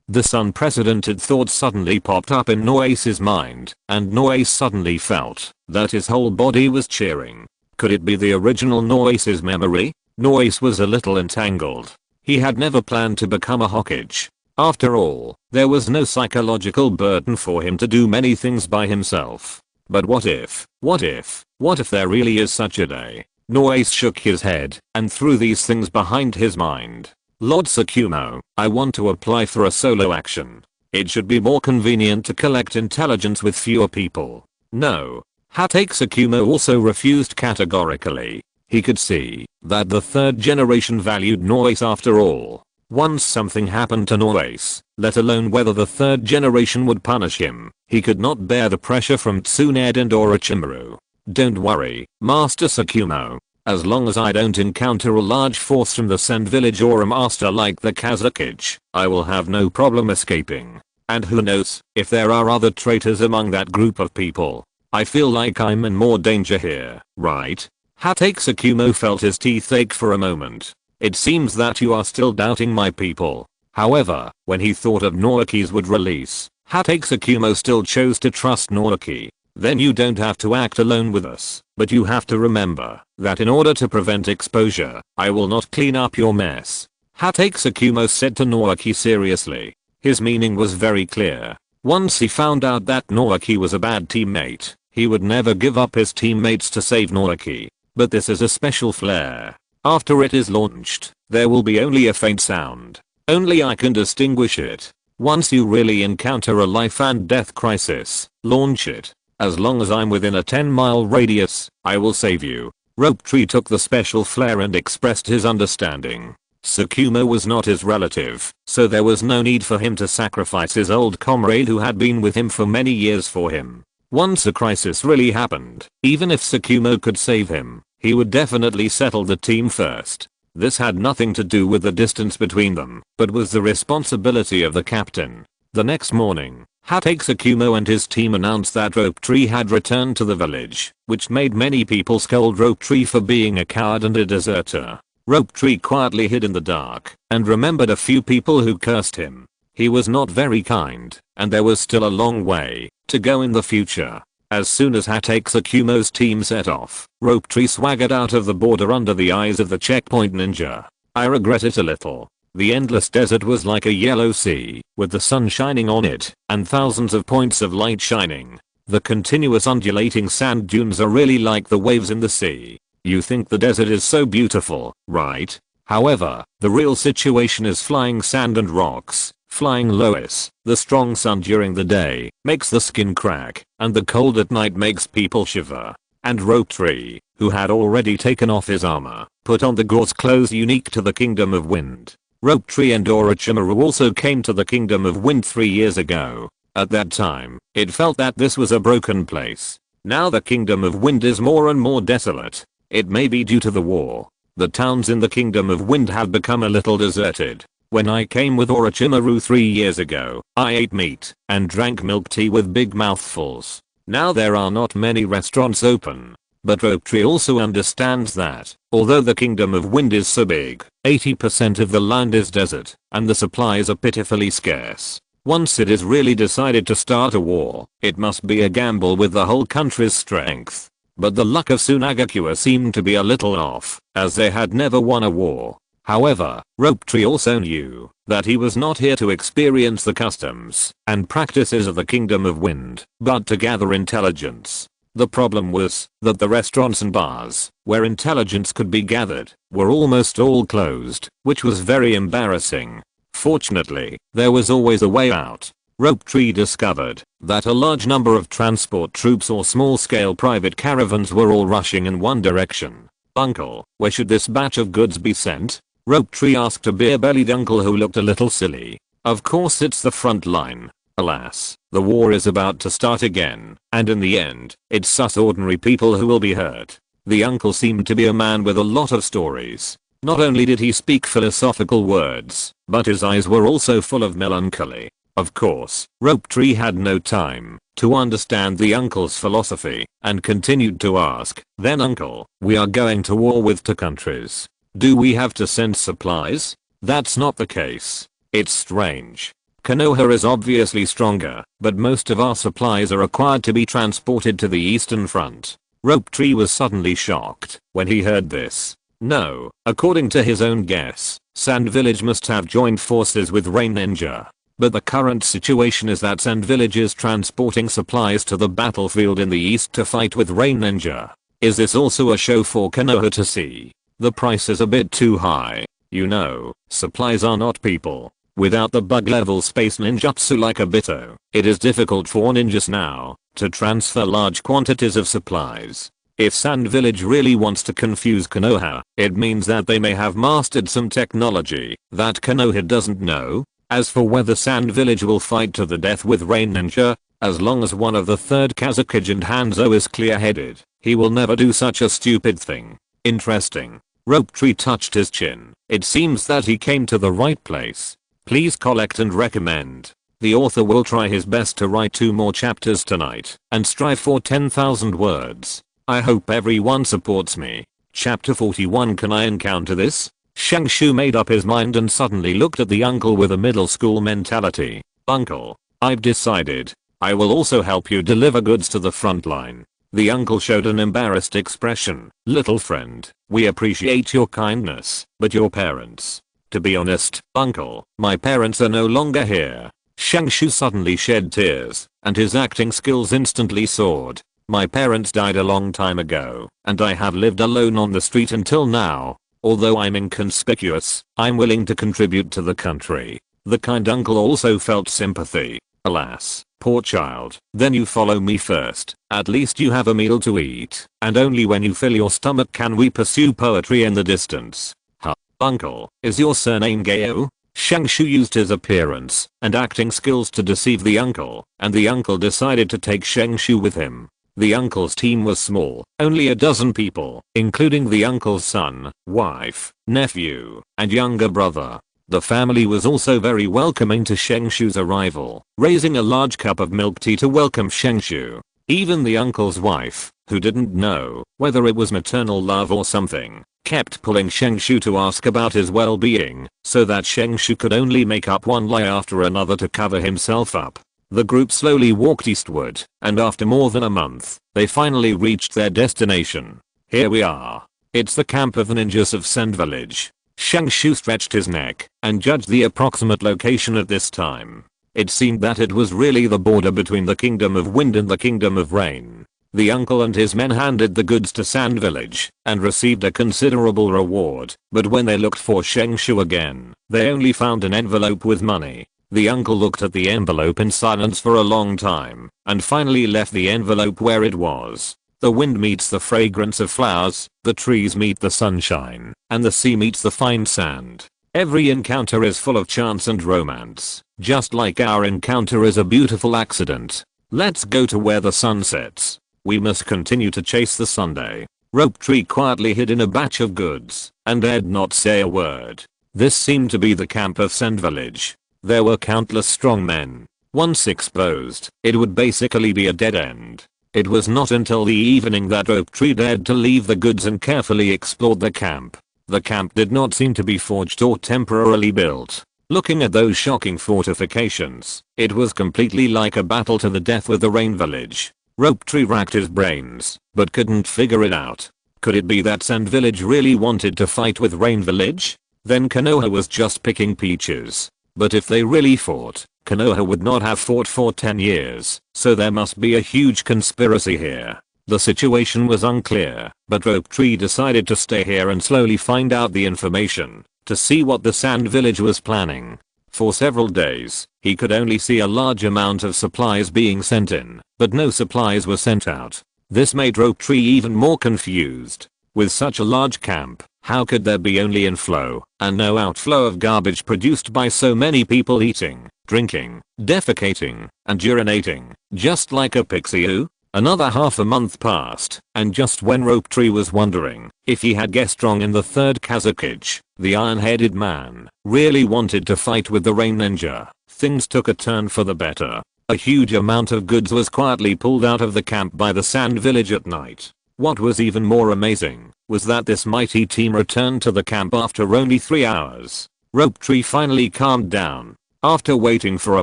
S1: This unprecedented thought suddenly popped up in Naoki's mind, and Naoki suddenly felt that his whole body was cheering. Could it be the original Naoki's memory? Naoki was a little entangled. He had never planned to become a Hokage. After all, there was no psychological burden for him to do many things by himself. But what if there really is such a day? Naoki shook his head and threw these things behind his mind. Lord Tsukumo, I want to apply for a solo action. It should be more convenient to collect intelligence with fewer people. No. Tsukumo also refused categorically. He could see that the third generation valued Naoki after all. Once something happened to Naoki, let alone whether the third generation would punish him, he could not bear the pressure from Tsunade and Orochimaru. Don't worry, Master Tsukumo. As long as I don't encounter a large force from the Sand Village or a master like the Kazakage, I will have no problem escaping. And who knows if there are other traitors among that group of people. I feel like I'm in more danger here, right? Tsukumo felt his teeth ache for a moment. It seems that you are still doubting my people. However, when he thought of Naoki's wood release, Tsukumo still chose to trust Naoki. Then you don't have to act alone with us, but you have to remember that in order to prevent exposure, I will not clean up your mess. Tsukumo said to Naoki seriously. His meaning was very clear. Once he found out that Naoki was a bad teammate, he would never give up his teammates to save Naoki. But this is a special flare. After it is launched, there will be only a faint sound. Only I can distinguish it. Once you really encounter a life and death crisis, launch it. As long as I'm within a 10-mile radius, I will save you. Rope Tree took the special flare and expressed his understanding. Tsukumo was not his relative, so there was no need for him to sacrifice his old comrade who had been with him for many years for him. Once a crisis really happened, even if Tsukumo could save him, he would definitely settle the team first. This had nothing to do with the distance between them, but was the responsibility of the captain. The next morning, Tsukumo and his team announced that Rope Tree had returned to the village, which made many people scold Rope Tree for being a coward and a deserter. Rope Tree quietly hid in the dark and remembered a few people who cursed him. He was not very kind, and there was still a long way to go in the future. As soon as Tsukumo's team set off, Rope Tree swaggered out of the border under the eyes of the checkpoint ninja. I regret it a little. The endless desert was like a yellow sea, with the sun shining on it, and thousands of points of light shining. The continuous undulating sand dunes are really like the waves in the sea. You think the desert is so beautiful, right? However, the real situation is flying sand and rocks. Flying lows, the strong sun during the day makes the skin crack, and the cold at night makes people shiver. And Rope Tree, who had already taken off his armor, put on the gauze clothes unique to the Kingdom of Wind. Rope Tree and Orochimaru also came to the Kingdom of Wind 3 years ago. At that time, it felt that this was a broken place. Now the Kingdom of Wind is more and more desolate. It may be due to the war. The towns in the Kingdom of Wind have become a little deserted. When I came with Orochimaru 3 years ago, I ate meat and drank milk tea with big mouthfuls. Now there are not many restaurants open. But Rope Tree also understands that, although the Kingdom of Wind is so big, 80% of the land is desert, and the supplies are pitifully scarce. Once it is really decided to start a war, it must be a gamble with the whole country's strength. But the luck of Tsunade seemed to be a little off, as they had never won a war. However, Rope Tree also knew that he was not here to experience the customs and practices of the Kingdom of Wind, but to gather intelligence. The problem was that the restaurants and bars, where intelligence could be gathered, were almost all closed, which was very embarrassing. Fortunately, there was always a way out. Rope Tree discovered that a large number of transport troops or small-scale private caravans were all rushing in one direction. "Uncle, where should this batch of goods be sent?" Rope Tree asked a beer-bellied uncle who looked a little silly. "Of course it's the front line. Alas, the war is about to start again, and in the end, it's us ordinary people who will be hurt." The uncle seemed to be a man with a lot of stories. Not only did he speak philosophical words, but his eyes were also full of melancholy. Of course, Rope Tree had no time to understand the uncle's philosophy and continued to ask, "Then uncle, we are going to war with two countries. Do we have to send supplies?" "That's not the case. It's strange. Konoha is obviously stronger, but most of our supplies are required to be transported to the Eastern Front." Rope Tree was suddenly shocked when he heard this. No, according to his own guess, Sand Village must have joined forces with Rain Ninja. But the current situation is that Sand Village is transporting supplies to the battlefield in the east to fight with Rain Ninja. Is this also a show for Konoha to see? The price is a bit too high. You know, supplies are not people. Without the bug level space ninjutsu like Obito, it is difficult for ninjas now to transfer large quantities of supplies. If Sand Village really wants to confuse Konoha, it means that they may have mastered some technology that Konoha doesn't know. As for whether Sand Village will fight to the death with Rain Ninja, as long as one of the third Kazekage and Hanzo is clear-headed, he will never do such a stupid thing. Interesting. Rope Tree touched his chin. It seems that he came to the right place. Please collect and recommend. The author will try his best to write 2 more chapters tonight and strive for 10,000 words. I hope everyone supports me. Chapter 41. Can I encounter this? Shangshu made up his mind and suddenly looked at the uncle with a middle school mentality. "Uncle, I've decided. I will also help you deliver goods to the front line." The uncle showed an embarrassed expression. "Little friend, we appreciate your kindness, but your parents..." "To be honest, uncle, my parents are no longer here." Shangshu suddenly shed tears, and his acting skills instantly soared. "My parents died a long time ago, and I have lived alone on the street until now. Although I'm inconspicuous, I'm willing to contribute to the country." The kind uncle also felt sympathy. "Alas, poor child, then you follow me first. At least you have a meal to eat, and only when you fill your stomach can we pursue poetry in the distance." "Huh? Uncle, is your surname Gao?" Shangshu used his appearance and acting skills to deceive the uncle, and the uncle decided to take Shangshu with him. The uncle's team was small, only a dozen people, including the uncle's son, wife, nephew, and younger brother. The family was also very welcoming to Shangshu's arrival, raising a large cup of milk tea to welcome Shangshu. Even the uncle's wife, who didn't know whether it was maternal love or something, kept pulling Shangshu to ask about his well-being, so that Shangshu could only make up one lie after another to cover himself up. The group slowly walked eastward, and after more than a month, they finally reached their destination. "Here we are. It's the camp of ninjas of Sand Village." Shangshu stretched his neck and judged the approximate location at this time. It seemed that it was really the border between the Kingdom of Wind and the Kingdom of Rain. The uncle and his men handed the goods to Sand Village and received a considerable reward, but when they looked for Shangshu again, they only found an envelope with money. The uncle looked at the envelope in silence for a long time, and finally left the envelope where it was. The wind meets the fragrance of flowers, the trees meet the sunshine, and the sea meets the fine sand. Every encounter is full of chance and romance, just like our encounter is a beautiful accident. Let's go to where the sun sets. We must continue to chase the Sunday. Rope Tree quietly hid in a batch of goods and dared not say a word. This seemed to be the camp of Sand Village. There were countless strong men. Once exposed, it would basically be a dead end. It was not until the evening that Rope Tree dared to leave the goods and carefully explored the camp. The camp did not seem to be forged or temporarily built. Looking at those shocking fortifications, it was completely like a battle to the death with the Rain Village. Rope Tree racked his brains, but couldn't figure it out. Could it be that Sand Village really wanted to fight with Rain Village? Then Konoha was just picking peaches. But if they really fought, Konoha would not have fought for 10 years, so there must be a huge conspiracy here. The situation was unclear, but Rope Tree decided to stay here and slowly find out the information, to see what the Sand Village was planning. For several days, he could only see a large amount of supplies being sent in, but no supplies were sent out. This made Rope Tree even more confused. With such a large camp, how could there be only inflow and no outflow of garbage produced by so many people eating, drinking, defecating, and urinating, just like a pixie? Another half a month passed, and just when Rope Tree was wondering if he had guessed wrong in the third Hokage, the iron-headed man really wanted to fight with the Rain Ninja, things took a turn for the better. A huge amount of goods was quietly pulled out of the camp by the Sand Village at night. What was even more amazing was that this mighty team returned to the camp after only 3 hours. Rope Tree finally calmed down. After waiting for a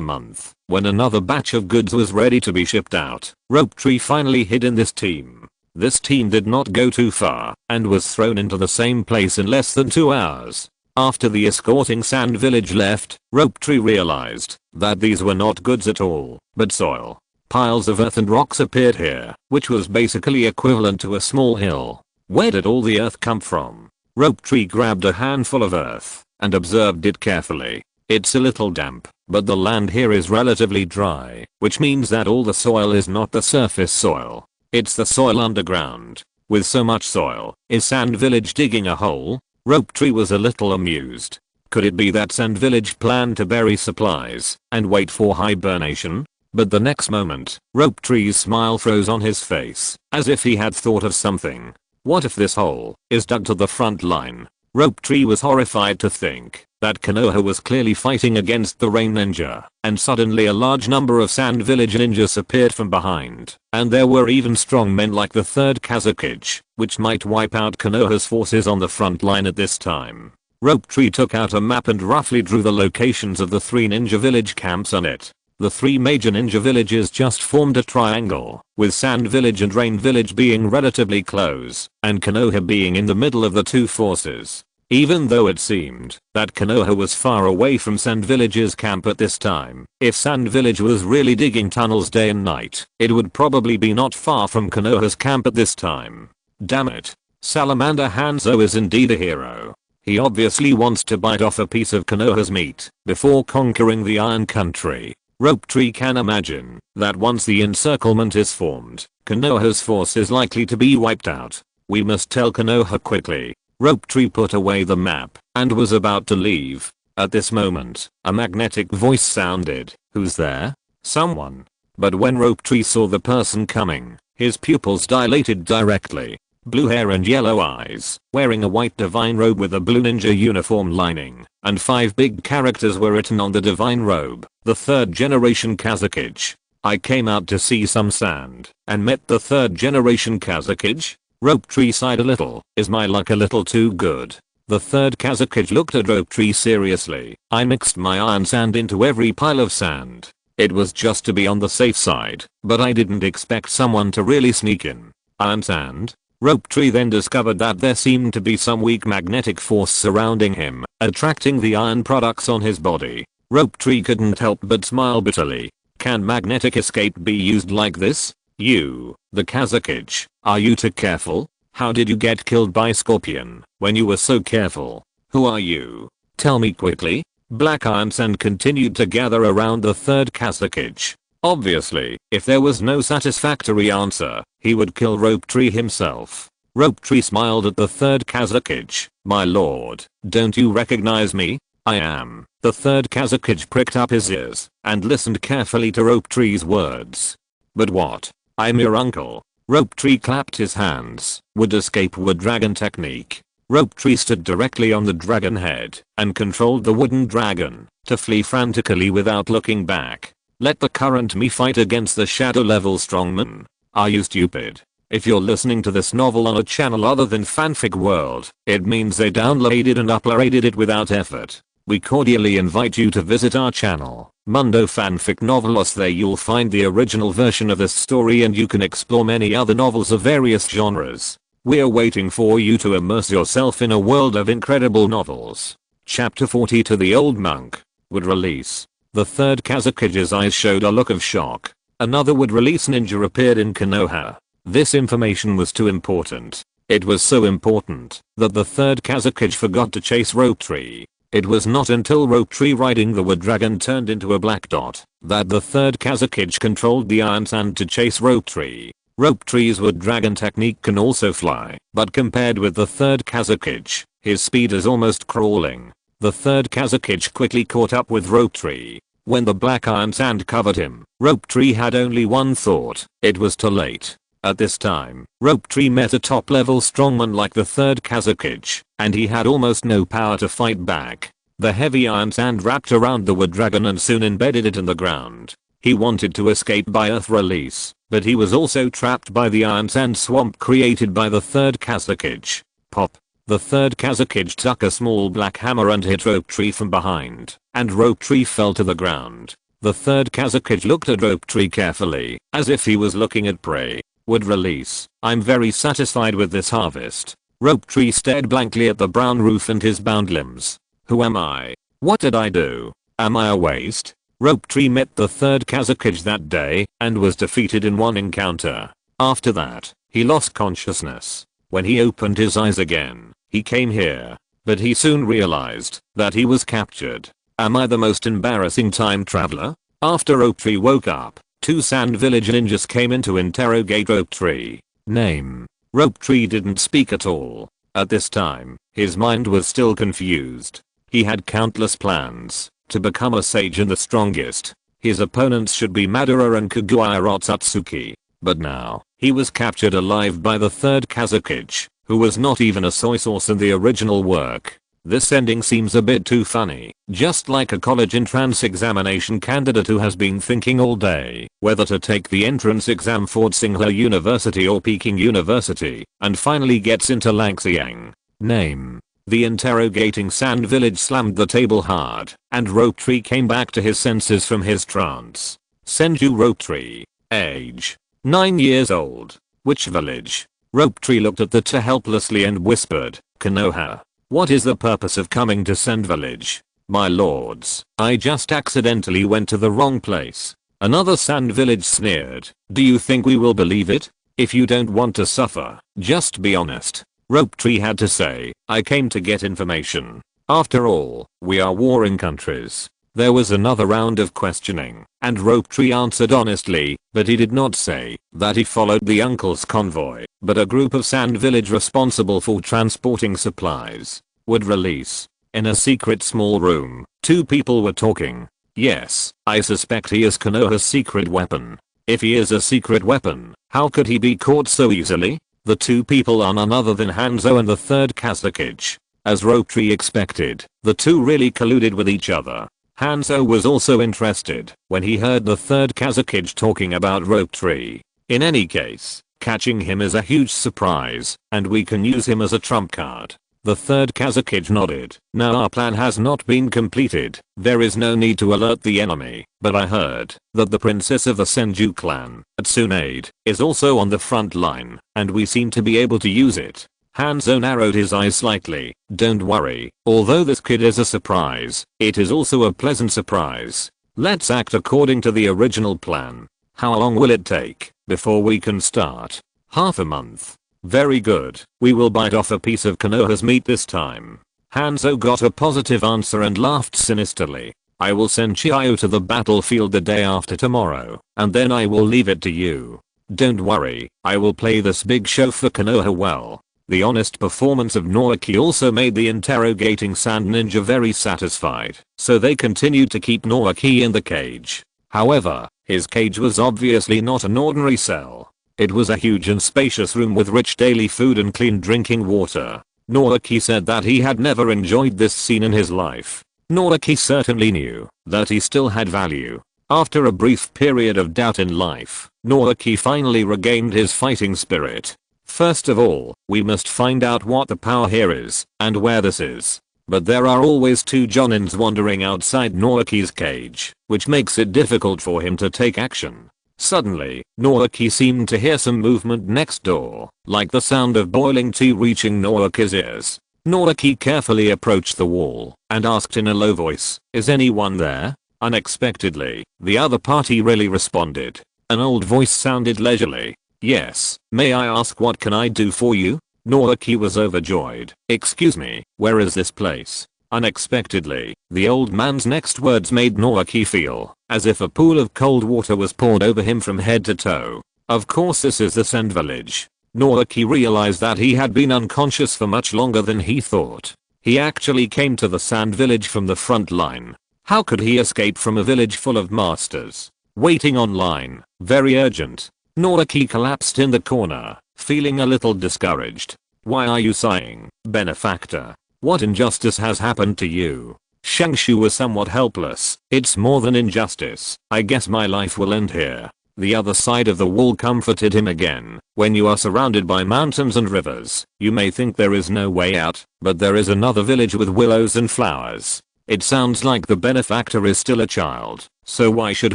S1: month, when another batch of goods was ready to be shipped out, Rope Tree finally hid in this team. This team did not go too far and was thrown into the same place in less than 2 hours. After the escorting Sand Village left, Rope Tree realized that these were not goods at all, but soil. Piles of earth and rocks appeared here, which was basically equivalent to a small hill. Where did all the earth come from? Rope Tree grabbed a handful of earth and observed it carefully. It's a little damp, but the land here is relatively dry, which means that all the soil is not the surface soil. It's the soil underground. With so much soil, is Sand Village digging a hole? Rope Tree was a little amused. Could it be that Sand Village planned to bury supplies and wait for hibernation? But the next moment, Rope Tree's smile froze on his face, as if he had thought of something. What if this hole is dug to the front line? Rope Tree was horrified to think that Konoha was clearly fighting against the Rain Ninja, and suddenly a large number of Sand Village ninjas appeared from behind, and there were even strong men like the third Hokage, which might wipe out Konoha's forces on the front line at this time. Rope Tree took out a map and roughly drew the locations of the 3 ninja village camps on it. The 3 major ninja villages just formed a triangle, with Sand Village and Rain Village being relatively close, and Konoha being in the middle of the 2 forces. Even though it seemed that Konoha was far away from Sand Village's camp at this time, if Sand Village was really digging tunnels day and night, it would probably be not far from Konoha's camp at this time. Damn it. Salamander Hanzo is indeed a hero. He obviously wants to bite off a piece of Konoha's meat before conquering the Iron Country. Rope Tree can imagine that once the encirclement is formed, Konoha's force is likely to be wiped out. We must tell Konoha quickly. Rope Tree put away the map and was about to leave. At this moment, a magnetic voice sounded. Who's there? Someone. But when Rope Tree saw the person coming, his pupils dilated directly. Blue hair and yellow eyes, wearing a white divine robe with a blue ninja uniform lining, and 5 big characters were written on the divine robe. The 3rd generation Hokage. I came out to see some sand and met the 3rd generation Hokage. Rope Tree sighed a little. Is my luck a little too good? The 3rd Hokage looked at Rope Tree seriously. I mixed my iron sand into every pile of sand. It was just to be on the safe side, but I didn't expect someone to really sneak in. Iron sand? Rope Tree then discovered that there seemed to be some weak magnetic force surrounding him, attracting the iron products on his body. Rope Tree couldn't help but smile bitterly. Can magnetic escape be used like this? You, the Hokage, are you too careful? How did you get killed by Scorpion when you were so careful? Who are you? Tell me quickly. Black iron sand continued to gather around the 3rd Hokage. Obviously, if there was no satisfactory answer, he would kill Rope Tree himself. Rope Tree smiled at the third Kazakage. My lord, don't you recognize me? I am. The third Kazakage pricked up his ears and listened carefully to Rope Tree's words. But what? I'm your uncle. Rope Tree clapped his hands. Would escape wood dragon technique. Rope Tree stood directly on the dragon head and controlled the wooden dragon to flee frantically without looking back. Let the current me fight against the shadow level strongman. Are you stupid? If you're listening to this novel on a channel other than Fanfic World, it means they downloaded and uploaded it without effort. We cordially invite you to visit our channel, Mundo Fanfic Novelos. There you'll find the original version of this story and you can explore many other novels of various genres. We're waiting for you to immerse yourself in a world of incredible novels. Chapter 40 To the Old Monk would release. The third Kazakage's eyes showed a look of shock. Another would release ninja appeared in Konoha. This information was too important. It was so important that the third Kazakage forgot to chase Rope Tree. It was not until Rope Tree riding the wood dragon turned into a black dot that the third Kazakage controlled the iron sand to chase Rope Tree. Rope Tree's wood dragon technique can also fly, but compared with the third Kazakage, his speed is almost crawling. The third Kazakage quickly caught up with Rope Tree. When the black iron sand covered him, Rope Tree had only one thought. It was too late. At this time, Rope Tree met a top-level strongman like the third Kazakage, and he had almost no power to fight back. The heavy iron sand wrapped around the wood dragon and soon embedded it in the ground. He wanted to escape by earth release, but he was also trapped by the iron sand swamp created by the third Kazakage. Pop. The third Kazakage took a small black hammer and hit Rope Tree from behind, and Rope Tree fell to the ground. The third Kazakage looked at Rope Tree carefully, as if he was looking at prey. Would release. I'm very satisfied with this harvest. Rope Tree stared blankly at the brown roof and his bound limbs. Who am I? What did I do? Am I a waste? Rope Tree met the third Kazakage that day and was defeated in one encounter. After that, he lost consciousness. When he opened his eyes again, he came here, but he soon realized that he was captured. Am I the most embarrassing time traveler? After Rope Tree woke up, two Sand Village ninjas came in to interrogate Rope Tree. Name. Rope Tree didn't speak at all. At this time, his mind was still confused. He had countless plans to become a sage and the strongest. His opponents should be Madara and Kaguya Rotsutsuki. But now, he was captured alive by the third Kazakage, who was not even a soy sauce in the original work. This ending seems a bit too funny, just like a college entrance examination candidate who has been thinking all day whether to take the entrance exam for Tsinghua University or Peking University, and finally gets into Langxiang. Name. The interrogating Sand Village slammed the table hard, and Rope Tree came back to his senses from his trance. Senju Rope Tree. Age. 9 years old. Which village? Rope Tree looked at the two helplessly and whispered, Konoha. What is the purpose of coming to Sand Village? My lords, I just accidentally went to the wrong place. Another Sand Village sneered. Do you think we will believe it? If you don't want to suffer, just be honest. Rope Tree had to say, I came to get information. After all, we are warring countries. There was another round of questioning, and Rope Tree answered honestly, but he did not say that he followed the uncle's convoy, but a group of Sand Village responsible for transporting supplies would release. In a secret small room, two people were talking. Yes, I suspect he is Konoha's secret weapon. If he is a secret weapon, how could he be caught so easily? The two people are none other than Hanzo and the third Kazakage. As Rope Tree expected, the two really colluded with each other. Hanzo was also interested when he heard the third Kazakage talking about Rope Tree. In any case, catching him is a huge surprise, and we can use him as a trump card. The third Kazakage nodded. Now our plan has not been completed. There is no need to alert the enemy, but I heard that the princess of the Senju clan, Tsunade, is also on the front line, and we seem to be able to use it. Hanzo narrowed his eyes slightly. Don't worry, although this kid is a surprise, it is also a pleasant surprise. Let's act according to the original plan. How long will it take before we can start? Half a month. Very good. We will bite off a piece of Konoha's meat this time. Hanzo got a positive answer and laughed sinisterly. I will send Chiyo to the battlefield the day after tomorrow, and then I will leave it to you. Don't worry, I will play this big show for Konoha well." The honest performance of Naoki also made the interrogating sand ninja very satisfied, so they continued to keep Naoki in the cage. However, his cage was obviously not an ordinary cell. It was a huge and spacious room with rich daily food and clean drinking water. Naoki said that he had never enjoyed this scene in his life. Naoki certainly knew that he still had value. After a brief period of doubt in life, Naoki finally regained his fighting spirit. First of all, we must find out what the power here is, and where this is. But there are always two Jonins wandering outside Naoki's cage, which makes it difficult for him to take action. Suddenly, Naoki seemed to hear some movement next door, like the sound of boiling tea reaching Naoki's ears. Naoki carefully approached the wall and asked in a low voice, "Is anyone there?" Unexpectedly, the other party really responded. An old voice sounded leisurely. "Yes, may I ask what can I do for you?" Naoki was overjoyed. "Excuse me, where is this place?" Unexpectedly, the old man's next words made Naoki feel as if a pool of cold water was poured over him from head to toe. Of course this is the Sand Village. Naoki realized that he had been unconscious for much longer than he thought. He actually came to the Sand Village from the front line. How could he escape from a village full of masters waiting online? Very urgent. Naoki collapsed in the corner, feeling a little discouraged. "Why are you sighing, benefactor? What injustice has happened to you?" Shangshu was somewhat helpless. "It's more than injustice. I guess my life will end here." The other side of the wall comforted him again. "When you are surrounded by mountains and rivers, you may think there is no way out, but there is another village with willows and flowers. It sounds like the benefactor is still a child, so why should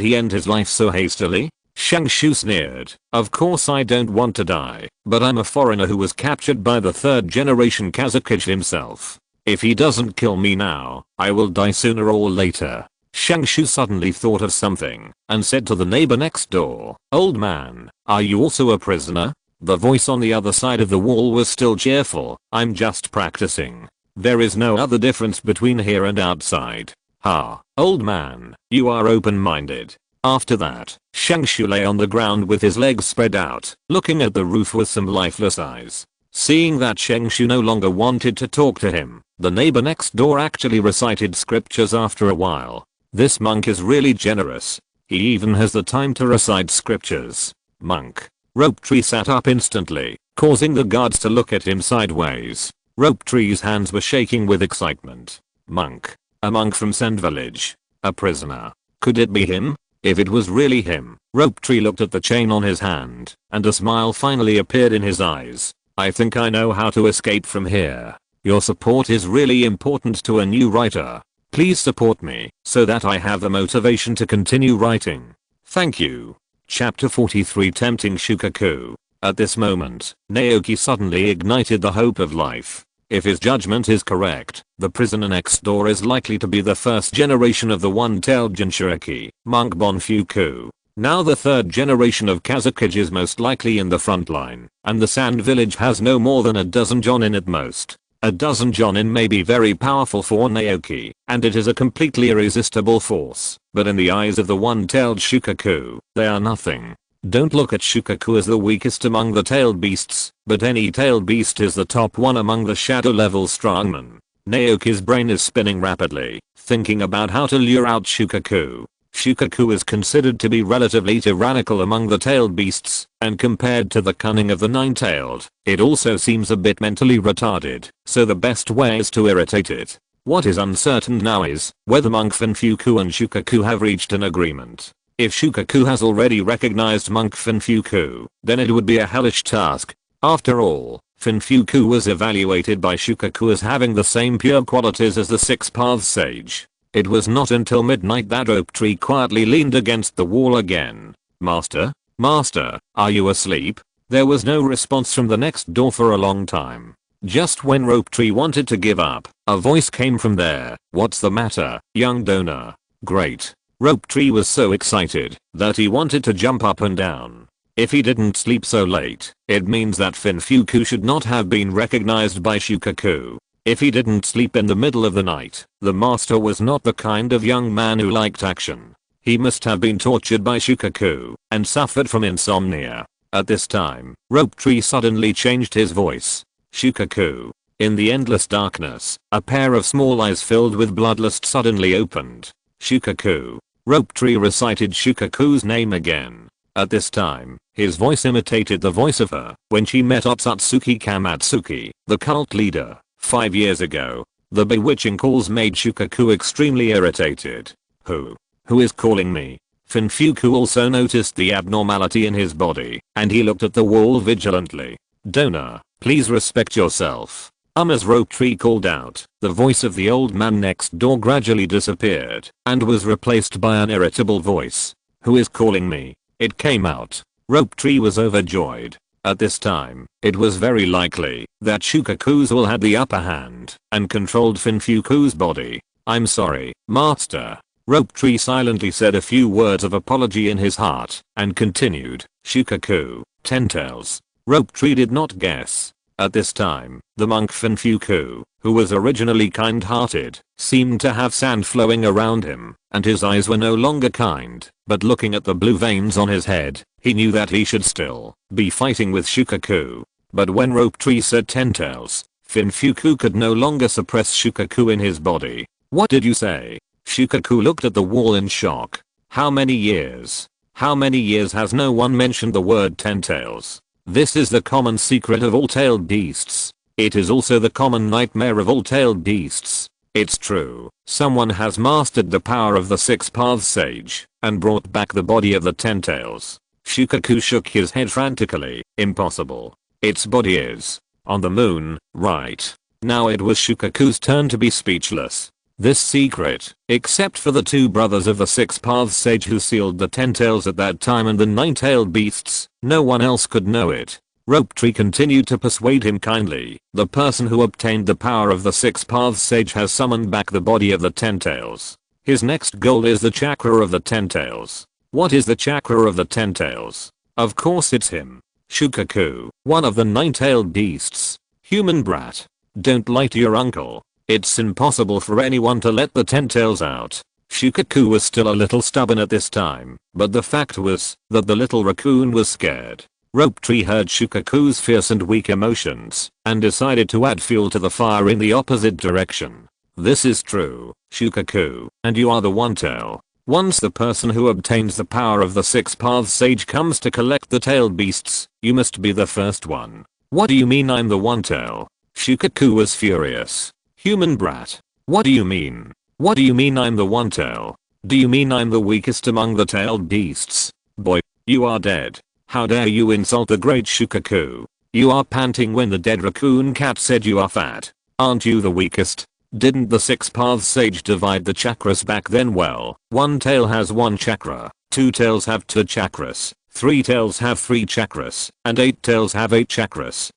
S1: he end his life so hastily?" Shangshu sneered. "Of course I don't want to die, but I'm a foreigner who was captured by the third generation Hokage himself. If he doesn't kill me now, I will die sooner or later." Shangshu suddenly thought of something and said to the neighbor next door, "Old man, are you also a prisoner?" The voice on the other side of the wall was still cheerful. "I'm just practicing. There is no other difference between here and outside." "Ha, old man, you are open-minded." After that, Shangshu lay on the ground with his legs spread out, looking at the roof with some lifeless eyes. Seeing that Shangshu no longer wanted to talk to him, the neighbor next door actually recited scriptures after a while. This monk is really generous. He even has the time to recite scriptures. Monk. Rope Tree sat up instantly, causing the guards to look at him sideways. Rope Tree's hands were shaking with excitement. Monk. A monk from Sand Village. A prisoner. Could it be him? If it was really him, Rope Tree looked at the chain on his hand, and a smile finally appeared in his eyes. "I think I know how to escape from here. Your support is really important to a new writer. Please support me, so that I have the motivation to continue writing. Thank you." Chapter 43 Tempting Shukaku. At this moment, Naoki suddenly ignited the hope of life. If his judgment is correct, the prisoner next door is likely to be the first generation of the one-tailed Jinchuriki, Monk Bonfuku. Now the third generation of Kazakage is most likely in the front line, and the Sand Village has no more than a dozen Jonin at most. A dozen Jonin may be very powerful for Naoki, and it is a completely irresistible force, but in the eyes of the one-tailed Shukaku, they are nothing. Don't look at Shukaku as the weakest among the tailed beasts, but any tailed beast is the top one among the shadow level strongmen. Naoki's brain is spinning rapidly, thinking about how to lure out Shukaku. Shukaku is considered to be relatively tyrannical among the tailed beasts, and compared to the cunning of the nine-tailed, it also seems a bit mentally retarded, so the best way is to irritate it. What is uncertain now is whether Monk Finfuku and Shukaku have reached an agreement. If Shukaku has already recognized Monk Finfuku, then it would be a hellish task. After all, Finfuku was evaluated by Shukaku as having the same pure qualities as the Six Paths Sage. It was not until midnight that Rope Tree quietly leaned against the wall again. "Master? Master, are you asleep?" There was no response from the next door for a long time. Just when Rope Tree wanted to give up, a voice came from there. "What's the matter, young donor?" "Great." Rope Tree was so excited that he wanted to jump up and down. If he didn't sleep so late, it means that Finfuku should not have been recognized by Shukaku. If he didn't sleep in the middle of the night, the master was not the kind of young man who liked action. He must have been tortured by Shukaku and suffered from insomnia. At this time, Rope Tree suddenly changed his voice. Shukaku. In the endless darkness, a pair of small eyes filled with bloodlust suddenly opened. Shukaku. Rope Tree recited Shukaku's name again. At this time, his voice imitated the voice of her when she met Otsutsuki Kamatsuki, the cult leader, 5 years ago. The bewitching calls made Shukaku extremely irritated. Who is calling me? Finfuku also noticed the abnormality in his body, and he looked at the wall vigilantly. Dona, please respect yourself. As Rope Tree called out, the voice of the old man next door gradually disappeared and was replaced by an irritable voice. Who is calling me? It came out. Rope Tree was overjoyed. At this time, it was very likely that Shukaku's will had the upper hand and controlled Finfuku's body. I'm sorry, master. Rope Tree silently said a few words of apology in his heart and continued. Shukaku, Ten-Tails. Rope Tree did not guess. At this time, the monk Finfuku, who was originally kind-hearted, seemed to have sand flowing around him, and his eyes were no longer kind, but looking at the blue veins on his head, he knew that he should still be fighting with Shukaku. But when Rope Tree said Ten-Tails, Finfuku could no longer suppress Shukaku in his body. What did you say? Shukaku looked at the wall in shock. How many years? How many years has no one mentioned the word Ten-Tails? This is the common secret of all tailed beasts. It is also the common nightmare of all tailed beasts. It's true. Someone has mastered the power of the Six Paths Sage and brought back the body of the Ten-Tails. Shukaku shook his head frantically. Impossible. Its body is on the moon, right? Now it was Shukaku's turn to be speechless. This secret, except for the two brothers of the Six Paths Sage who sealed the Ten-Tails at that time and the Nine-Tailed Beasts, no one else could know it. Rope Tree continued to persuade him kindly. The person who obtained the power of the Six Paths Sage has summoned back the body of the Ten-Tails. His next goal is the chakra of the Ten-Tails. What is the chakra of the Ten-Tails? Of course it's him. Shukaku, one of the Nine-Tailed Beasts. Human brat. Don't lie to your uncle. It's impossible for anyone to let the Ten-Tails out. Shukaku was still a little stubborn at this time, but the fact was that the little raccoon was scared. Rope Tree heard Shukaku's fierce and weak emotions and decided to add fuel to the fire in the opposite direction. This is true, Shukaku, and you are the one-tail. Once the person who obtains the power of the Six Paths Sage comes to collect the tailed beasts, you must be the first one. What do you mean I'm the one-tail? Shukaku was furious. Human brat. What do you mean? What do you mean I'm the one-tail? Do you mean I'm the weakest among the tailed beasts? Boy, you are dead. How dare you insult the great Shukaku? You are panting when the dead raccoon cat said you are fat. Aren't you the weakest? Didn't the Six Paths Sage divide the chakras back then? Well, one tail has one chakra, two tails have two chakras, three tails have three chakras, and eight tails have eight chakras.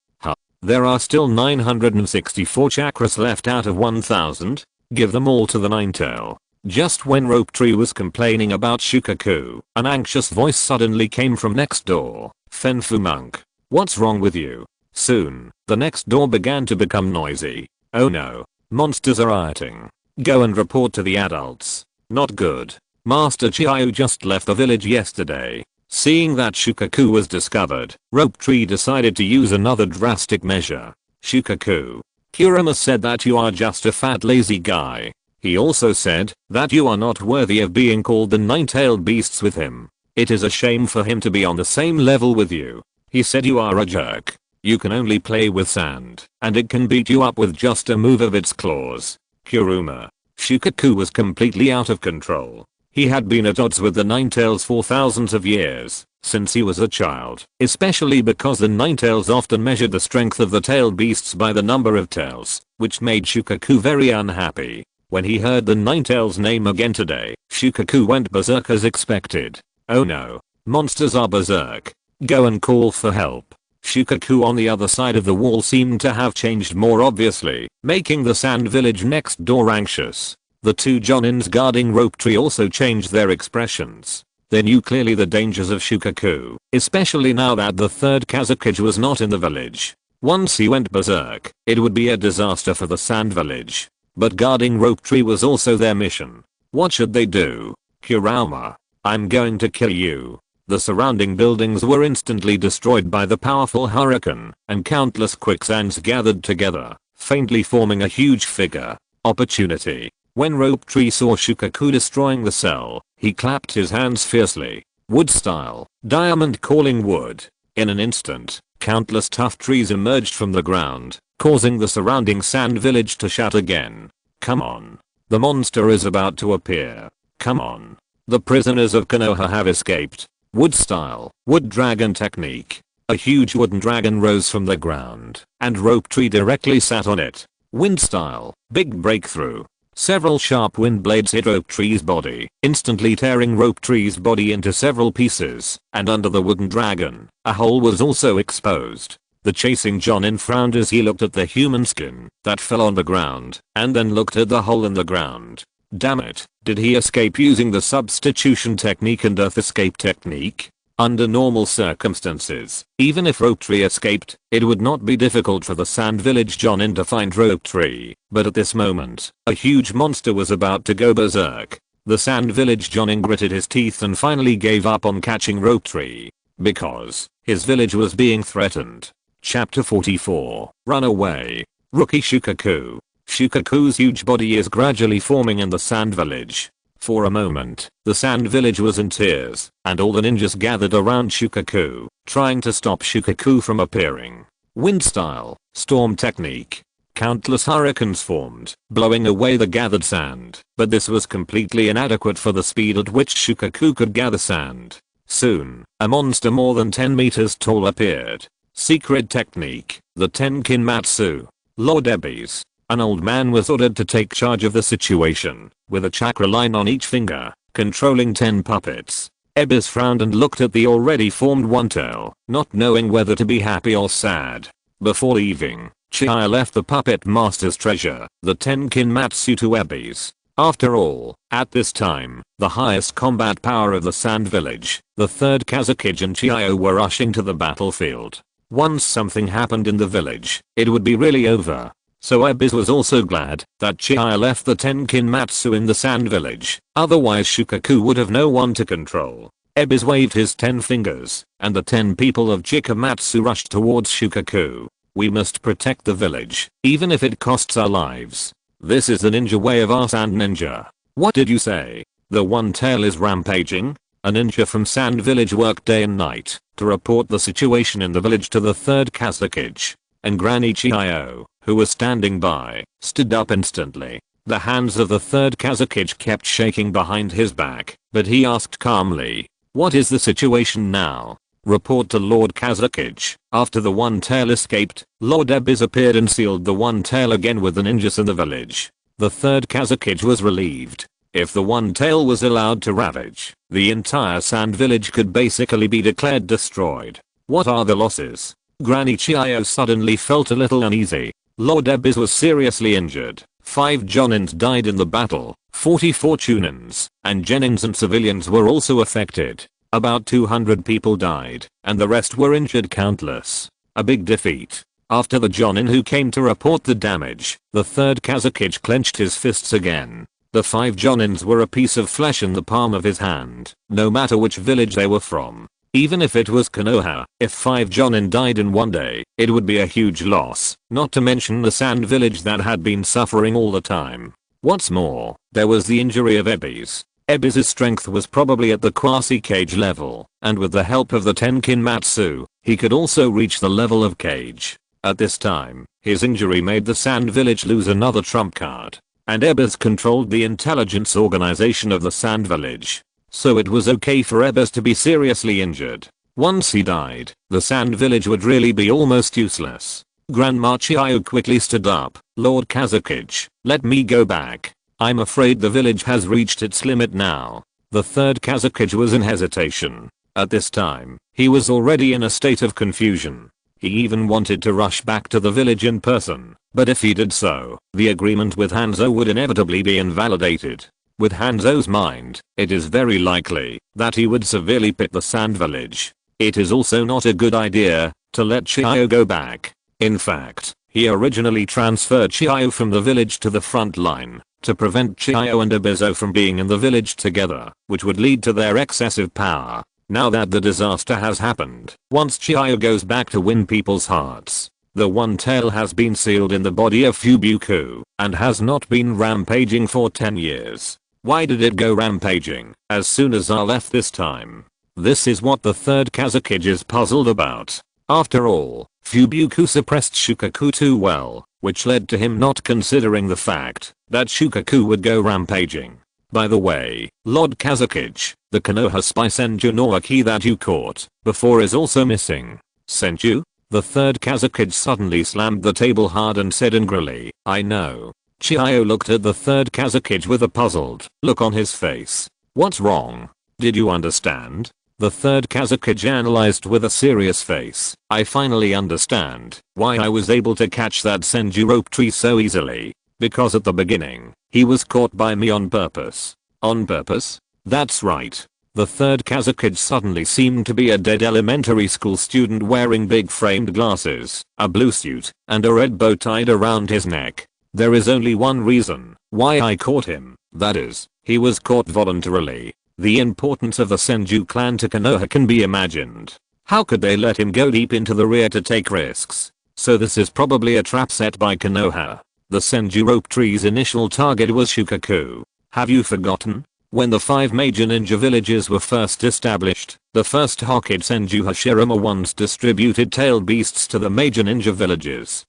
S1: There are still 964 chakras left out of 1000. Give them all to the nine-tail. Just when Rope Tree was complaining about Shukaku, an anxious voice suddenly came from next door. Fenfu monk. What's wrong with you? Soon, the next door began to become noisy. Oh no. Monsters are rioting. Go and report to the adults. Not good. Master Chiayu just left the village yesterday. Seeing that Shukaku was discovered, Rope Tree decided to use another drastic measure. Shukaku. Kurama said that you are just a fat lazy guy. He also said that you are not worthy of being called the nine-tailed beasts with him. It is a shame for him to be on the same level with you. He said you are a jerk. You can only play with sand, and it can beat you up with just a move of its claws. Kuruma. Shukaku was completely out of control. He had been at odds with the Nine-Tails for thousands of years, since he was a child, especially because the Nine-Tails often measured the strength of the tailed beasts by the number of tails, which made Shukaku very unhappy. When he heard the Nine-Tails name again today, Shukaku went berserk as expected. Oh no, monsters are berserk. Go and call for help. Shukaku on the other side of the wall seemed to have changed more obviously, making the sand village next door anxious. The two Jonins guarding Rope Tree also changed their expressions. They knew clearly the dangers of Shukaku, especially now that the third Kazakage was not in the village. Once he went berserk, it would be a disaster for the Sand Village. But guarding Rope Tree was also their mission. What should they do? Kurama, I'm going to kill you. The surrounding buildings were instantly destroyed by the powerful hurricane, and countless quicksands gathered together, faintly forming a huge figure. Opportunity. When Rope Tree saw Shukaku destroying the cell, he clapped his hands fiercely. Wood style, diamond calling wood. In an instant, countless tough trees emerged from the ground, causing the surrounding sand village to shut again. Come on. The monster is about to appear. Come on. The prisoners of Konoha have escaped. Wood style, wood dragon technique. A huge wooden dragon rose from the ground, and Rope Tree directly sat on it. Wind style, big breakthrough. Several sharp wind blades hit Rope Tree's body, instantly tearing Rope Tree's body into several pieces, and under the wooden dragon, a hole was also exposed. The chasing Jonin frowned as he looked at the human skin that fell on the ground, and then looked at the hole in the ground. Damn it, did he escape using the substitution technique and earth escape technique? Under normal circumstances, even if Rope Tree escaped, it would not be difficult for the Sand Village Jonin to find Rope Tree, but at this moment, a huge monster was about to go berserk. The Sand Village Jonin gritted his teeth and finally gave up on catching Rope Tree, because his village was being threatened. Chapter 44, Run Away. Rookie Shukaku. Shukaku's huge body is gradually forming in the Sand Village. For a moment, the Sand Village was in tears, and all the ninjas gathered around Shukaku, trying to stop Shukaku from appearing. Wind style, storm technique. Countless hurricanes formed, blowing away the gathered sand, but this was completely inadequate for the speed at which Shukaku could gather sand. Soon, a monster more than 10 meters tall appeared. Secret technique, the Tenkinmatsu. Lord Ebis. An old man was ordered to take charge of the situation, with a chakra line on each finger, controlling 10 puppets. Ebis frowned and looked at the already formed One Tail, not knowing whether to be happy or sad. Before leaving, Jiraiya left the puppet master's treasure, the Tenkinmatsu to Ebis. After all, at this time, the highest combat power of the Sand Village, the third Kazekage and Jiraiya were rushing to the battlefield. Once something happened in the village, it would be really over. So Ebis was also glad that Jiraiya left the Tenkinmatsu in the Sand Village, otherwise Shukaku would have no one to control. Ebis waved his 10 fingers, and the 10 people of Chikamatsu rushed towards Shukaku. We must protect the village, even if it costs our lives. This is the ninja way of our Sand Ninja. What did you say? The One Tail is rampaging? A ninja from Sand Village worked day and night to report the situation in the village to the third Kazekage. And Granny Chiyo, who was standing by, stood up instantly. The hands of the third Kazekage kept shaking behind his back, but he asked calmly, "What is the situation now?" Report to Lord Kazekage. After the One Tail escaped, Lord Ebis appeared and sealed the One Tail again with the ninjas in the village. The third Kazekage was relieved. If the One Tail was allowed to ravage, the entire Sand Village could basically be declared destroyed. What are the losses? Granny Chiyo suddenly felt a little uneasy. Lord Ebis was seriously injured. 5 Jonins died in the battle. 44 Chunins and Genins and civilians were also affected. About 200 people died, and the rest were injured countless. A big defeat. After the Jonin who came to report the damage, the third Kazekage clenched his fists again. The 5 Jonins were a piece of flesh in the palm of his hand, no matter which village they were from. Even if it was Konoha, if 5 Jonin died in one day, it would be a huge loss, not to mention the Sand Village that had been suffering all the time. What's more, there was the injury of Ebis. Ebis' strength was probably at the quasi-Kage level, and with the help of the Tenkinmatsu, he could also reach the level of Kage. At this time, his injury made the Sand Village lose another trump card, and Ebis controlled the intelligence organization of the Sand Village. So it was okay for Ebis to be seriously injured. Once he died, the Sand Village would really be almost useless. Grandma Chiyo quickly stood up. Lord Kazekage, let me go back. I'm afraid the village has reached its limit now. The third Kazekage was in hesitation. At this time, he was already in a state of confusion. He even wanted to rush back to the village in person, but if he did so, the agreement with Hanzo would inevitably be invalidated. With Hanzo's mind, it is very likely that he would severely pit the Sand Village. It is also not a good idea to let Chiyo go back. In fact, he originally transferred Chiyo from the village to the front line to prevent Chiyo and Ebizo from being in the village together, which would lead to their excessive power. Now that the disaster has happened, once Chiyo goes back to win people's hearts, the One Tail has been sealed in the body of Fubuku and has not been rampaging for 10 years. Why did it go rampaging as soon as I left this time? This is what the third Kazekage is puzzled about. After all, Fubuku suppressed Shukaku too well, which led to him not considering the fact that Shukaku would go rampaging. By the way, Lord Kazekage, the Konoha spy Senju Naoki that you caught before is also missing. Senju? The third Kazekage suddenly slammed the table hard and said angrily, I know. Chiyo looked at the third Kazekage with a puzzled look on his face. What's wrong? Did you understand? The third Kazekage analyzed with a serious face. I finally understand why I was able to catch that Senju rope tree so easily. Because at the beginning, he was caught by me on purpose. On purpose? That's right. The third Kazekage suddenly seemed to be a dead elementary school student wearing big framed glasses, a blue suit, and a red bow tied around his neck. There is only one reason why I caught him, that is, he was caught voluntarily. The importance of the Senju clan to Konoha can be imagined. How could they let him go deep into the rear to take risks? So this is probably a trap set by Konoha. The Senju rope tree's initial target was Shukaku. Have you forgotten? When the 5 major ninja villages were first established, the first Hokage Senju Hashirama once distributed tailed beasts to the major ninja villages.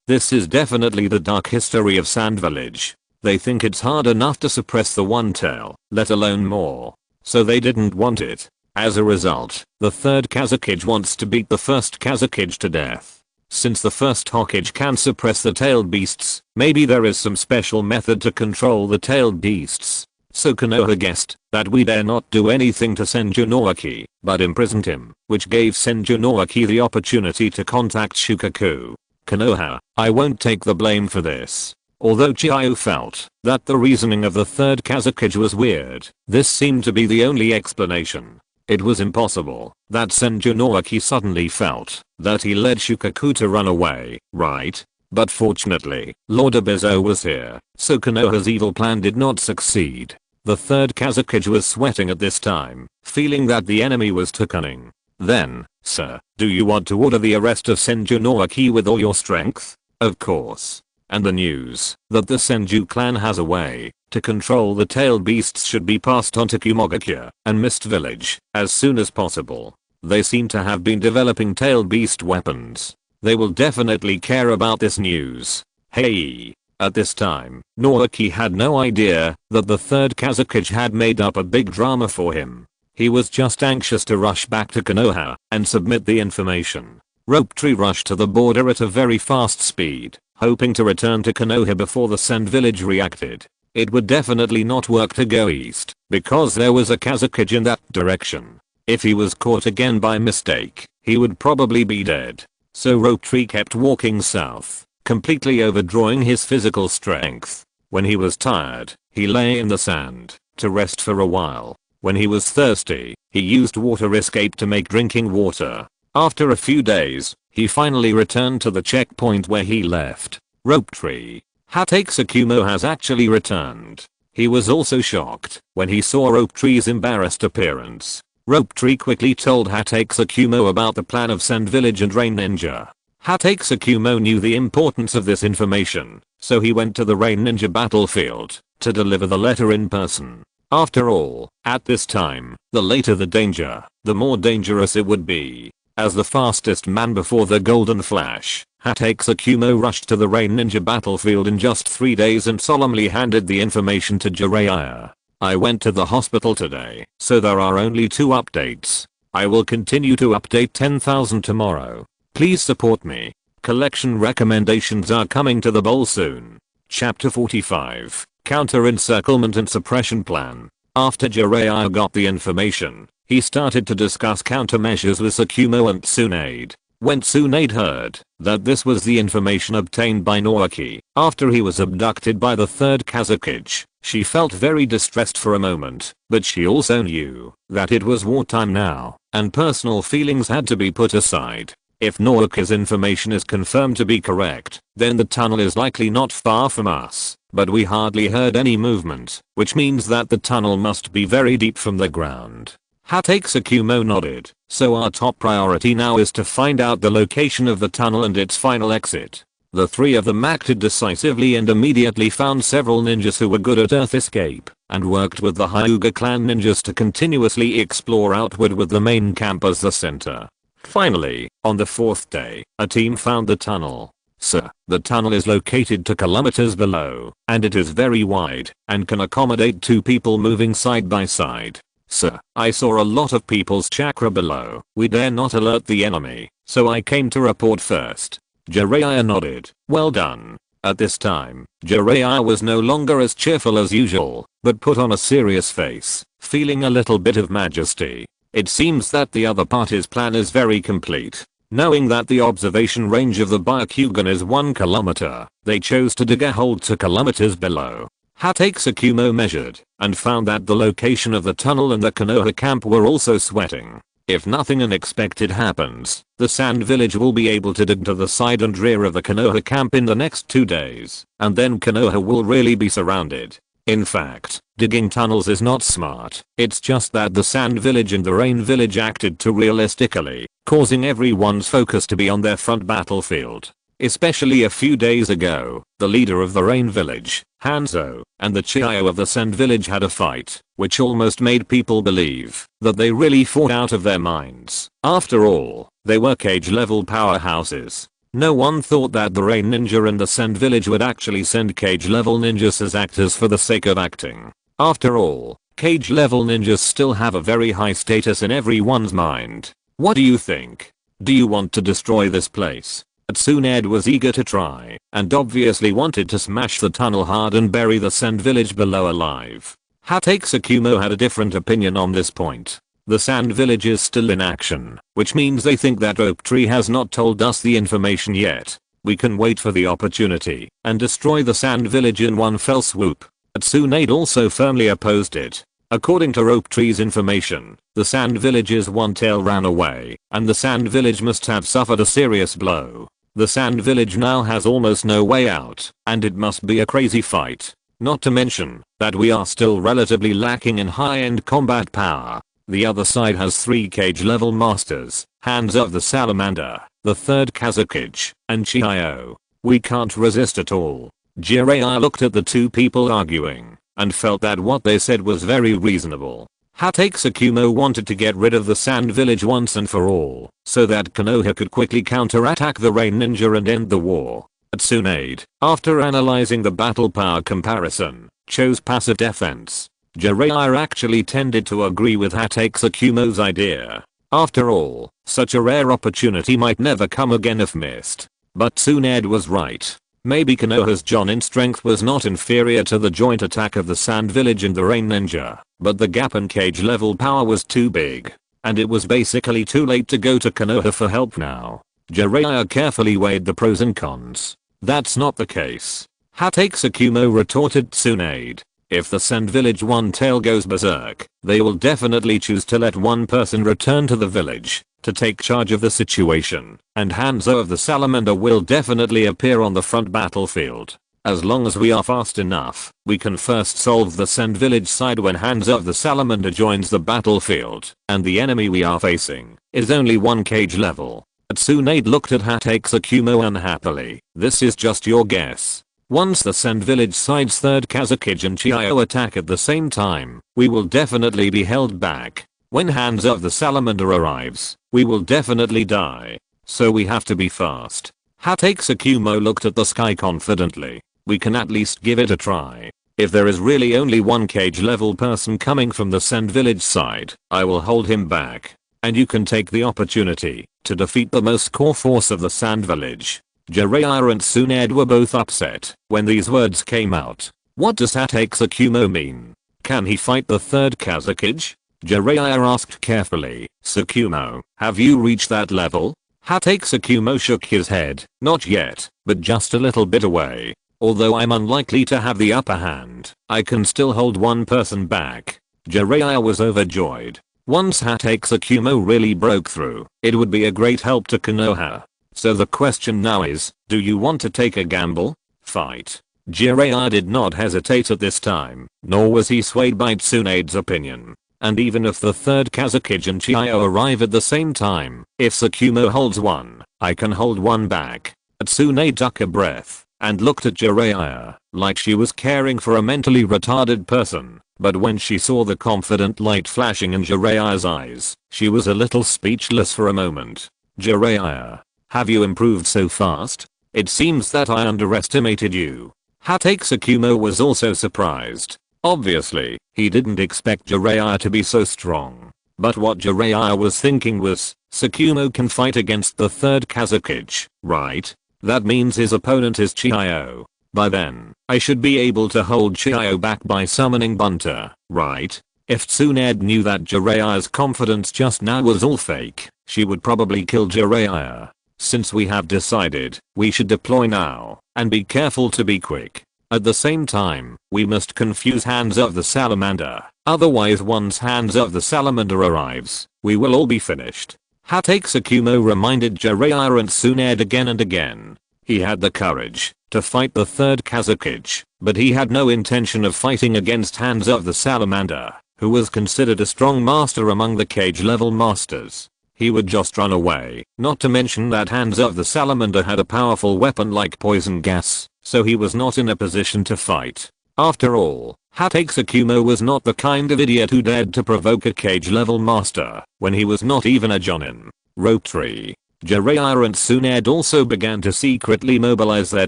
S1: This is definitely the dark history of Sand Village. They think it's hard enough to suppress the One Tail, let alone more. So they didn't want it. As a result, the third Kazekage wants to beat the first Kazekage to death. Since the first Hokage can suppress the tailed beasts, maybe there is some special method to control the tailed beasts. So Konoha guessed that we dare not do anything to Senju Naoki, but imprisoned him, which gave Senju Naoki the opportunity to contact Shukaku. Konoha, I won't take the blame for this. Although Chiyo felt that the reasoning of the third Kazekage was weird, this seemed to be the only explanation. It was impossible that Senju Naoki suddenly felt that he led Shukaku to run away, right? But fortunately, Lord Ebizo was here, so Konoha's evil plan did not succeed. The third Kazekage was sweating at this time, feeling that the enemy was too cunning. Then, sir, do you want to order the arrest of Senju Naoki with all your strength? Of course. And the news that the Senju clan has a way to control the tailed beasts should be passed on to Kumogakuya and Mist Village as soon as possible. They seem to have been developing tailed beast weapons. They will definitely care about this news. Hey. At this time, Naoki had no idea that the third Kazekage had made up a big drama for him. He was just anxious to rush back to Konoha and submit the information. Rope Tree rushed to the border at a very fast speed, hoping to return to Konoha before the Sand Village reacted. It would definitely not work to go east, because there was a Kazekage in that direction. If he was caught again by mistake, he would probably be dead. So Rope Tree kept walking south, completely overdrawing his physical strength. When he was tired, he lay in the sand to rest for a while. When he was thirsty, he used water escape to make drinking water. After a few days, he finally returned to the checkpoint where he left. Rope Tree. Hatake Tsukumo has actually returned. He was also shocked when he saw Rope Tree's embarrassed appearance. Rope Tree quickly told Hatake Tsukumo about the plan of Sand Village and Rain Ninja. Hatake Tsukumo knew the importance of this information, so he went to the Rain Ninja battlefield to deliver the letter in person. After all, at this time, the later the danger, the more dangerous it would be. As the fastest man before the Golden Flash, Hatake Tsukumo rushed to the Rain Ninja battlefield in just 3 days and solemnly handed the information to Jiraiya. I went to the hospital today, so there are only 2 updates. I will continue to update 10,000 tomorrow. Please support me. Collection recommendations are coming to the bowl soon. Chapter 45, Counter Encirclement and Suppression Plan. After Jiraiya got the information, he started to discuss countermeasures with Tsukumo and Tsunade. When Tsunade heard that this was the information obtained by Naoki after he was abducted by the third Kazekage, she felt very distressed for a moment, but she also knew that it was wartime now, and personal feelings had to be put aside. If Naoki's information is confirmed to be correct, then the tunnel is likely not far from us, but we hardly heard any movement, which means that the tunnel must be very deep from the ground. Hatake nodded. So our top priority now is to find out the location of the tunnel and its final exit. The three of them acted decisively and immediately found several ninjas who were good at earth escape, and worked with the Hyuga clan ninjas to continuously explore outward with the main camp as the center. Finally, on the fourth day, a team found the tunnel. Sir, the tunnel is located 2 kilometers below, and it is very wide, and can accommodate 2 people moving side by side. Sir, I saw a lot of people's chakra below. We dare not alert the enemy, so I came to report first. Jiraiya nodded. Well done. At this time, Jiraiya was no longer as cheerful as usual, but put on a serious face, feeling a little bit of majesty. It seems that the other party's plan is very complete. Knowing that the observation range of the Byakugan is 1 kilometer, they chose to dig a hole 2 kilometers below. Hatake measured, and found that the location of the tunnel and the Konoha camp were also sweating. If nothing unexpected happens, the Sand Village will be able to dig to the side and rear of the Konoha camp in the next 2 days, and then Konoha will really be surrounded. In fact, digging tunnels is not smart, it's just that the Sand Village and the Rain Village acted too realistically, causing everyone's focus to be on their front battlefield. Especially a few days ago, the leader of the Rain Village, Hanzo, and the Uchiha of the Sand Village had a fight, which almost made people believe that they really fought out of their minds. After all, they were cage level powerhouses. No one thought that the Rain Ninja and the Sand Village would actually send cage level ninjas as actors for the sake of acting. After all, cage level ninjas still have a very high status in everyone's mind. What do you think? Do you want to destroy this place? Tsunade was eager to try, and obviously wanted to smash the tunnel hard and bury the Sand Village below alive. Hatake had a different opinion on this point. The Sand Village is still in action, which means they think that Oak Tree has not told us the information yet. We can wait for the opportunity, and destroy the Sand Village in one fell swoop. Tsunade also firmly opposed it. According to Oak Tree's information, the Sand Village's one tail ran away, and the Sand Village must have suffered a serious blow. The Sand Village now has almost no way out, and it must be a crazy fight. Not to mention that we are still relatively lacking in high-end combat power. The other side has 3 cage level masters, Hands of the Salamander, the 3rd Kazakage, and Chihio. We can't resist at all. Jiraiya looked at the 2 people arguing, and felt that what they said was very reasonable. Hatake wanted to get rid of the Sand Village once and for all, so that Konoha could quickly counterattack the Rain Ninja and end the war. Tsunade, after analyzing the battle power comparison, chose passive defense. Jiraiya actually tended to agree with Hatake idea. After all, such a rare opportunity might never come again if missed. But Tsunade was right. Maybe Konoha's Jonin strength was not inferior to the joint attack of the Sand Village and the Rain Ninja, but the gap in cage level power was too big, and it was basically too late to go to Konoha for help now. Jiraiya carefully weighed the pros and cons. That's not the case. Hatake retorted Tsunade. If the Sand Village one tail goes berserk, they will definitely choose to let one person return to the village to take charge of the situation, and Hanzo of the Salamander will definitely appear on the front battlefield. As long as we are fast enough, we can first solve the Sand Village side when Hanzo of the Salamander joins the battlefield, and the enemy we are facing is only 1 cage level. Tsunade looked at Hatake unhappily. This is just your guess. Once the Sand Village side's 3rd Kazakage and Chihio attack at the same time, we will definitely be held back. When Hands of the Salamander arrives, we will definitely die. So we have to be fast. Hatake looked at the sky confidently. We can at least give it a try. If there is really only 1 cage level person coming from the Sand Village side, I will hold him back. And you can take the opportunity to defeat the most core force of the Sand Village. Jiraiya and Tsunade were both upset when these words came out. What does Hatake mean? Can he fight the 3rd Kazakage? Jiraiya asked carefully. Tsukumo, have you reached that level? Hatake shook his head. Not yet, but just a little bit away. Although I'm unlikely to have the upper hand, I can still hold one person back. Jiraiya was overjoyed. Once Hatake Tsukumo really broke through, it would be a great help to Konoha. So the question now is, do you want to take a gamble? Fight. Jiraiya did not hesitate at this time, nor was he swayed by Tsunade's opinion. And even if the third Kazekage and Chiyo arrive at the same time, if Tsukumo holds one, I can hold one back. Tsunade took a breath and looked at Jiraiya like she was caring for a mentally retarded person. But when she saw the confident light flashing in Jiraiya's eyes, she was a little speechless for a moment. Jiraiya, have you improved so fast? It seems that I underestimated you. Hatake Tsukumo was also surprised. Obviously, he didn't expect Jiraiya to be so strong. But what Jiraiya was thinking was, Tsukumo can fight against the third Kazekage, right? That means his opponent is Chiyo. By then, I should be able to hold Chiyo back by summoning Bunter, right? If Tsunade knew that Jiraiya's confidence just now was all fake, she would probably kill Jiraiya. Since we have decided, we should deploy now, and be careful to be quick. At the same time, we must confuse Hands of the Salamander, otherwise once Hands of the Salamander arrives, we will all be finished. Hatake Tsukumo reminded Jiraiya and Tsunade again and again. He had the courage to fight the third Kazekage, but he had no intention of fighting against Hands of the Salamander, who was considered a strong master among the cage level masters. He would just run away, not to mention that Hands of the Salamander had a powerful weapon like poison gas, so he was not in a position to fight. After all, Hatake Tsukumo was not the kind of idiot who dared to provoke a cage level master when he was not even a jonin. Rope tree. Jiraiya and Tsunade also began to secretly mobilize their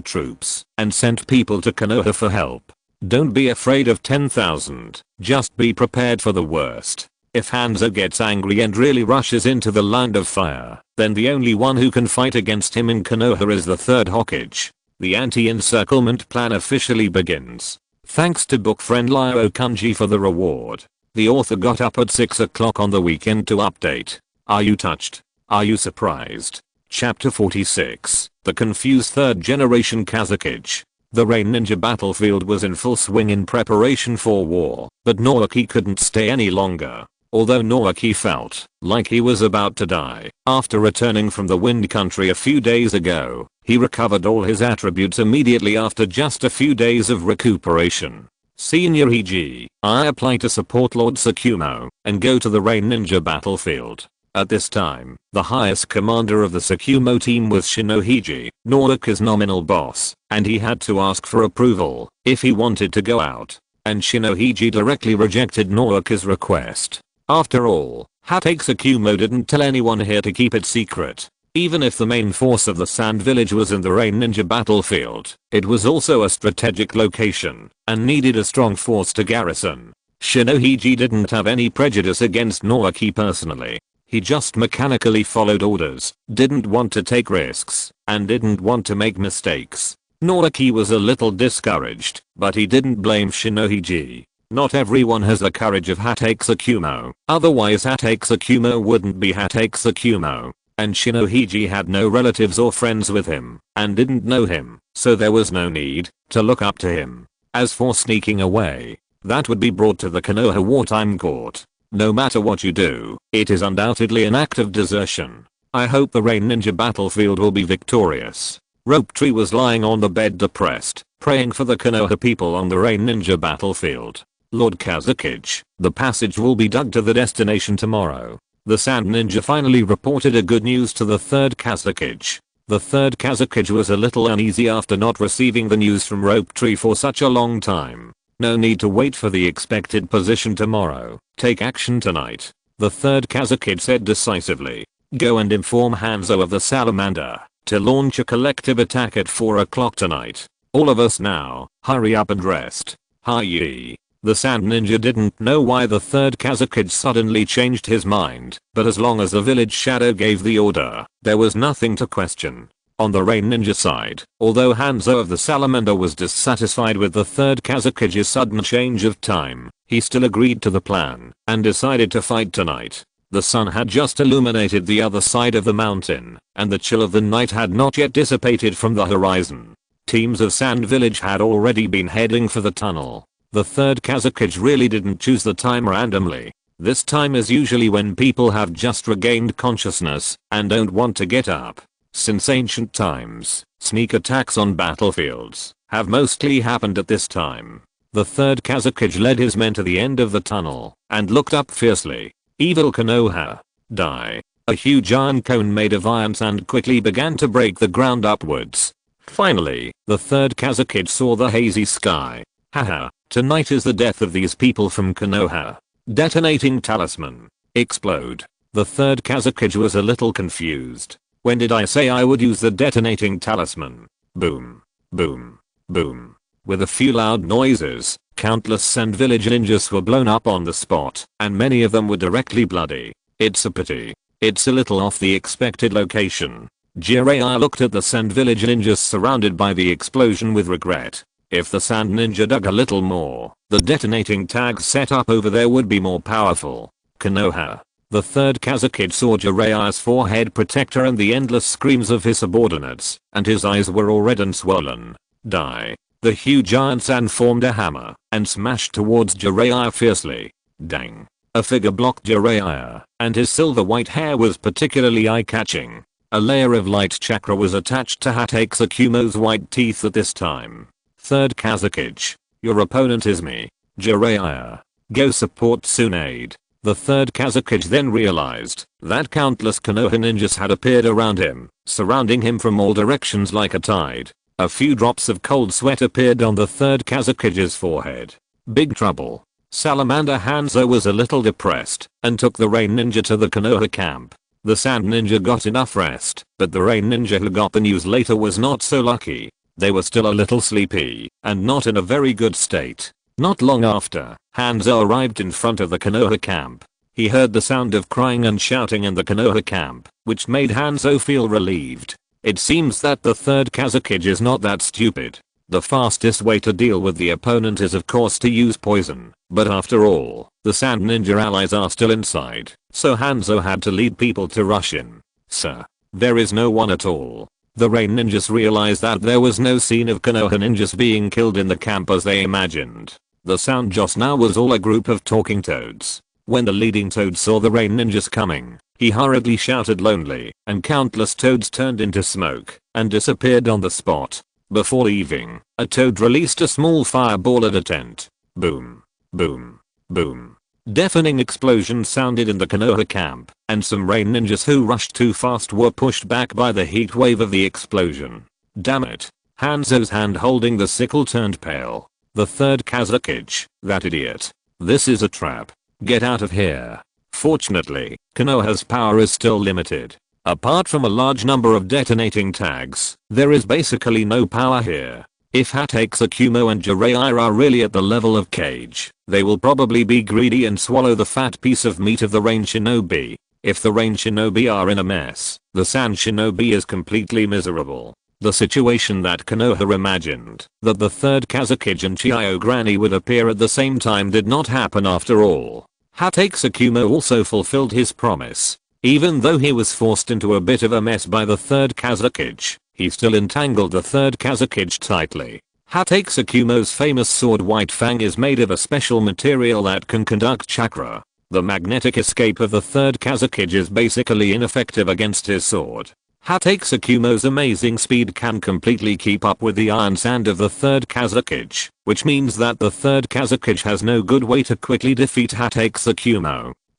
S1: troops and sent people to Konoha for help. Don't be afraid of 10,000, just be prepared for the worst. If Hanzo gets angry and really rushes into the line of fire, then the only one who can fight against him in Konoha is the third Hokage. The anti-encirclement plan officially begins. Thanks to book friend Lyo Kunji for the reward. The author got up at 6 o'clock on the weekend to update. Are you touched? Are you surprised? Chapter 46. The confused third generation Kazekage. The Rain Ninja battlefield was in full swing in preparation for war, but Naoki couldn't stay any longer. Although Naoki felt like he was about to die after returning from the Wind Country a few days ago, he recovered all his attributes immediately after just a few days of recuperation. Senior Hiji, I apply to support Lord Tsukumo and go to the Rain Ninja battlefield. At this time, the highest commander of the Tsukumo team was Shinohiji, Naoki's nominal boss, and he had to ask for approval if he wanted to go out. And Shinohiji directly rejected Naoki's request. After all, Hatake Tsukumo didn't tell anyone here to keep it secret. Even if the main force of the Sand Village was in the Rain Ninja battlefield, it was also a strategic location and needed a strong force to garrison. Shinohiji didn't have any prejudice against Naoki personally. He just mechanically followed orders, didn't want to take risks, and didn't want to make mistakes. Naoki was a little discouraged, but he didn't blame Shinohiji. Not everyone has the courage of Hatake Tsukumo, otherwise Hatake Tsukumo wouldn't be Hatake Tsukumo. And Shinohiji had no relatives or friends with him, and didn't know him, so there was no need to look up to him. As for sneaking away, that would be brought to the Konoha wartime court. No matter what you do, it is undoubtedly an act of desertion. I hope the Rain Ninja battlefield will be victorious. Rope Tree was lying on the bed depressed, praying for the Konoha people on the Rain Ninja battlefield. Lord Kazekage, the passage will be dug to the destination tomorrow. The Sand Ninja finally reported a good news to the third Kazekage. The third Kazekage was a little uneasy after not receiving the news from Rope Tree for such a long time. No need to wait for the expected position tomorrow. Take action tonight. The third Kazekage said decisively. Go and inform Hanzo of the Salamander to launch a collective attack at 4 o'clock tonight. All of us now, hurry up and rest. Hi-yi. The Sand Ninja didn't know why the third Kazekage suddenly changed his mind, but as long as the village shadow gave the order, there was nothing to question. On the Rain Ninja side, although Hanzo of the Salamander was dissatisfied with the third Kazekage's sudden change of time, he still agreed to the plan and decided to fight tonight. The sun had just illuminated the other side of the mountain, and the chill of the night had not yet dissipated from the horizon. Teams of Sand Village had already been heading for the tunnel. The third Kazekage really didn't choose the time randomly. This time is usually when people have just regained consciousness and don't want to get up. Since ancient times, sneak attacks on battlefields have mostly happened at this time. The third Hokage led his men to the end of the tunnel and looked up fiercely. Evil Konoha. Die. A huge iron cone made of iron sand quickly began to break the ground upwards. Finally, the third Hokage saw the hazy sky. Haha, tonight is the death of these people from Konoha. Detonating talisman. Explode. The third Hokage was a little confused. When did I say I would use the detonating talisman? Boom. Boom. Boom. With a few loud noises, countless Sand Village ninjas were blown up on the spot, and many of them were directly bloody. It's a pity. It's a little off the expected location. Jiraiya looked at the Sand Village ninjas surrounded by the explosion with regret. If the Sand Ninja dug a little more, the detonating tags set up over there would be more powerful. Konoha. The third Hokage saw Jiraiya's forehead protector and the endless screams of his subordinates, and his eyes were all red and swollen. Die. The huge iron sand formed a hammer and smashed towards Jiraiya fiercely. Dang. A figure blocked Jiraiya, and his silver white hair was particularly eye-catching. A layer of light chakra was attached to Hatake's white teeth at this time. Third Hokage. Your opponent is me. Jiraiya. Go support Tsunade. The third Hokage then realized that countless Konoha ninjas had appeared around him, surrounding him from all directions like a tide. A few drops of cold sweat appeared on the third Hokage's forehead. Big trouble. Salamander Hanzo was a little depressed and took the Rain Ninja to the Konoha camp. The Sand Ninja got enough rest, but the Rain Ninja who got the news later was not so lucky. They were still a little sleepy and not in a very good state. Not long after, Hanzo arrived in front of the Konoha camp. He heard the sound of crying and shouting in the Konoha camp, which made Hanzo feel relieved. It seems that the third Hokage is not that stupid. The fastest way to deal with the opponent is of course to use poison, but after all, the Sand Ninja allies are still inside, so Hanzo had to lead people to rush in. Sir. There is no one at all. The Rain Ninjas realized that there was no scene of Konoha ninjas being killed in the camp as they imagined. The sound just now was all a group of talking toads. When the leading toad saw the Rain Ninjas coming, he hurriedly shouted lonely, and countless toads turned into smoke and disappeared on the spot. Before leaving, a toad released a small fireball at a tent. Boom. Boom. Boom. Deafening explosions sounded in the Konoha camp, and some Rain Ninjas who rushed too fast were pushed back by the heat wave of the explosion. Damn it. Hanzo's hand holding the sickle turned pale. The third Hokage. That idiot. This is a trap. Get out of here. Fortunately, Konoha's power is still limited. Apart from a large number of detonating tags, there is basically no power here. If Hatake's and Jiraiya are really at the level of Kage, they will probably be greedy and swallow the fat piece of meat of the Rain Shinobi. If the Rain Shinobi are in a mess, the Sand Shinobi is completely miserable. The situation that Konoha imagined, that the third Hokage and Chiyo Granny would appear at the same time, did not happen after all. Hatake's also fulfilled his promise. Even though he was forced into a bit of a mess by the third Hokage, he still entangled the third Hokage tightly. Hatake's famous sword White Fang is made of a special material that can conduct chakra. The magnetic escape of the third Hokage is basically ineffective against his sword. Hatake's amazing speed can completely keep up with the iron sand of the third Hokage, which means that the third Hokage has no good way to quickly defeat Hatake's.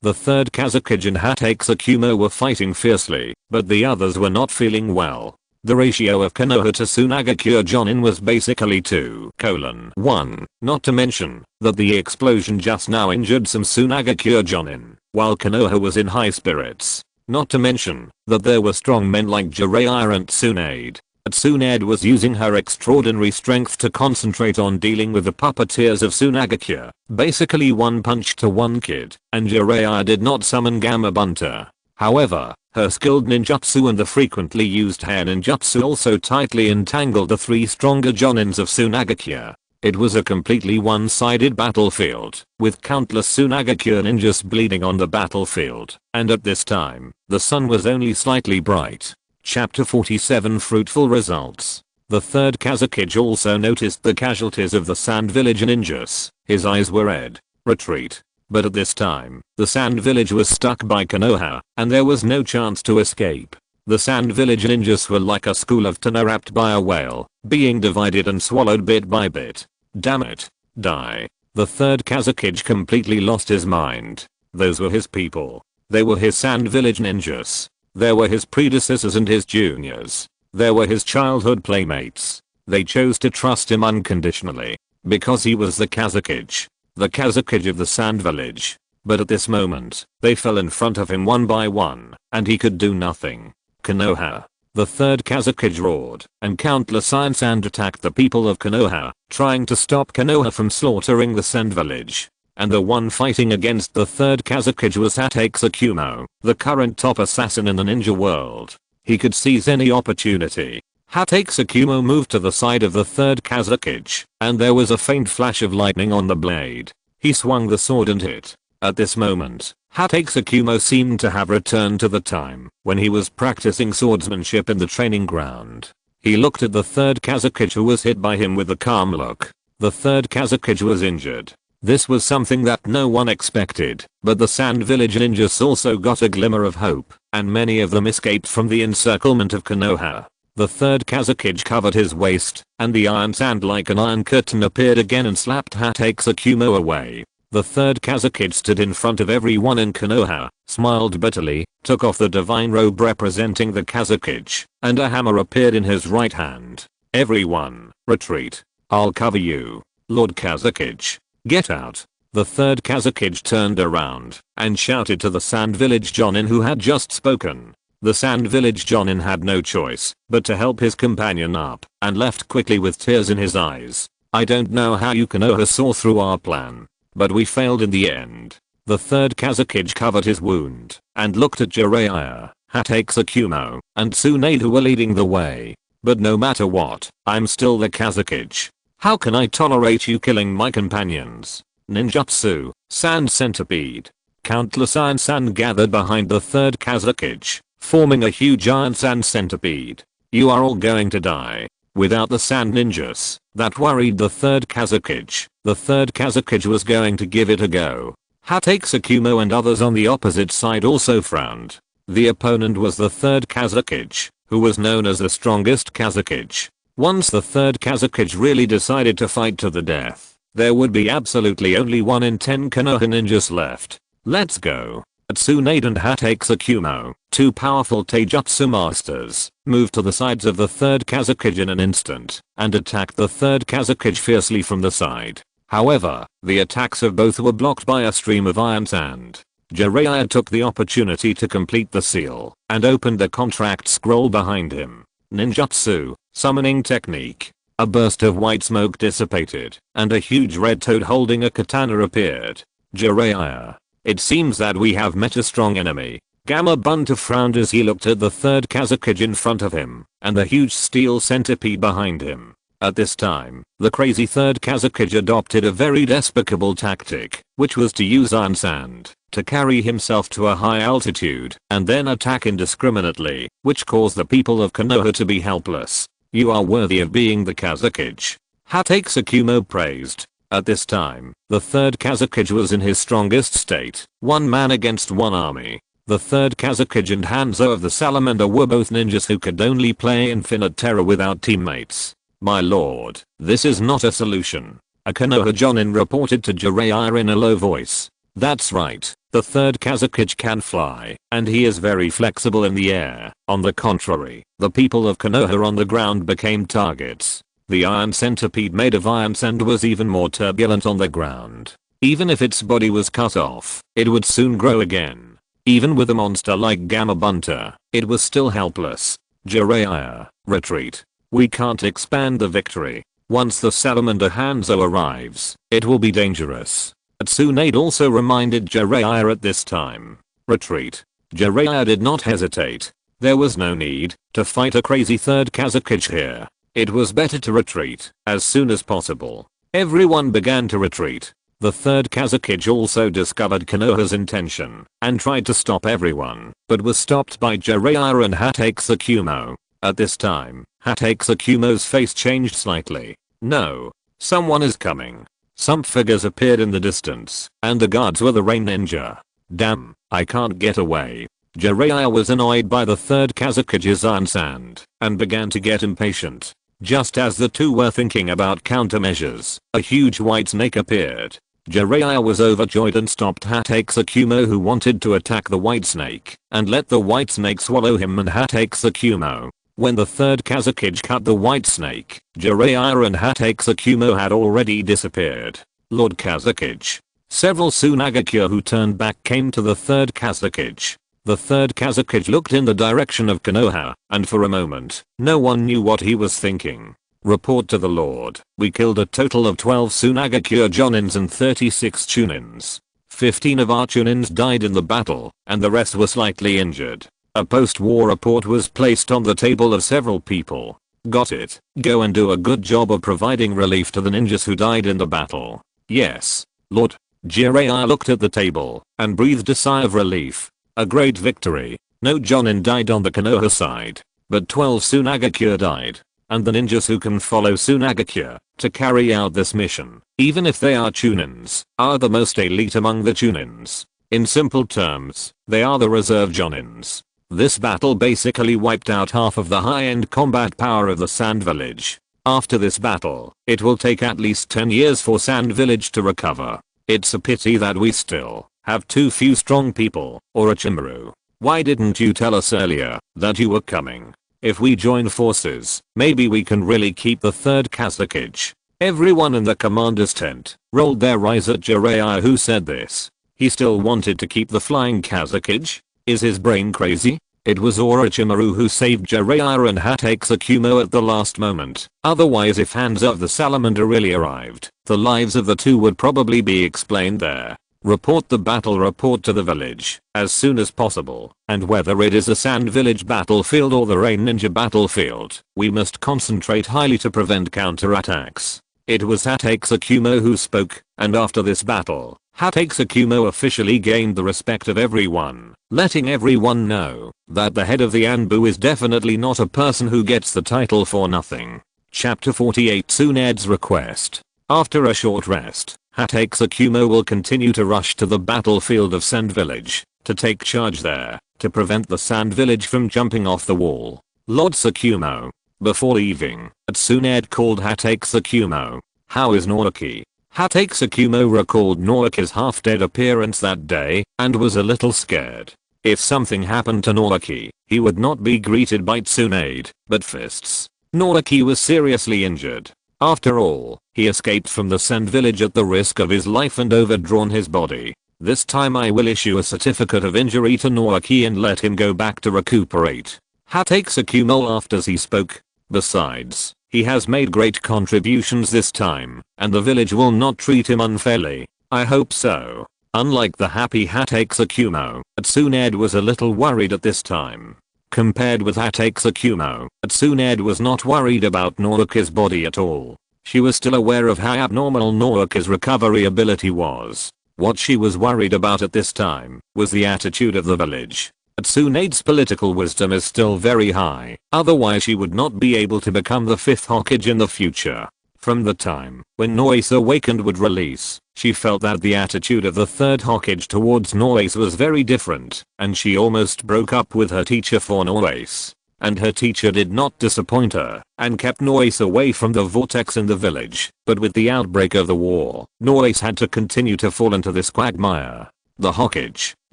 S1: The third Hokage and Hatake's were fighting fiercely, but the others were not feeling well. The ratio of Konoha to Tsunade Jonin was basically 2:1, not to mention that the explosion just now injured some Tsunade Jonin, while Konoha was in high spirits. Not to mention that there were strong men like Jiraiya and Tsunade. Tsunade was using her extraordinary strength to concentrate on dealing with the puppeteers of Tsunade. Basically one punch to one kid, and Jiraiya did not summon Gamma Bunter. However, her skilled ninjutsu and the frequently used hair ninjutsu also tightly entangled the three stronger Jonins of Tsunade. It was a completely one-sided battlefield, with countless Tsunade ninjas bleeding on the battlefield, and at this time, the sun was only slightly bright. Chapter 47 Fruitful Results. The third Hokage also noticed the casualties of the Sand Village ninjas. His eyes were red. Retreat. But at this time, the Sand Village was stuck by Konoha, and there was no chance to escape. The Sand Village ninjas were like a school of tuna wrapped by a whale, being divided and swallowed bit by bit. Damn it. Die. The third Kazekage completely lost his mind. Those were his people. They were his Sand Village ninjas. There were his predecessors and his juniors. There were his childhood playmates. They chose to trust him unconditionally. Because he was the Kazekage. The Kazekage of the Sand Village. But at this moment, they fell in front of him one by one, and he could do nothing. Konoha. The third Kazekage roared, and countless iron sand attacked the people of Konoha, trying to stop Konoha from slaughtering the Sand Village. And the one fighting against the third Kazekage was Hatake Tsukumo, the current top assassin in the ninja world. He could seize any opportunity. Hatake Tsukumo moved to the side of the third Kazekage, and there was a faint flash of lightning on the blade. He swung the sword and hit. At this moment, Hatake Tsukumo seemed to have returned to the time when he was practicing swordsmanship in the training ground. He looked at the third Kazekage who was hit by him with a calm look. The third Kazekage was injured. This was something that no one expected, but the Sand Village ninjas also got a glimmer of hope, and many of them escaped from the encirclement of Konoha. The third Kazekage covered his waist, and the iron sand like an iron curtain appeared again and slapped Hatake Tsukumo away. The third Kazekage stood in front of everyone in Konoha, smiled bitterly, took off the divine robe representing the Kazekage, and a hammer appeared in his right hand. Everyone, retreat. I'll cover you. Lord Kazekage. Get out. The third Kazekage turned around and shouted to the Sand Village Jonin who had just spoken. The Sand Village Jonin had no choice but to help his companion up and left quickly with tears in his eyes. I don't know how you Konoha saw through our plan, but we failed in the end. The third Kazekage covered his wound and looked at Jiraiya, Hatake Tsukumo, and Tsunade who were leading the way. But no matter what, I'm still the Kazekage. How can I tolerate you killing my companions? Ninjutsu, Sand Centipede. Countless iron sand gathered behind the third Kazekage, forming a huge iron sand centipede. You are all going to die. Without the sand ninjas, that worried the third Kazekage. The third Kazekage was going to give it a go. Hatake Tsukumo and others on the opposite side also frowned. The opponent was the third Kazekage, who was known as the strongest Kazekage. Once the third Kazekage really decided to fight to the death, there would be absolutely only 1 in 10 Konoha ninjas left. Let's go. Tsunade and Hatake Tsukumo, 2 powerful taijutsu masters, moved to the sides of the third Kazekage in an instant and attacked the third Kazekage fiercely from the side. However, the attacks of both were blocked by a stream of iron sand. Jiraiya took the opportunity to complete the seal and opened the contract scroll behind him. Ninjutsu, summoning technique. A burst of white smoke dissipated, and a huge red toad holding a katana appeared. Jiraiya. It seems that we have met a strong enemy. Gamma Bunta frowned as he looked at the third Kazekage in front of him, and the huge steel centipede behind him. At this time, the crazy third Kazekage adopted a very despicable tactic, which was to use iron sand to carry himself to a high altitude and then attack indiscriminately, which caused the people of Konoha to be helpless. You are worthy of being the Kazekage. Hatake Tsukumo praised. At this time, the third Kazekage was in his strongest state, 1 man against 1 army. The third Kazekage and Hanzo of the Salamander were both ninjas who could only play Infinite Terror without teammates. My lord, this is not a solution. A Konoha Jonin reported to Jiraiya in a low voice. That's right, the third Kazekage can fly, and he is very flexible in the air. On the contrary, the people of Konoha on the ground became targets. The iron centipede made of iron sand was even more turbulent on the ground. Even if its body was cut off, it would soon grow again. Even with a monster like Gamma Bunta, it was still helpless. Jiraiya, retreat. We can't expand the victory. Once the Salamander Hanzo arrives, it will be dangerous. Tsunade also reminded Jiraiya at this time. Retreat. Jiraiya did not hesitate. There was no need to fight a crazy third Kazekage here. It was better to retreat as soon as possible. Everyone began to retreat. The third Kazekage also discovered Konoha's intention and tried to stop everyone, but was stopped by Jiraiya and Hatake Tsukumo. At this time, Hatake Tsukumo's face changed slightly. No. Someone is coming. Some figures appeared in the distance, and the guards were the rain ninja. Damn, I can't get away. Jiraiya was annoyed by the third Kazakuge's ansand, and began to get impatient. Just as the two were thinking about countermeasures, a huge white snake appeared. Jiraiya was overjoyed and stopped Hatake Tsukumo, who wanted to attack the white snake, and let the white snake swallow him and Hatake Tsukumo. When the third Kazakuge cut the white snake, Jiraiya and Hatake Tsukumo had already disappeared. Lord Kazakuge. Several Tsunade who turned back came to the third Kazakuge. The third Kazakuge looked in the direction of Konoha, and for a moment, no one knew what he was thinking. Report to the Lord. We killed a total of 12 Tsunade Jonins and 36 Chunins. 15 of our Chunins died in the battle, and the rest were slightly injured. A post-war report was placed on the table of several people. Got it. Go and do a good job of providing relief to the ninjas who died in the battle. Yes, Lord. Jiraiya looked at the table, and breathed a sigh of relief. A great victory. No Jonin died on the Konoha side, but 12 Tsunade died. And the ninjas who can follow Tsunade to carry out this mission, even if they are Chunins, are the most elite among the Chunins. In simple terms, they are the reserve Jonins. This battle basically wiped out half of the high-end combat power of the Sand Village. After this battle, it will take at least 10 years for Sand Village to recover. It's a pity that we still have too few strong people. Orochimaru, why didn't you tell us earlier that you were coming? If we join forces, maybe we can really keep the third Kazakuge. Everyone in the commander's tent rolled their eyes at Jiraiya, who said this. He still wanted to keep the flying Kazakuge? Is his brain crazy? It was Orochimaru who saved Jiraiya and Hatake Tsukumo at the last moment. Otherwise, if Hands of the Salamander really arrived, the lives of the two would probably be explained there. Report the battle report to the village as soon as possible, and whether it is a Sand Village battlefield or the Rain Ninja battlefield, we must concentrate highly to prevent counterattacks. It was Hatake Tsukumo who spoke, and after this battle, Hatake Tsukumo officially gained the respect of everyone, letting everyone know that the head of the Anbu is definitely not a person who gets the title for nothing. Chapter 48 Tsunade's Request. After a short rest, Hatake Tsukumo will continue to rush to the battlefield of Sand Village, to take charge there, to prevent the Sand Village from jumping off the wall. Lord Tsukumo. Before leaving, Tsunade called Hatake Tsukumo. How is Naoki? Hatake Tsukumo recalled Naoki's half-dead appearance that day, and was a little scared. If something happened to Naoki, he would not be greeted by Tsunade, but fists. Naoki was seriously injured. After all, he escaped from the Sand Village at the risk of his life and overdrawn his body. This time I will issue a certificate of injury to Naoki and let him go back to recuperate. Hatake Tsukumo laughed as he spoke. Besides, he has made great contributions this time, and the village will not treat him unfairly. I hope so. Unlike the happy Hatake Tsukumo, Tsunade was a little worried at this time. Compared with Hatake Tsukumo, Tsunade was not worried about Naoki's body at all. She was still aware of how abnormal Naoki's recovery ability was. What she was worried about at this time was the attitude of the village. Tsunade's political wisdom is still very high, otherwise she would not be able to become the 5th Hokage in the future. From the time when Noise Awakened would release, she felt that the attitude of the 3rd Hokage towards Noise was very different, and she almost broke up with her teacher for Noise. And her teacher did not disappoint her, and kept Noise away from the vortex in the village, but with the outbreak of the war, Noise had to continue to fall into this quagmire. The Hokage,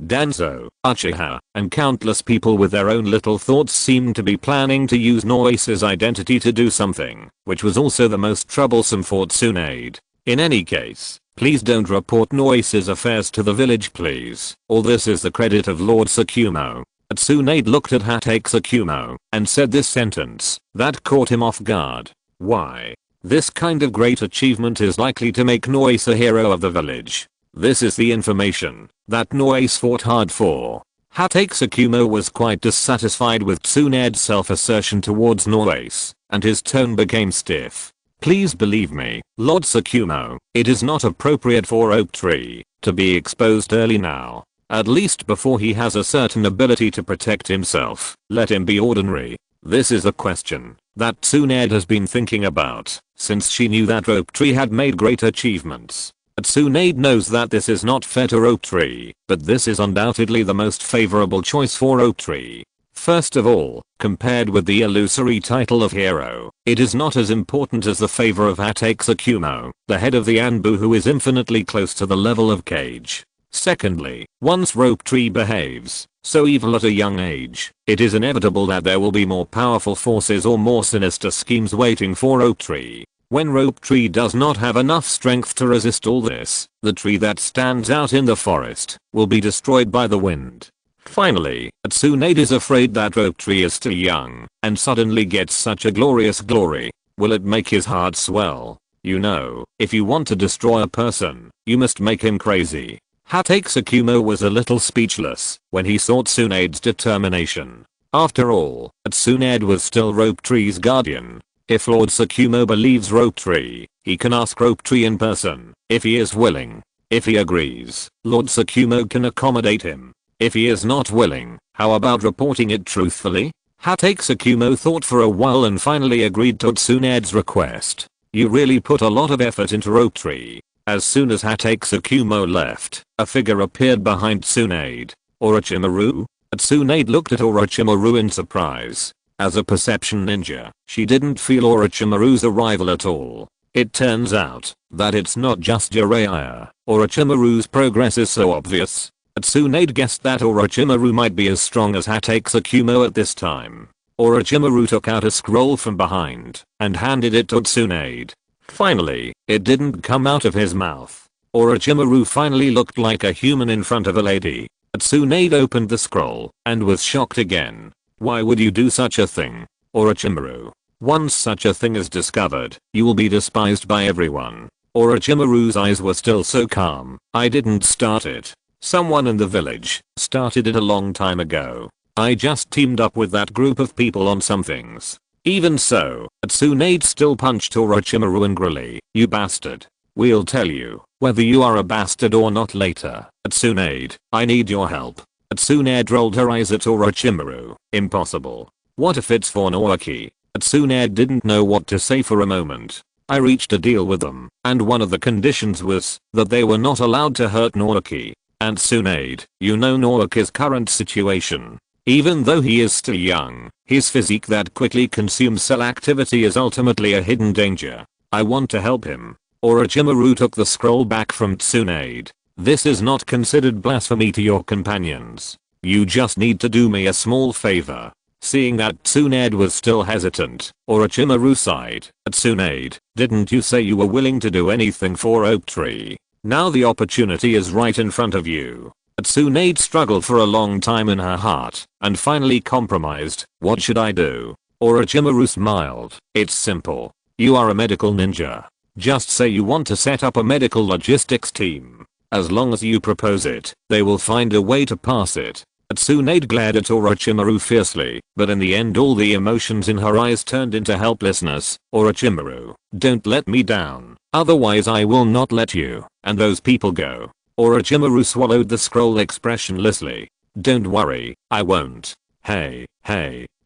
S1: Danzo, Uchiha, and countless people with their own little thoughts seemed to be planning to use Noise's identity to do something, which was also the most troublesome for Tsunade. In any case, please don't report Noise's affairs to the village, please. All this is the credit of Lord Tsukumo. Tsunade looked at Hatake Tsukumo and said this sentence that caught him off guard. Why? This kind of great achievement is likely to make Noise a hero of the village. This is the information that Noise fought hard for. Hatake Tsukumo was quite dissatisfied with Tsunade's self-assertion towards Noise, and his tone became stiff. Please believe me, Lord Tsukumo, it is not appropriate for Oak Tree to be exposed early now. At least before he has a certain ability to protect himself. Let him be ordinary. This is a question that Tsunade has been thinking about since she knew that Rope Tree had made great achievements. Tsunade knows that this is not fair to Rope Tree, but this is undoubtedly the most favorable choice for Rope Tree. First of all, compared with the illusory title of hero, it is not as important as the favor of Hatake Tsukumo, the head of the Anbu, who is infinitely close to the level of Kage. Secondly, once Rope Tree behaves so evil at a young age, it is inevitable that there will be more powerful forces or more sinister schemes waiting for Rope Tree. When Rope Tree does not have enough strength to resist all this, the tree that stands out in the forest will be destroyed by the wind. Finally, Tsunade is afraid that Rope Tree is still young and suddenly gets such a glorious glory. Will it make his heart swell? You know, if you want to destroy a person, you must make him crazy. Hatake Tsukumo was a little speechless when he saw Tsunade's determination. After all, Tsunade was still Rope Tree's guardian. If Lord Tsukumo believes Rope Tree, he can ask Rope Tree in person if he is willing. If he agrees, Lord Tsukumo can accommodate him. If he is not willing, how about reporting it truthfully? Hatake Tsukumo thought for a while and finally agreed to Tsunade's request. You really put a lot of effort into Rope Tree. As soon as Hatake Tsukumo left, a figure appeared behind Tsunade. Orochimaru? Tsunade looked at Orochimaru in surprise. As a perception ninja, she didn't feel Orochimaru's arrival at all. It turns out that it's not just Jiraiya. Orochimaru's progress is so obvious. Tsunade guessed that Orochimaru might be as strong as Hatake Tsukumo at this time. Orochimaru took out a scroll from behind and handed it to Tsunade. Finally, it didn't come out of his mouth. Orochimaru finally looked like a human in front of a lady. Tsunade opened the scroll and was shocked again. Why would you do such a thing? Orochimaru. Once such a thing is discovered, you will be despised by everyone. Orochimaru's eyes were still so calm. I didn't start it. Someone in the village started it a long time ago. I just teamed up with that group of people on some things. Even so, Tsunade still punched Orochimaru angrily. You bastard. We'll tell you whether you are a bastard or not later. Tsunade, I need your help. Tsunade rolled her eyes at Orochimaru. Impossible. What if it's for Naoki? Tsunade didn't know what to say for a moment. I reached a deal with them, and one of the conditions was that they were not allowed to hurt Naoki. And Tsunade, you know Naoki's current situation. Even though he is still young, his physique that quickly consumes cell activity is ultimately a hidden danger. I want to help him. Orochimaru took the scroll back from Tsunade. This is not considered blasphemy to your companions. You just need to do me a small favor. Seeing that Tsunade was still hesitant, Orochimaru sighed. Tsunade, didn't you say you were willing to do anything for Oak Tree? Now the opportunity is right in front of you. Tsunade struggled for a long time in her heart and finally compromised. What should I do? Orochimaru smiled. It's simple. You are a medical ninja. Just say you want to set up a medical logistics team. As long as you propose it, they will find a way to pass it. Tsunade glared at Orochimaru fiercely, but in the end all the emotions in her eyes turned into helplessness. Orochimaru, don't let me down. Otherwise I will not let you and those people go. Orochimaru swallowed the scroll expressionlessly. Don't worry, I won't. Hey,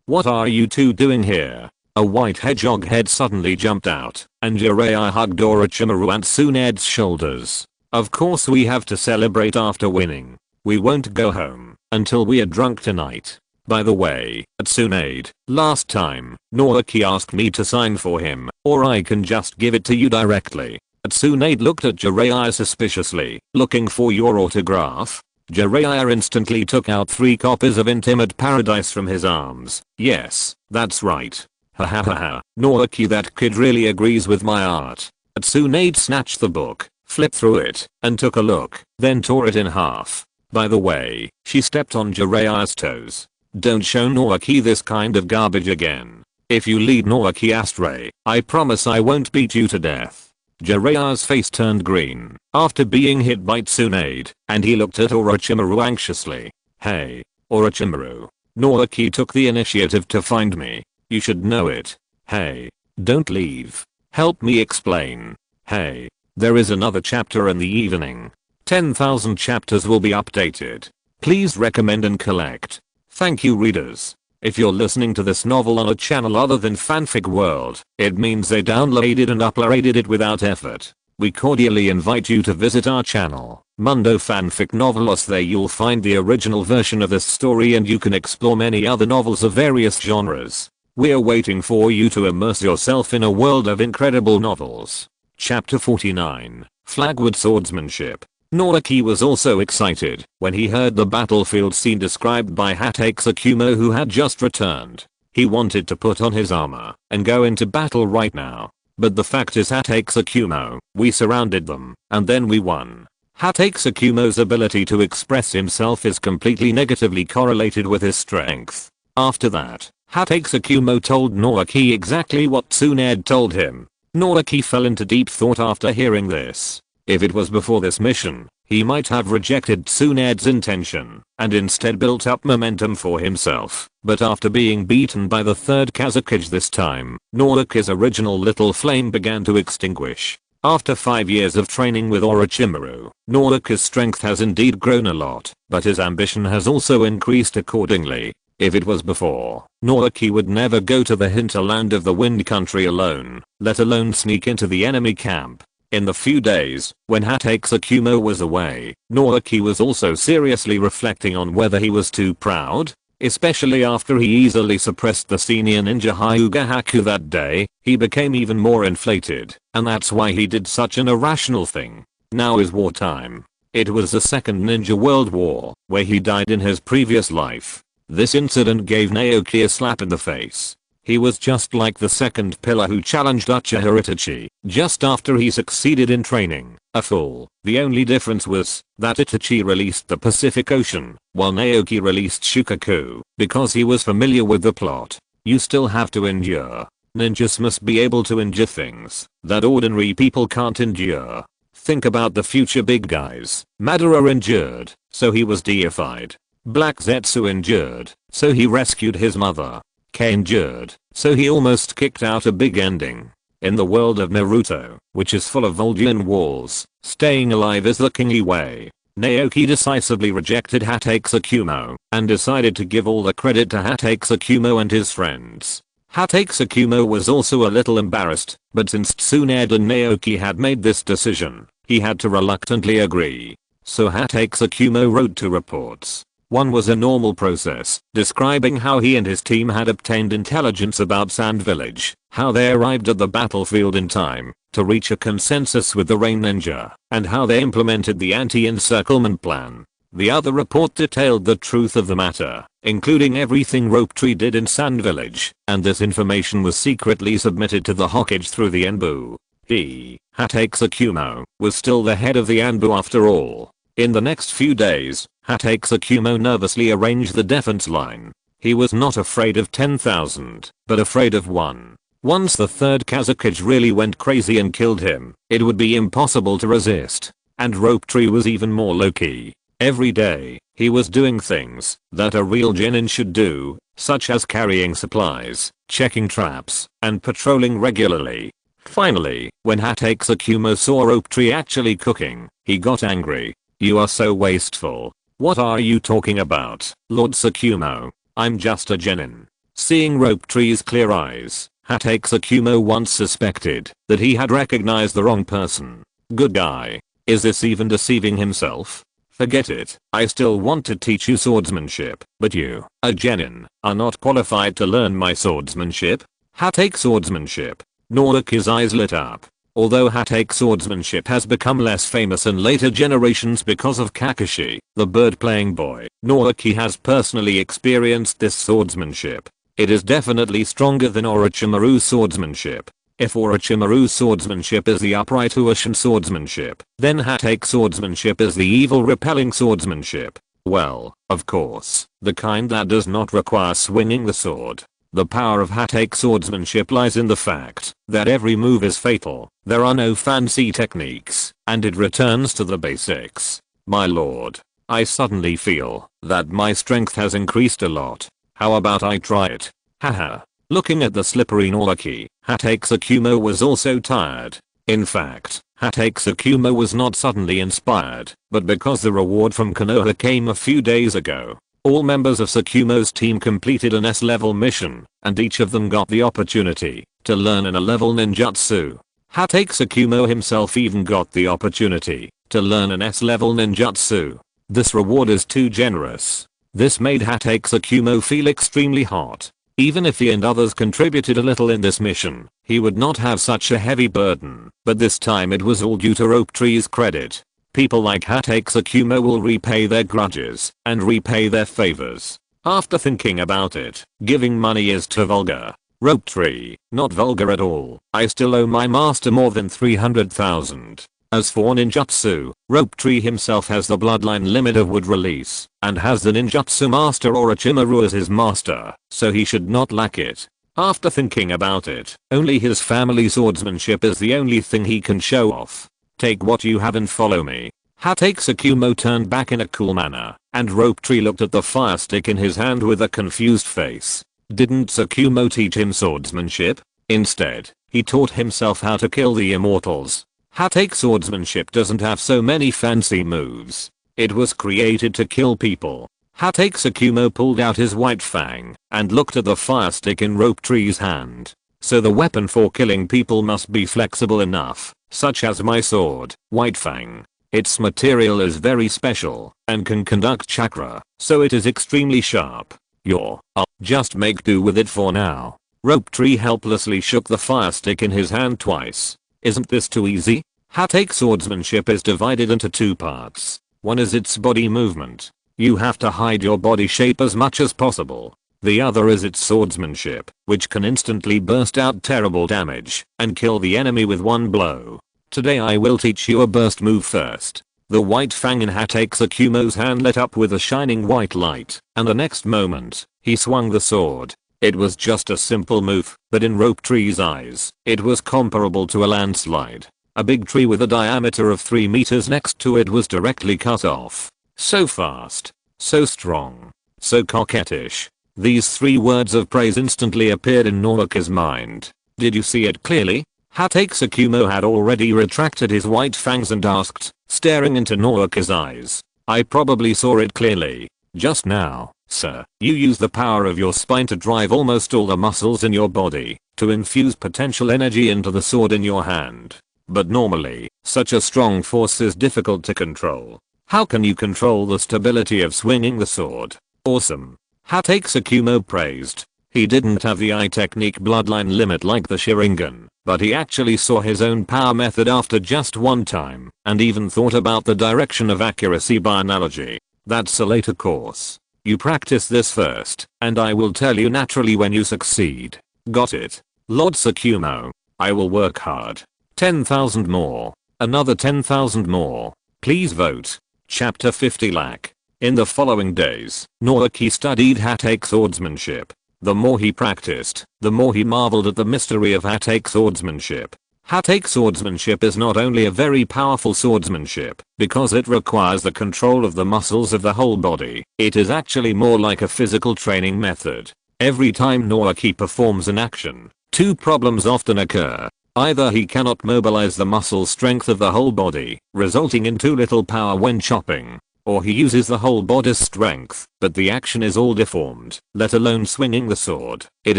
S1: what are you two doing here? A white hedgehog head suddenly jumped out, and Jiraiya hugged Orochimaru and Tsunade's shoulders. Of course we have to celebrate after winning. We won't go home until we are drunk tonight. By the way, Tsunade, last time, Naoki asked me to sign for him, or I can just give it to you directly. Tsunade looked at Jiraiya suspiciously, looking for your autograph. Jiraiya instantly took out 3 copies of Intimate Paradise from his arms. Yes, that's right. Ha ha ha ha. Naoki, that kid really agrees with my art. Tsunade snatched the book, flipped through it, and took a look, then tore it in half. By the way, she stepped on Jiraiya's toes. Don't show Naoki this kind of garbage again. If you lead Naoki astray, I promise I won't beat you to death. Jiraiya's face turned green after being hit by Tsunade, and he looked at Orochimaru anxiously. Hey, Orochimaru. Naoki took the initiative to find me. You should know it. Hey, don't leave. Help me explain. Hey, there is another chapter in the evening. 10,000 chapters will be updated. Please recommend and collect. Thank you readers. If you're listening to this novel on a channel other than Fanfic World, it means they downloaded and uploaded it without effort. We cordially invite you to visit our channel, Mundo Fanfic Novelos. There you'll find the original version of this story and you can explore many other novels of various genres. We're waiting for you to immerse yourself in a world of incredible novels. Chapter 49, Flagwood Swordsmanship. Naoki was also excited when he heard the battlefield scene described by Hatake Tsukumo, who had just returned. He wanted to put on his armor and go into battle right now. But the fact is, Hatake Tsukumo, we surrounded them, and then we won. Hatake Tsukumo's ability to express himself is completely negatively correlated with his strength. After that, Hatake Tsukumo told Naoki exactly what Tsunade told him. Naoki fell into deep thought after hearing this. If it was before this mission, he might have rejected Tsunade's intention and instead built up momentum for himself. But after being beaten by the third Hokage this time, Naoki's original little flame began to extinguish. After 5 years of training with Orochimaru, Naoki's strength has indeed grown a lot, but his ambition has also increased accordingly. If it was before, Naoki would never go to the hinterland of the Wind Country alone, let alone sneak into the enemy camp. In the few days when Hatake Tsukumo was away, Naoki was also seriously reflecting on whether he was too proud. Especially after he easily suppressed the senior ninja Hyuga Haku that day, he became even more inflated, and that's why he did such an irrational thing. Now is wartime. It was the Second Ninja World War, where he died in his previous life. This incident gave Naoki a slap in the face. He was just like the second pillar who challenged Uchiha Itachi just after he succeeded in training a fool. The only difference was that Itachi released the Pacific Ocean, while Naoki released Shukaku, because he was familiar with the plot. You still have to endure. Ninjas must be able to endure things that ordinary people can't endure. Think about the future big guys. Madara endured, so he was deified. Black Zetsu endured, so he rescued his mother. K endured, so he almost kicked out a big ending. In the world of Naruto, which is full of Voldian walls, staying alive is the kingly way. Naoki decisively rejected Hatake Tsukumo and decided to give all the credit to Hatake Tsukumo and his friends. Hatake Tsukumo was also a little embarrassed, but since Tsunade and Naoki had made this decision, he had to reluctantly agree. So Hatake Tsukumo wrote 2 reports. One was a normal process, describing how he and his team had obtained intelligence about Sand Village, how they arrived at the battlefield in time to reach a consensus with the Rain Ninja, and how they implemented the anti-encirclement plan. The other report detailed the truth of the matter, including everything Rope Tree did in Sand Village, and this information was secretly submitted to the Hokage through the Anbu. He, Hatake Tsukumo, was still the head of the Anbu after all. In the next few days, Hatake Tsukumo nervously arranged the defense line. He was not afraid of 10,000, but afraid of 1. Once the third Hokage really went crazy and killed him, it would be impossible to resist. And Rope Tree was even more low-key. Every day, he was doing things that a real genin should do, such as carrying supplies, checking traps, and patrolling regularly. Finally, when Hatake Tsukumo saw Rope Tree actually cooking, he got angry. "You are so wasteful. What are you talking about, Lord Tsukumo? I'm just a genin." Seeing Rope Tree's clear eyes, Hatake Tsukumo once suspected that he had recognized the wrong person. Good guy. Is this even deceiving himself? Forget it. I still want to teach you swordsmanship, but you, a genin, are not qualified to learn my swordsmanship. Hatake swordsmanship. Naoki's eyes lit up. Although Hatake swordsmanship has become less famous in later generations because of Kakashi, the bird-playing boy, Naoki has personally experienced this swordsmanship. It is definitely stronger than Orochimaru's swordsmanship. If Orochimaru's swordsmanship is the upright Uchiha swordsmanship, then Hatake swordsmanship is the evil repelling swordsmanship. Well, of course, the kind that does not require swinging the sword. The power of Hatake swordsmanship lies in the fact that every move is fatal, there are no fancy techniques, and it returns to the basics. My lord, I suddenly feel that my strength has increased a lot. How about I try it? Haha. Looking at the slippery Naoki, Hatake Tsukumo was also tired. In fact, Hatake Tsukumo was not suddenly inspired, but because the reward from Konoha came a few days ago. All members of Tsukumo's team completed an S-level mission, and each of them got the opportunity to learn an A-level ninjutsu. Hatake Tsukumo himself even got the opportunity to learn an S-level ninjutsu. This reward is too generous. This made Hatake Tsukumo feel extremely hot. Even if he and others contributed a little in this mission, he would not have such a heavy burden, but this time it was all due to Rope Tree's credit. People like Hatake Tsukumo will repay their grudges and repay their favors. After thinking about it, giving money is too vulgar. Rope Tree, not vulgar at all. I still owe my master more than 300,000. As for ninjutsu, Rope Tree himself has the bloodline limit of wood release, and has the ninjutsu master Orochimaru as his master, so he should not lack it. After thinking about it, only his family swordsmanship is the only thing he can show off. Take what you have and follow me. Hatake Tsukumo turned back in a cool manner, and Rope Tree looked at the fire stick in his hand with a confused face. Didn't Tsukumo teach him swordsmanship? Instead, he taught himself how to kill the immortals. Hatake swordsmanship doesn't have so many fancy moves. It was created to kill people. Hatake Tsukumo pulled out his white fang and looked at the fire stick in Rope Tree's hand. So the weapon for killing people must be flexible enough, such as my sword, White Fang. Its material is very special and can conduct chakra, so it is extremely sharp. I'll just make do with it for now. Rope Tree helplessly shook the fire stick in his hand twice. Isn't this too easy? Hatake swordsmanship is divided into two parts. One is its body movement. You have to hide your body shape as much as possible. The other is its swordsmanship, which can instantly burst out terrible damage and kill the enemy with one blow. Today I will teach you a burst move first. The white fang in Hatake Tsukumo's hand lit up with a shining white light, and the next moment, he swung the sword. It was just a simple move, but in Rope Tree's eyes, it was comparable to a landslide. A big tree with a diameter of 3 meters next to it was directly cut off. So fast, so strong, so coquettish. These 3 words of praise instantly appeared in Naoki's mind. Did you see it clearly? Hatake Tsukumo had already retracted his white fangs and asked, staring into Naoki's eyes. I probably saw it clearly. Just now, sir. You use the power of your spine to drive almost all the muscles in your body, to infuse potential energy into the sword in your hand. But normally, such a strong force is difficult to control. How can you control the stability of swinging the sword? Awesome. Hatake Tsukumo praised. He didn't have the eye technique bloodline limit like the Sharingan, but he actually saw his own power method after just one time, and even thought about the direction of accuracy by analogy. That's a later course. You practice this first, and I will tell you naturally when you succeed. Got it? Lord Tsukumo. I will work hard. 10,000 more. Another 10,000 more. Please vote. Chapter 50 lakh. In the following days, Naoki studied Hatake swordsmanship. The more he practiced, the more he marveled at the mystery of Hatake swordsmanship. Hatake swordsmanship is not only a very powerful swordsmanship, because it requires the control of the muscles of the whole body, it is actually more like a physical training method. Every time Naoki performs an action, 2 problems often occur. Either he cannot mobilize the muscle strength of the whole body, resulting in too little power when chopping, or he uses the whole body's strength, but the action is all deformed, let alone swinging the sword. It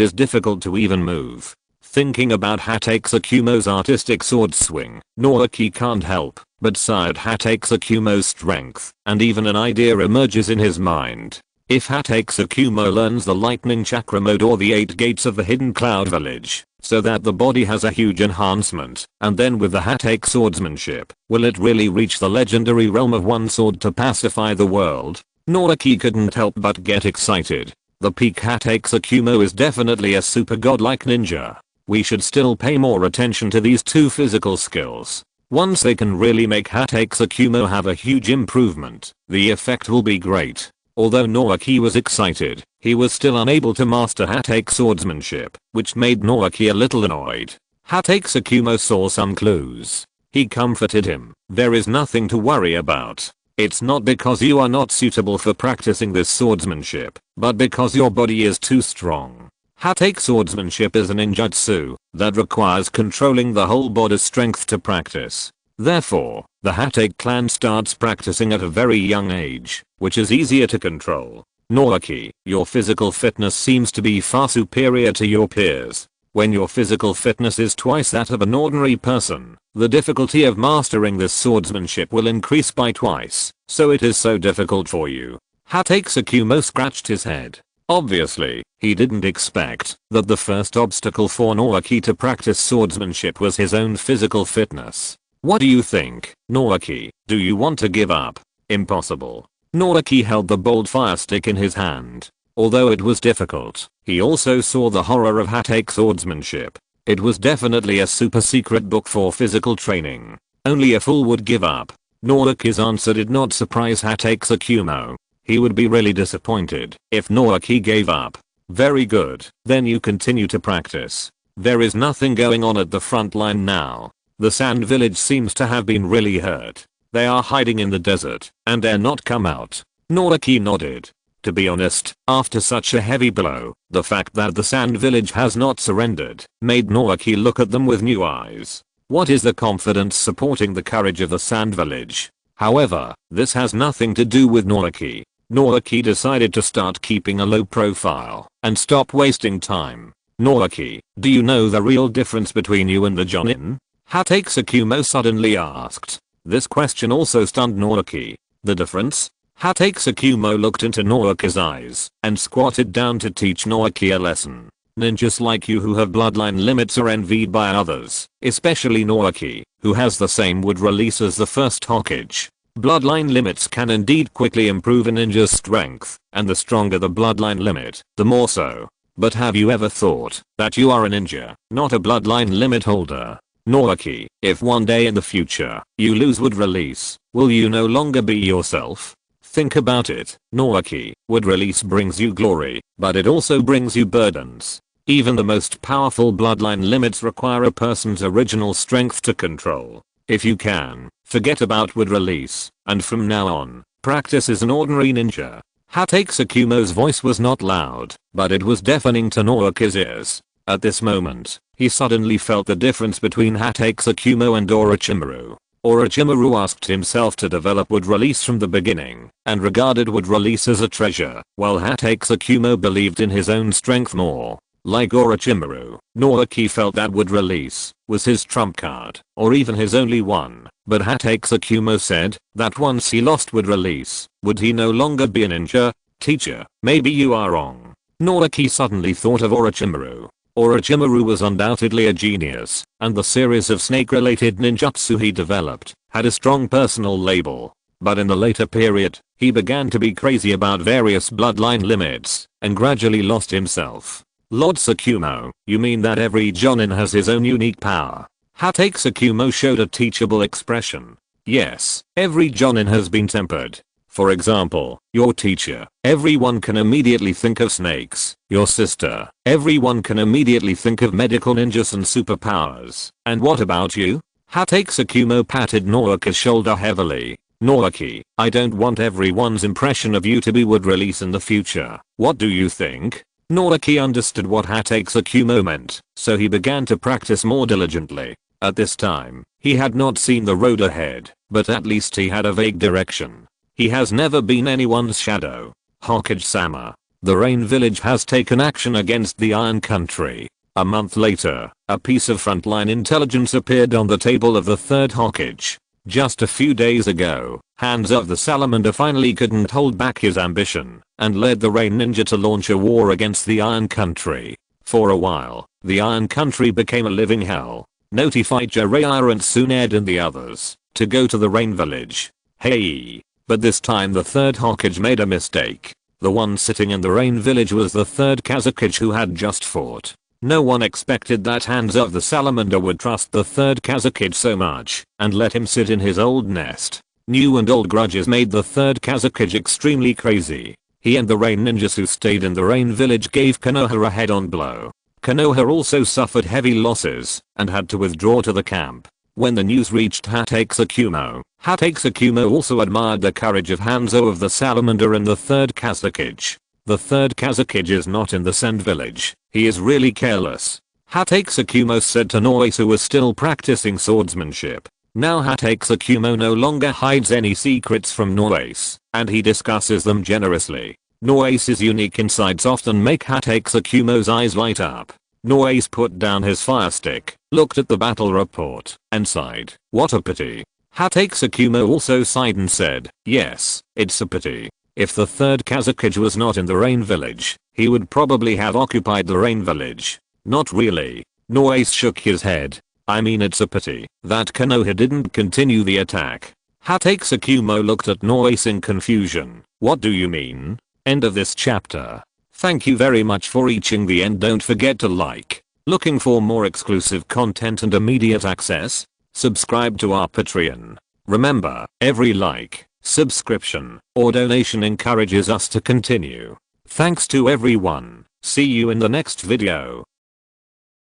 S1: is difficult to even move. Thinking about Hatake Tsukumo's artistic sword swing, Naoki can't help but sigh at Hatake Tsukumo's strength, and even an idea emerges in his mind. If Hatake Tsukumo learns the lightning chakra mode or the 8 gates of the hidden cloud village, so that the body has a huge enhancement, and then with the Hatake swordsmanship, will it really reach the legendary realm of one sword to pacify the world? Naoki couldn't help but get excited. The peak Hatake Tsukumo is definitely a super godlike ninja. We should still pay more attention to these 2 physical skills. Once they can really make Hatake Tsukumo have a huge improvement, the effect will be great. Although Naoki was excited, he was still unable to master Hatake swordsmanship, which made Naoki a little annoyed. Hatake Tsukumo saw some clues. He comforted him. There is nothing to worry about. It's not because you are not suitable for practicing this swordsmanship, but because your body is too strong. Hatake swordsmanship is a ninjutsu that requires controlling the whole body's strength to practice. Therefore, the Hatake clan starts practicing at a very young age, which is easier to control. Naoki, your physical fitness seems to be far superior to your peers. When your physical fitness is twice that of an ordinary person, the difficulty of mastering this swordsmanship will increase by twice, so it is so difficult for you. Hatake Tsukumo scratched his head. Obviously, he didn't expect that the first obstacle for Naoki to practice swordsmanship was his own physical fitness. What do you think, Naoki? Do you want to give up? Impossible. Naoki held the bold fire stick in his hand. Although it was difficult, he also saw the horror of Hatake swordsmanship. It was definitely a super secret book for physical training. Only a fool would give up. Naoki's answer did not surprise Hatake Tsukumo. He would be really disappointed if Naoki gave up. Very good, then you continue to practice. There is nothing going on at the front line now. The sand village seems to have been really hurt. They are hiding in the desert and dare not come out. Naoki nodded. To be honest, after such a heavy blow, the fact that the sand village has not surrendered made Naoki look at them with new eyes. What is the confidence supporting the courage of the sand village? However, this has nothing to do with Naoki. Naoki decided to start keeping a low profile and stop wasting time. Naoki, do you know the real difference between you and the Jonin? Hatake Tsukumo suddenly asked. This question also stunned Naoki. The difference? Hatake Tsukumo looked into Naoki's eyes and squatted down to teach Naoki a lesson. Ninjas like you who have bloodline limits are envied by others, especially Naoki, who has the same wood release as the first Hokage. Bloodline limits can indeed quickly improve a ninja's strength, and the stronger the bloodline limit, the more so. But have you ever thought that you are a ninja, not a bloodline limit holder? Naoki, if one day in the future you lose wood release, will you no longer be yourself? Think about it, Naoki. Wood release brings you glory, but it also brings you burdens. Even the most powerful bloodline limits require a person's original strength to control. If you can, forget about wood release, and from now on, practice as an ordinary ninja. Hatake Tsukumo's voice was not loud, but it was deafening to Naoki's ears. At this moment, he suddenly felt the difference between Hatake Tsukumo and Orochimaru. Orochimaru asked himself to develop wood release from the beginning, and regarded wood release as a treasure, while Hatake Tsukumo believed in his own strength more. Like Orochimaru, Naoki felt that wood release was his trump card, or even his only one, but Hatake Tsukumo said that once he lost wood release, would he no longer be a ninja? Teacher, maybe you are wrong. Naoki suddenly thought of Orochimaru. Orochimaru was undoubtedly a genius, and the series of snake-related ninjutsu he developed had a strong personal label. But in the later period, he began to be crazy about various bloodline limits, and gradually lost himself. Lord Tsukumo, you mean that every Jonin has his own unique power? Hatake Tsukumo showed a teachable expression. Yes, every Jonin has been tempered. For example, your teacher, everyone can immediately think of snakes. Your sister, everyone can immediately think of medical ninjas and superpowers. And what about you? Hatake Tsukumo patted Naoki's shoulder heavily. Naoki, I don't want everyone's impression of you to be wood release in the future. What do you think? Naoki understood what Hatake Tsukumo meant, so he began to practice more diligently. At this time, he had not seen the road ahead, but at least he had a vague direction. He has never been anyone's shadow. Hokage-sama. The Rain Village has taken action against the Iron Country. A month later, a piece of frontline intelligence appeared on the table of the third Hokage. Just a few days ago, Hands of the Salamander finally couldn't hold back his ambition, and led the Rain Ninja to launch a war against the Iron Country. For a while, the Iron Country became a living hell. Notified Jiraiya and Tsunade and the others to go to the Rain Village. Hey! But this time the third Hokage made a mistake. The one sitting in the Rain Village was the third Kazekage who had just fought. No one expected that Hands of the Salamander would trust the third Kazekage so much and let him sit in his old nest. New and old grudges made the third Kazekage extremely crazy. He and the Rain Ninjas who stayed in the Rain Village gave Konoha a head-on blow. Konoha also suffered heavy losses and had to withdraw to the camp. When the news reached Hatake Tsukumo also admired the courage of Hanzo of the Salamander and the third Kazekage. The third Kazekage is not in the Sand Village. He is really careless. Hatake Tsukumo said to Noise, who was still practicing swordsmanship. Now Hatake Tsukumo no longer hides any secrets from Noise, and he discusses them generously. Noace's unique insights often make Hatake Tsukumo's eyes light up. Noace put down his fire stick, looked at the battle report, and sighed. What a pity. Hatake Tsukumo also sighed and said, yes, it's a pity. If the third Kazekage was not in the Rain Village, he would probably have occupied the Rain Village. Not really. Noace shook his head. I mean, it's a pity that Konoha didn't continue the attack. Hatake Tsukumo looked at Noace in confusion. What do you mean? End of this chapter. Thank you very much for reaching the end. Don't forget to like. Looking for more exclusive content and immediate access? Subscribe to our Patreon. Remember, every like, subscription, or donation encourages us to continue. Thanks to everyone. See you in the next video.